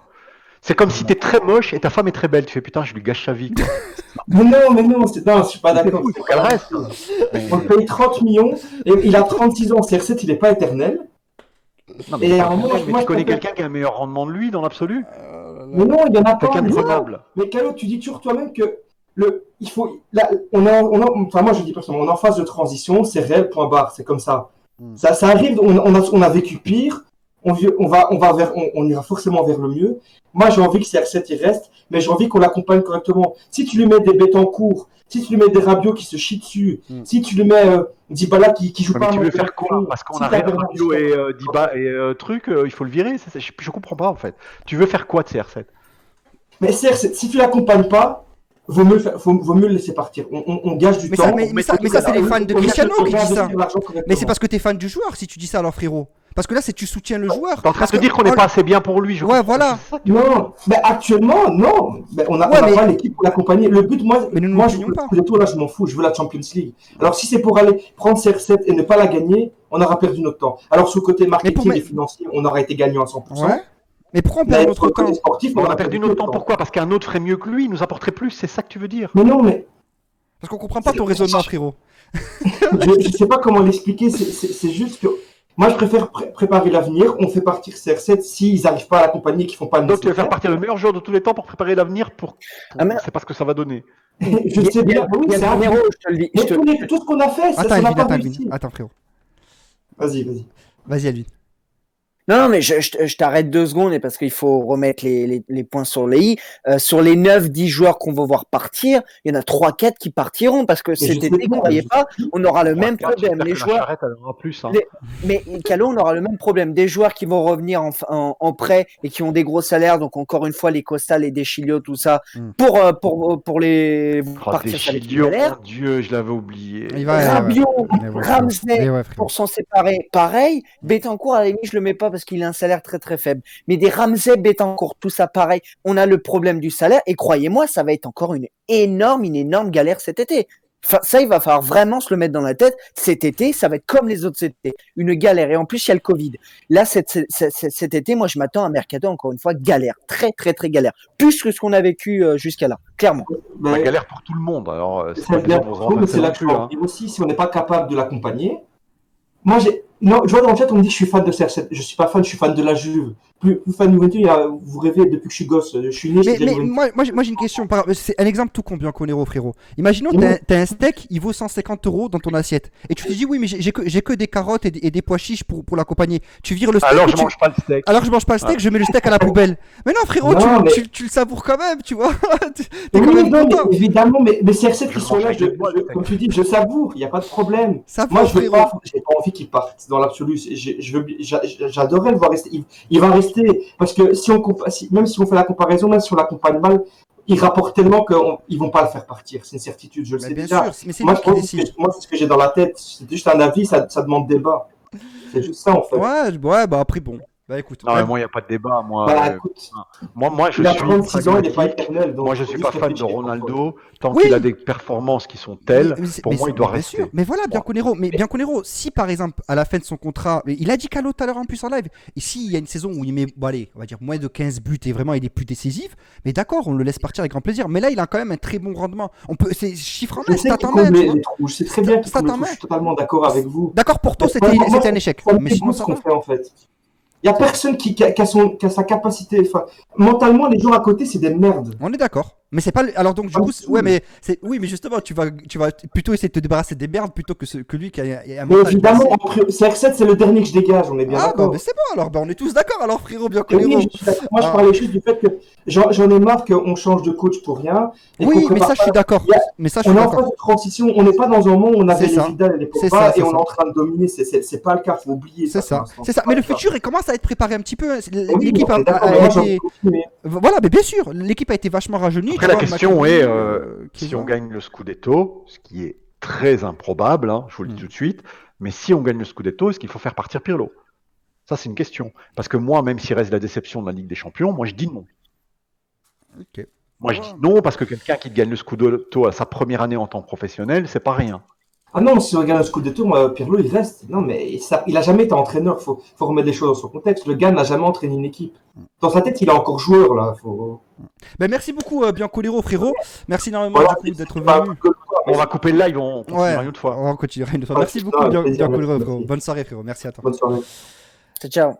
C'est comme si t'es très moche et ta femme est très belle. Tu fais putain, je lui gâche sa vie, quoi. Mais non, non, je suis pas C'est d'accord. fou, il faut qu'elle reste. On le paye 30 millions et il a 36 ans. CR7, il est pas éternel. Non, mais, Et c'est à pas un moment, vrai, mais moi, tu je connais préfère- quelqu'un qui a un meilleur rendement de lui dans l'absolu? Mais non, il y en a pas. Quelqu'un de Mais non. prenable. Mais Calo, tu dis toujours toi-même que il faut, là, enfin, moi, je dis personnellement, on est en phase de transition, c'est réel, point barre, c'est comme ça. Ça arrive, on a vécu pire, on ira forcément vers le mieux. Moi, j'ai envie que CR7 il reste, mais j'ai envie qu'on l'accompagne correctement. Si tu lui mets des bêtes en cours, si tu lui mets des Rabiot qui se chient dessus, si tu lui mets Dybala qui joue Ouais, pas mais tu un veux match de faire quoi? la Parce qu'on si arrête t'as Bernard Rabiot et Isco- Diba et truc, il faut le virer. Je comprends pas en fait. Tu veux faire quoi de CR7? Mais CR7, si tu l'accompagnes pas, vaut mieux le laisser partir. On gage du Mais temps. ça, c'est les fans de On Cristiano on qui disent ça. réinvestir l'argent Mais c'est correctement. parce que t'es fan du joueur si tu dis ça alors frérot. Parce que là c'est tu soutiens le joueur. T'es en train Parce de que- dire qu'on n'est oh, pas assez bien pour lui. Je Ouais, comprends. voilà. C'est ça que tu veux dire. Non, mais actuellement, non. Mais on a Ouais, mais- pas l'équipe pour l'accompagner. Le but, moi, Mais nous ne moi l'oublions pas. les tours là, je m'en fous. Je veux la Champions League. Alors, si c'est pour aller prendre CR7 et ne pas la gagner, on aura perdu notre temps. Alors, sur le côté marketing mettre- et financier, on aura été gagnant à 100%. Ouais. Mais pourquoi on Mais perd sur notre le côté temps? sportif, Mais on a perdu notre temps. Pourquoi? Parce qu'un autre ferait mieux que lui, il nous apporterait plus. C'est ça que tu veux dire? Mais non, mais Parce qu'on comprend pas ton raisonnement frérot. je sais pas comment l'expliquer. C'est juste que moi, je préfère préparer l'avenir. On fait partir CR7 s'ils n'arrivent pas à l'accompagner et qu'ils font pas le Donc tu veux faire nécessaire. partir le meilleur joueur de tous les temps pour préparer l'avenir pour. Ah, mais- C'est pas ce que ça va donner. Je sais bien. Oui, c'est un Nero, je te le dis. Mais tout ce qu'on a fait, ça Attends n'a Elvin, pas attends réussi. Elvin. Attends frérot. Vas-y. Vas-y Elvin. Non, mais je t'arrête 2 secondes et parce qu'il faut remettre les points sur les i. Sur les 9-10 joueurs qu'on va voir partir, il y en a 3-4 qui partiront parce que je cet sais été, bien, croyez je pas, on aura le même problème. J'espère Les que la joueurs, charrette, elle aura plus. Hein. mais Calo, on aura le même problème. Des joueurs qui vont revenir en prêt et qui ont des gros salaires, donc encore une fois, les Costal et des Chilio, tout ça, pour les Oh, partir des ça avec Chilio, une galère. mon Dieu, je l'avais oublié. Il va. Rabiot, Mais ouais, Ramsey, Mais ouais, frérot. pour s'en séparer, pareil. Betancourt, à la limite, je le mets pas parce qu'il a un salaire très très faible. Mais des Ramsey, Betancourt, tout ça pareil. On a le problème du salaire et croyez-moi, ça va être encore une énorme galère cet été. Enfin, ça, il va falloir vraiment se le mettre dans la tête. Cet été, ça va être comme les autres étés. Une galère. Et en plus, il y a le Covid. Là, cet été, moi, je m'attends à un mercato, encore une fois, galère. Très galère. Plus que ce qu'on a vécu jusqu'à là. Clairement. La galère pour tout le monde. Alors, c'est pas C'est bien des pour gens tout, mais c'est là non que je plus. veux en venir aussi, si on n'est pas capable de l'accompagner. Moi, je vois dans le chat, on me dit que je suis fan de CR7. Je suis pas fan, je suis fan de la Juve. Plus fan de Juventus, vous rêvez depuis que je suis gosse. Je suis né, je suis Mais Juventus. moi j'ai une question. C'est un exemple tout con, Bianconero, frérot. Imaginons t'as un steak, il vaut 150 € dans ton assiette. Et tu te dis, oui, mais j'ai que des carottes et des pois chiches pour l'accompagner. Tu vires le steak. Alors, ou je tu- mange pas le steak. Alors je mange pas le steak, je mets le steak à la poubelle. Mais non, frérot, Non, mais- tu le savoures quand même, tu vois. T'es Oui, quand même non, content. mais évidemment, mais CR7 qui Je sont mange là, avec les doigts, le comme tu dis, je savoure, il n'y a pas de problème. Ça Moi, va, je veux frérot. pas, j'ai pas envie qu'il parte dans l'absolu. J'adorerais le voir rester. Il va rester parce que même si on fait la comparaison, même si on l'accompagne mal, il rapporte tellement qu'ils vont pas le faire partir. C'est une certitude, je le Mais sais bien déjà. sûr, mais c'est Moi, lui qui décide. moi, c'est ce que j'ai dans la tête. C'est juste un avis, ça demande débat. C'est juste ça, en fait. Ouais, bah après, bon. Bah écoute. Non, mais moi, il n'y a pas de débat. Moi, Bah, écoute, moi je il a suis 36 ans, il n'est pas pragmatique. éternel. Donc Moi, je faut suis juste pas fan de réfléchir, Ronaldo. Tant Oui. qu'il a des performances qui sont telles, pour moi, il doit bien rester. sûr. Mais voilà, Bianconero. Mais Bianconero, si par exemple, à la fin de son contrat, mais il a dit Calo tout à l'heure en plus en live, et s'il y a une saison où il met, bon, allez, on va dire moins de 15 buts et vraiment il est plus décisif, mais d'accord, on le laisse partir avec grand plaisir. Mais là, il a quand même un très bon rendement. C'est chiffre en Je main, sais stat qu'il en main. comble tu vois. les trous. Je sais très bien qu'il Stat comble en les trous. main. Je suis totalement d'accord avec vous. D'accord, pour toi, Moi, c'était un échec. Ça me Mais dégoûte sinon, ce ça qu'on va. fait en fait. Il n'y a personne qui a sa capacité. Enfin, mentalement, les gens à côté, c'est des merdes. On est d'accord. Mais c'est pas. Alors donc du Ah, coup, si. ouais, mais oui, mais justement, tu vas plutôt essayer de te débarrasser des merdes plutôt que lui qui a un Mais montage évidemment, classé. CR7, c'est le dernier que je dégage, on est bien Ah bah, d'accord. mais c'est bon alors, bah on est tous d'accord alors frérot, bien Mais oui, colérot. je suis d'accord. Moi, je Ah. parlais juste du fait que j'en ai marre qu'on change de coach pour rien. Et Oui, qu'on mais prépare ça je suis pas. d'accord. Il y a- Mais ça je On suis est en phase d'accord. de transition. On n'est pas dans un monde où on avait C'est les ça. Vidal et les C'est Pogba ça, et c'est on ça. est en train de dominer. C'est pas le cas, faut oublier C'est ça pour ça, l'instant. c'est ça. pas Mais le le cas. futur, il commence à être préparé un petit peu. Oui, L'équipe on est d'accord, a mais moi, j'ai envie de été. continuer. Voilà, mais bien sûr, l'équipe a été vachement rajeunie. Après, tu la vois, question Matuidi, est, si Chiesa. on gagne le Scudetto, ce qui est très improbable, hein, je vous le dis tout de suite, mais si on gagne le Scudetto, est-ce qu'il faut faire partir Pirlo? Ça, c'est une question. Parce que moi, même s'il reste la déception de la Ligue des Champions, moi, je dis non. Ok. Moi, je dis non parce que quelqu'un qui gagne le Scudetto à sa première année en tant que professionnel, c'est pas rien. Ah non, si on regarde le Scudetto, moi, Pirlo, il reste. Non, mais ça, il a jamais été entraîneur. Faut remettre les choses dans son contexte. Le gars n'a jamais entraîné une équipe. Dans sa tête, il est encore joueur, là. Ben, merci beaucoup, Biancolero, frérot. Merci énormément Voilà, du coup d'être c'est pas venu. que le quoi, mais On va couper le live, on continuera Ouais, une autre fois. on va continuer une autre fois. Ouais, Merci c'est beaucoup, ça, avec plaisir, Biancolero, merci. frérot. Bonne soirée, frérot. Merci à toi. bonne soirée. Ciao.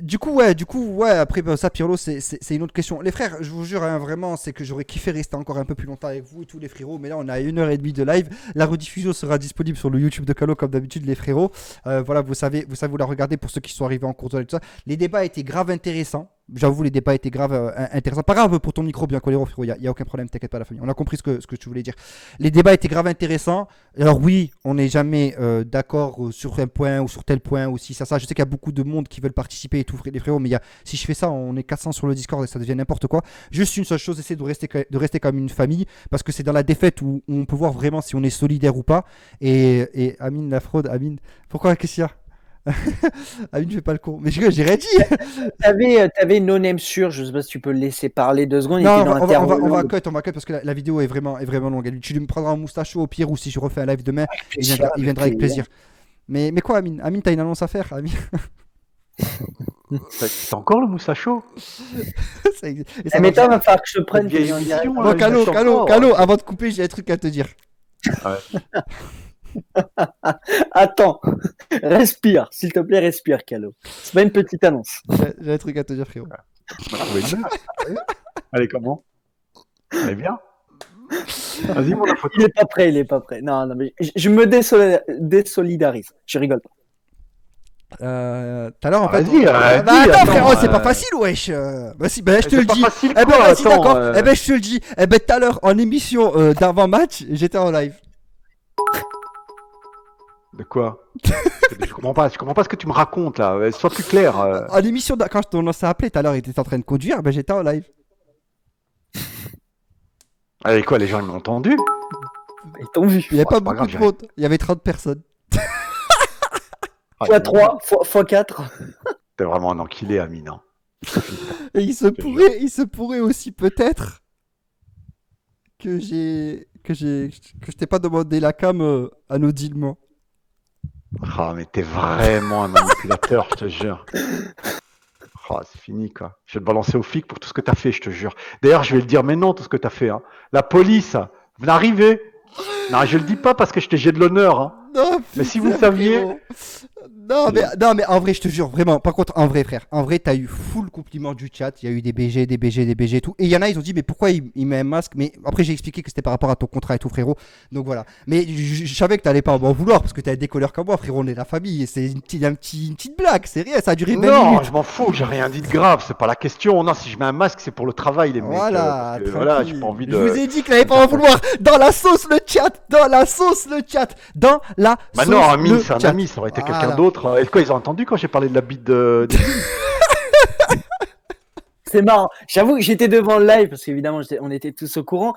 Du coup, ouais, après bah, ça, Pirlo, c'est une autre question. Les frères, je vous jure, hein, vraiment, c'est que j'aurais kiffé rester encore un peu plus longtemps avec vous et tous les frérots, mais là, on a 1h30 de live. La rediffusion sera disponible sur le YouTube de Calo, comme d'habitude, les frérots. Voilà, vous savez où la regarder pour ceux qui sont arrivés en cours de live, tout ça. Les débats étaient grave intéressants. J'avoue, les débats étaient grave intéressants. Pas grave pour ton micro, bien coléré, frérot, y a aucun problème, t'inquiète pas, la famille. On a compris ce que tu voulais dire. Les débats étaient grave intéressants. Alors oui, on n'est jamais d'accord sur un point ou sur tel point ou si ça. Je sais qu'il y a beaucoup de monde qui veulent participer et tout, les frérots, mais si je fais ça, on est 400 sur le Discord et ça devient n'importe quoi. Juste une seule chose, essayer de rester comme une famille, parce que c'est dans la défaite où on peut voir vraiment si on est solidaire ou pas. Et Amine, la fraude, Amine, pourquoi, qu'est-ce qu'il y a? Amine, je fais pas le con. Mais j'ai rien dit. T'avais une no-name sûr, je sais pas si tu peux le laisser parler 2 secondes. Il Non, était dans on va cut parce que la vidéo est vraiment longue. Tu me prendras un moustacho au pire ou si je refais un live demain, il viendra avec plaisir. Mais quoi, Amine? Amine, t'as une annonce à faire, Amine? C'est encore le Moussacho? Ça existe. Et Eh, ça mais marche. toi, il va falloir que je te prenne. Vieille que j'en dirai. émission, Bon, hein. Calo, avant de couper, j'ai un truc à te dire. Attends, respire, s'il te plaît, respire, Calo. C'est pas une petite annonce. J'ai un truc à te dire, frérot. On va trouver une meuf. Elle est comment? Elle est bien? Vas-y, mon la photo. Il est pas prêt. Non, mais je me désolidarise. Je rigole pas. Tout à l'heure, en fait. Vas-y, Bah, dis, attends, frérot, c'est euh, pas facile, wesh. Bah, si, bah, je te c'est le pas dis. facile, Eh ben, quoi, vas-y, attends, d'accord. Eh ben, je te le dis. Eh ben, tout à l'heure, en émission d'avant-match, j'étais en live. De quoi? Je comprends pas ce que tu me racontes là. Sois plus clair. En émission, quand on s'est appelé tout à l'heure, il était en train de conduire, ben, j'étais en live. Avec quoi, les gens ils m'ont entendu? Ils t'ont vu. Il n'y avait pas c'est pas beaucoup grave, de monde. Il y avait 30 personnes. Ah, x3, x4. T'es vraiment un enculé, Amine. Hein. Et il se pourrait aussi peut-être que je t'ai pas demandé la cam anodinement. Ah, mais t'es vraiment un manipulateur, je te jure. Ah, c'est fini, quoi. Je vais te balancer au flic pour tout ce que t'as fait, je te jure. D'ailleurs, je vais le dire maintenant, tout ce que t'as fait. Hein. La police, vous n'arrivez. Non, je le dis pas parce que je t'ai de l'honneur. Hein. Non, Mais si putain, vous saviez- frérot. Non, mais en vrai, je te jure, vraiment. Par contre, en vrai, frère, en vrai, t'as eu full compliment du chat. Il y a eu des BG et tout. Et il y en a, ils ont dit, mais pourquoi il met un masque? Mais après, j'ai expliqué que c'était par rapport à ton contrat et tout, frérot. Donc voilà. Mais je savais que t'allais pas m'en vouloir parce que t'as des couleurs comme moi, frérot. On est la famille. Et c'est une petite blague. C'est rien. Ça a duré 20 Non, minutes. je m'en fous, j'ai rien dit de grave, c'est pas la question. Non, si je mets un masque, c'est pour le travail, les mecs. Voilà, parce que, voilà, tranquille. j'ai pas envie de. Je vous ai dit que t'allais pas m'en vouloir. Dans la sauce, le chat. Dans la sauce, le chat. Dans la Bah sauce, non, Amine, le c'est un chat. ami, ça aurait été Voilà. quelqu'un d'autre. Et quoi, ils ont entendu quand j'ai parlé de la bite de. C'est marrant. J'avoue que j'étais devant le live parce qu'évidemment, on était tous au courant.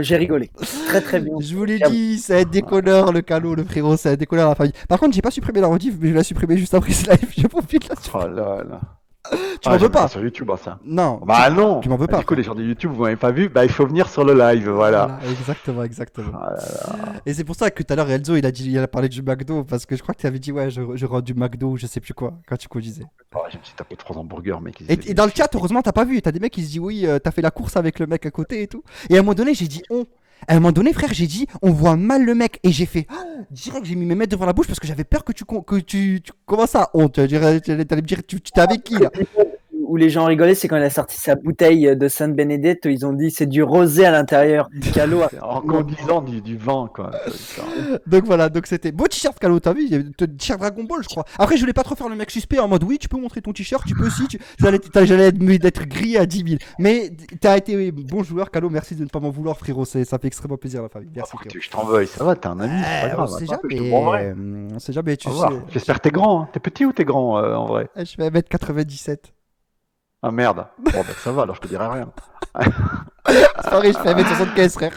J'ai rigolé. Très, très bien. Je vous l'ai dit, c'est un déconneur, le Calo, le frérot, c'est un déconneur la famille. Par contre, j'ai pas supprimé la rediff, mais je l'ai supprimé juste après ce live. Je profite là-dessus. Oh là là. Tu m'en veux pas? Sur YouTube, hein, ça. Non. Bah non. tu m'en veux pas, Du coup, les gens de YouTube, vous m'avez pas vu. Bah, il faut venir sur le live, voilà. Exactement. Ah là là. Et c'est pour ça que tout à l'heure, Elzo, il a parlé du McDo, parce que je crois que tu avais dit, ouais, je rends du McDo, je sais plus quoi, quand tu conduisais. Oh, je me suis tapé 3 hamburgers, mec. Et dans le chat, heureusement, t'as pas vu. T'as des mecs qui se disent, oui, t'as fait la course avec le mec à côté et tout. Et à un moment donné, j'ai dit, on. À un moment donné, frère, j'ai dit, on voit mal le mec. Et j'ai fait, direct, j'ai mis mes mains devant la bouche parce que j'avais peur que tu commences à honte. Tu allais me dire, tu t'es avec qui là? où les gens rigolaient, c'est quand il a sorti sa bouteille de Sainte Benedetto. Ils ont dit c'est du rosé à l'intérieur. Calo a- En conduisant du vin, quoi. Donc voilà, donc c'était beau t-shirt Calo, t'as vu, il y avait t-shirt Dragon Ball, je crois. Après, je voulais pas trop faire le mec suspect en mode oui, tu peux montrer ton t-shirt, tu peux aussi. J'allais d'être grillé à 10 000. Mais t'as été bon joueur, Calo, merci de ne pas m'en vouloir, frérot. Ça fait extrêmement plaisir, la famille. Merci, frérot. Je t'en veuille, ça va, t'es un ami, c'est pas grave. On sait attends, je te jamais, branlerai. on sait jamais, tu Au revoir. sais. J'espère que t'es grand, hein. T'es petit ou t'es grand en vrai? Je vais mettre 97. Ah merde. Bon, bah ça va, alors je te dirai rien. C'est pareil, je fais 1m75, frère.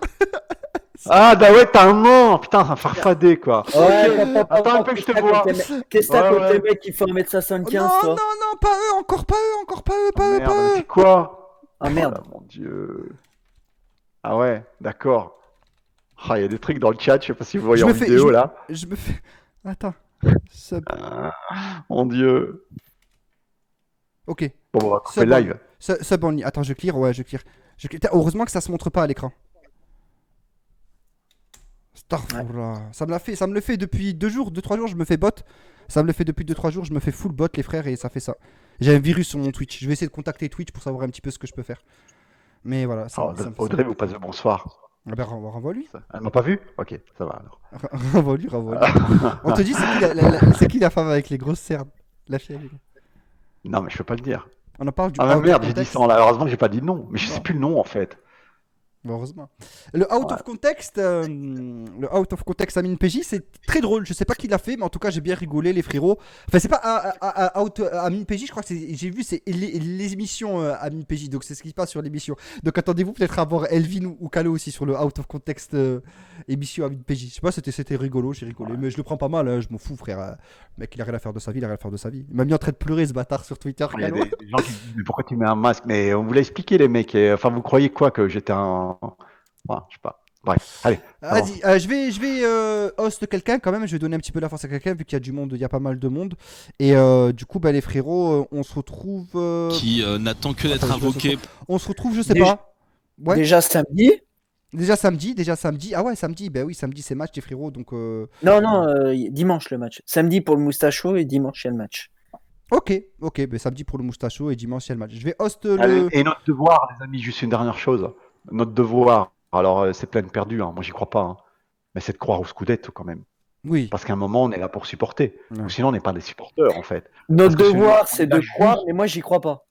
Ah, bah ouais, t'as un nom. Putain, c'est un farfadé, quoi. Ouais, Attends un peu que je te vois. Qu'est-ce que t'as Ouais, contre ouais. les mecs qui font 1m75, Non, toi? non, pas eux, encore pas eux, encore pas eux, pas eux, Merde, pas mais eux. c'est quoi? Ah merde. Oh là, mon dieu. Ah ouais, d'accord. Ah, il y a des trucs dans le chat, je sais pas si vous voyez Je en me fais- vidéo, là. Je me fais. Attends. Sub. Mon dieu. Ok. Bon, on va couper Sub le live. Sub only. Attends, je clear, ouais, je clear. Heureusement que ça se montre pas à l'écran. Starfra. Ça me le fait depuis 2 jours, 2-3 jours, je me fais bot. Ça me le fait depuis 2-3 jours, je me fais full bot, les frères, et ça fait ça. J'ai un virus sur mon Twitch. Je vais essayer de contacter Twitch pour savoir un petit peu ce que je peux faire. Mais voilà, ça, Oh, ça me fait Audrey vous passe le bonsoir. Ah ben, renvoie-lui. Elle m'a pas vu? Ok, ça va alors. Renvoie-lui. On te dit, c'est qui la femme avec les grosses cernes? La fille. Non, mais je peux pas le dire. On en parle du Ah, out of merde, j'ai dit context. ça là. Heureusement que j'ai pas dit non. Mais je sais Non. plus le nom en fait. Bon, heureusement. Le out of context, Amine PJ, c'est très drôle. Je sais pas qui l'a fait, mais en tout cas, j'ai bien rigolé, les frérots. Enfin, c'est pas Amine PJ, je crois que j'ai vu, c'est les émissions Amine PJ, donc c'est ce qui se passe sur l'émission. Donc attendez-vous peut-être à voir Elvin ou Calo aussi sur le out of context émission Amine PJ. Je sais pas, c'était rigolo, j'ai rigolé, mais je le prends pas mal, hein, je m'en fous, frère. Le mec, il a rien à faire de sa vie, il a rien à faire de sa vie. Il m'a mis en train de pleurer, ce bâtard, sur Twitter. Il y a Calo. des gens qui disent mais pourquoi tu mets un masque? Mais on vous l'a expliqué les mecs. Enfin, vous croyez quoi que j'étais un. Enfin, je sais pas. Bref, allez. avance. Vas-y, je vais host quelqu'un quand même, je vais donner un petit peu la force à quelqu'un vu qu'il y a du monde, il y a pas mal de monde. Et du coup, bah, les frérots, on se retrouve. Qui n'attend que d'être Attends, je invoqué. On se retrouve, je sais Déjà- pas. Ouais, Déjà samedi? déjà samedi. Ah ouais, samedi, bah oui, samedi c'est match, les frérots, donc. Non, dimanche le match. Samedi pour le moustacho et dimanche il y a le match. Ok, bah, samedi pour le moustacho et dimanche il y a le match. Je vais host Allez, le. et notre devoir, les amis, juste une dernière chose. Notre devoir, alors c'est plein de perdus, hein, moi j'y crois pas, hein, mais c'est de croire au Scudetto quand même. Oui. Parce qu'à un moment, on est là pour supporter. Ouais. Ou sinon, on n'est pas des supporters en fait. Notre Parce que devoir, c'est- c'est de croire, mais moi j'y crois pas.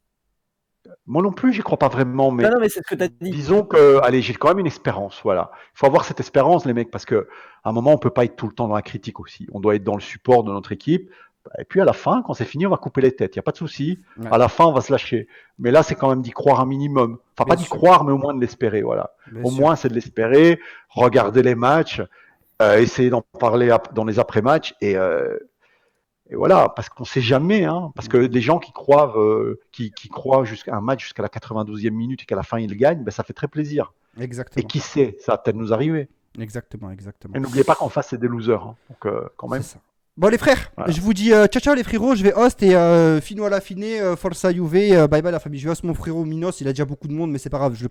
Moi non plus, j'y crois pas vraiment, mais Non, mais c'est ce que t'as dit. disons que, allez, j'ai quand même une espérance, voilà. Il faut avoir cette espérance, les mecs, parce que à un moment, on peut pas être tout le temps dans la critique aussi. On doit être dans le support de notre équipe. Et puis à la fin, quand c'est fini, on va couper les têtes. Il y a pas de souci. Ouais. À la fin, on va se lâcher. Mais là, c'est quand même d'y croire un minimum. Enfin, Bien pas d'y sûr. croire, mais au moins de l'espérer, voilà. Bien Au sûr. moins, c'est de l'espérer. Regarder les matchs, essayer d'en parler dans les après-matchs et voilà, parce qu'on sait jamais, hein, parce que des gens qui croient, qui croient jusqu'à un match jusqu'à la 92e minute et qu'à la fin ils gagnent, ben ça fait très plaisir. Et Exactement. qui sait, ça va peut-être nous arriver. Exactement. Et n'oubliez pas qu'en face c'est des losers, hein. Donc quand même. C'est ça. Bon les frères, Voilà. je vous dis ciao les frérots, je vais host et fino à la fine, Forza Juve, bye bye la famille. Je vais host mon frérot Minos, il a déjà beaucoup de monde mais c'est pas grave, je le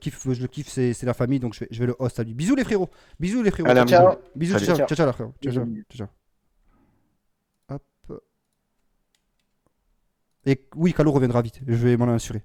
kiffe, c'est la famille donc je vais le host à lui. Bisous les frérots, Allez, Ciao. bisous, Salut. ciao les frérots, ciao. Hop. Et oui, Calo reviendra vite, je vais m'en assurer.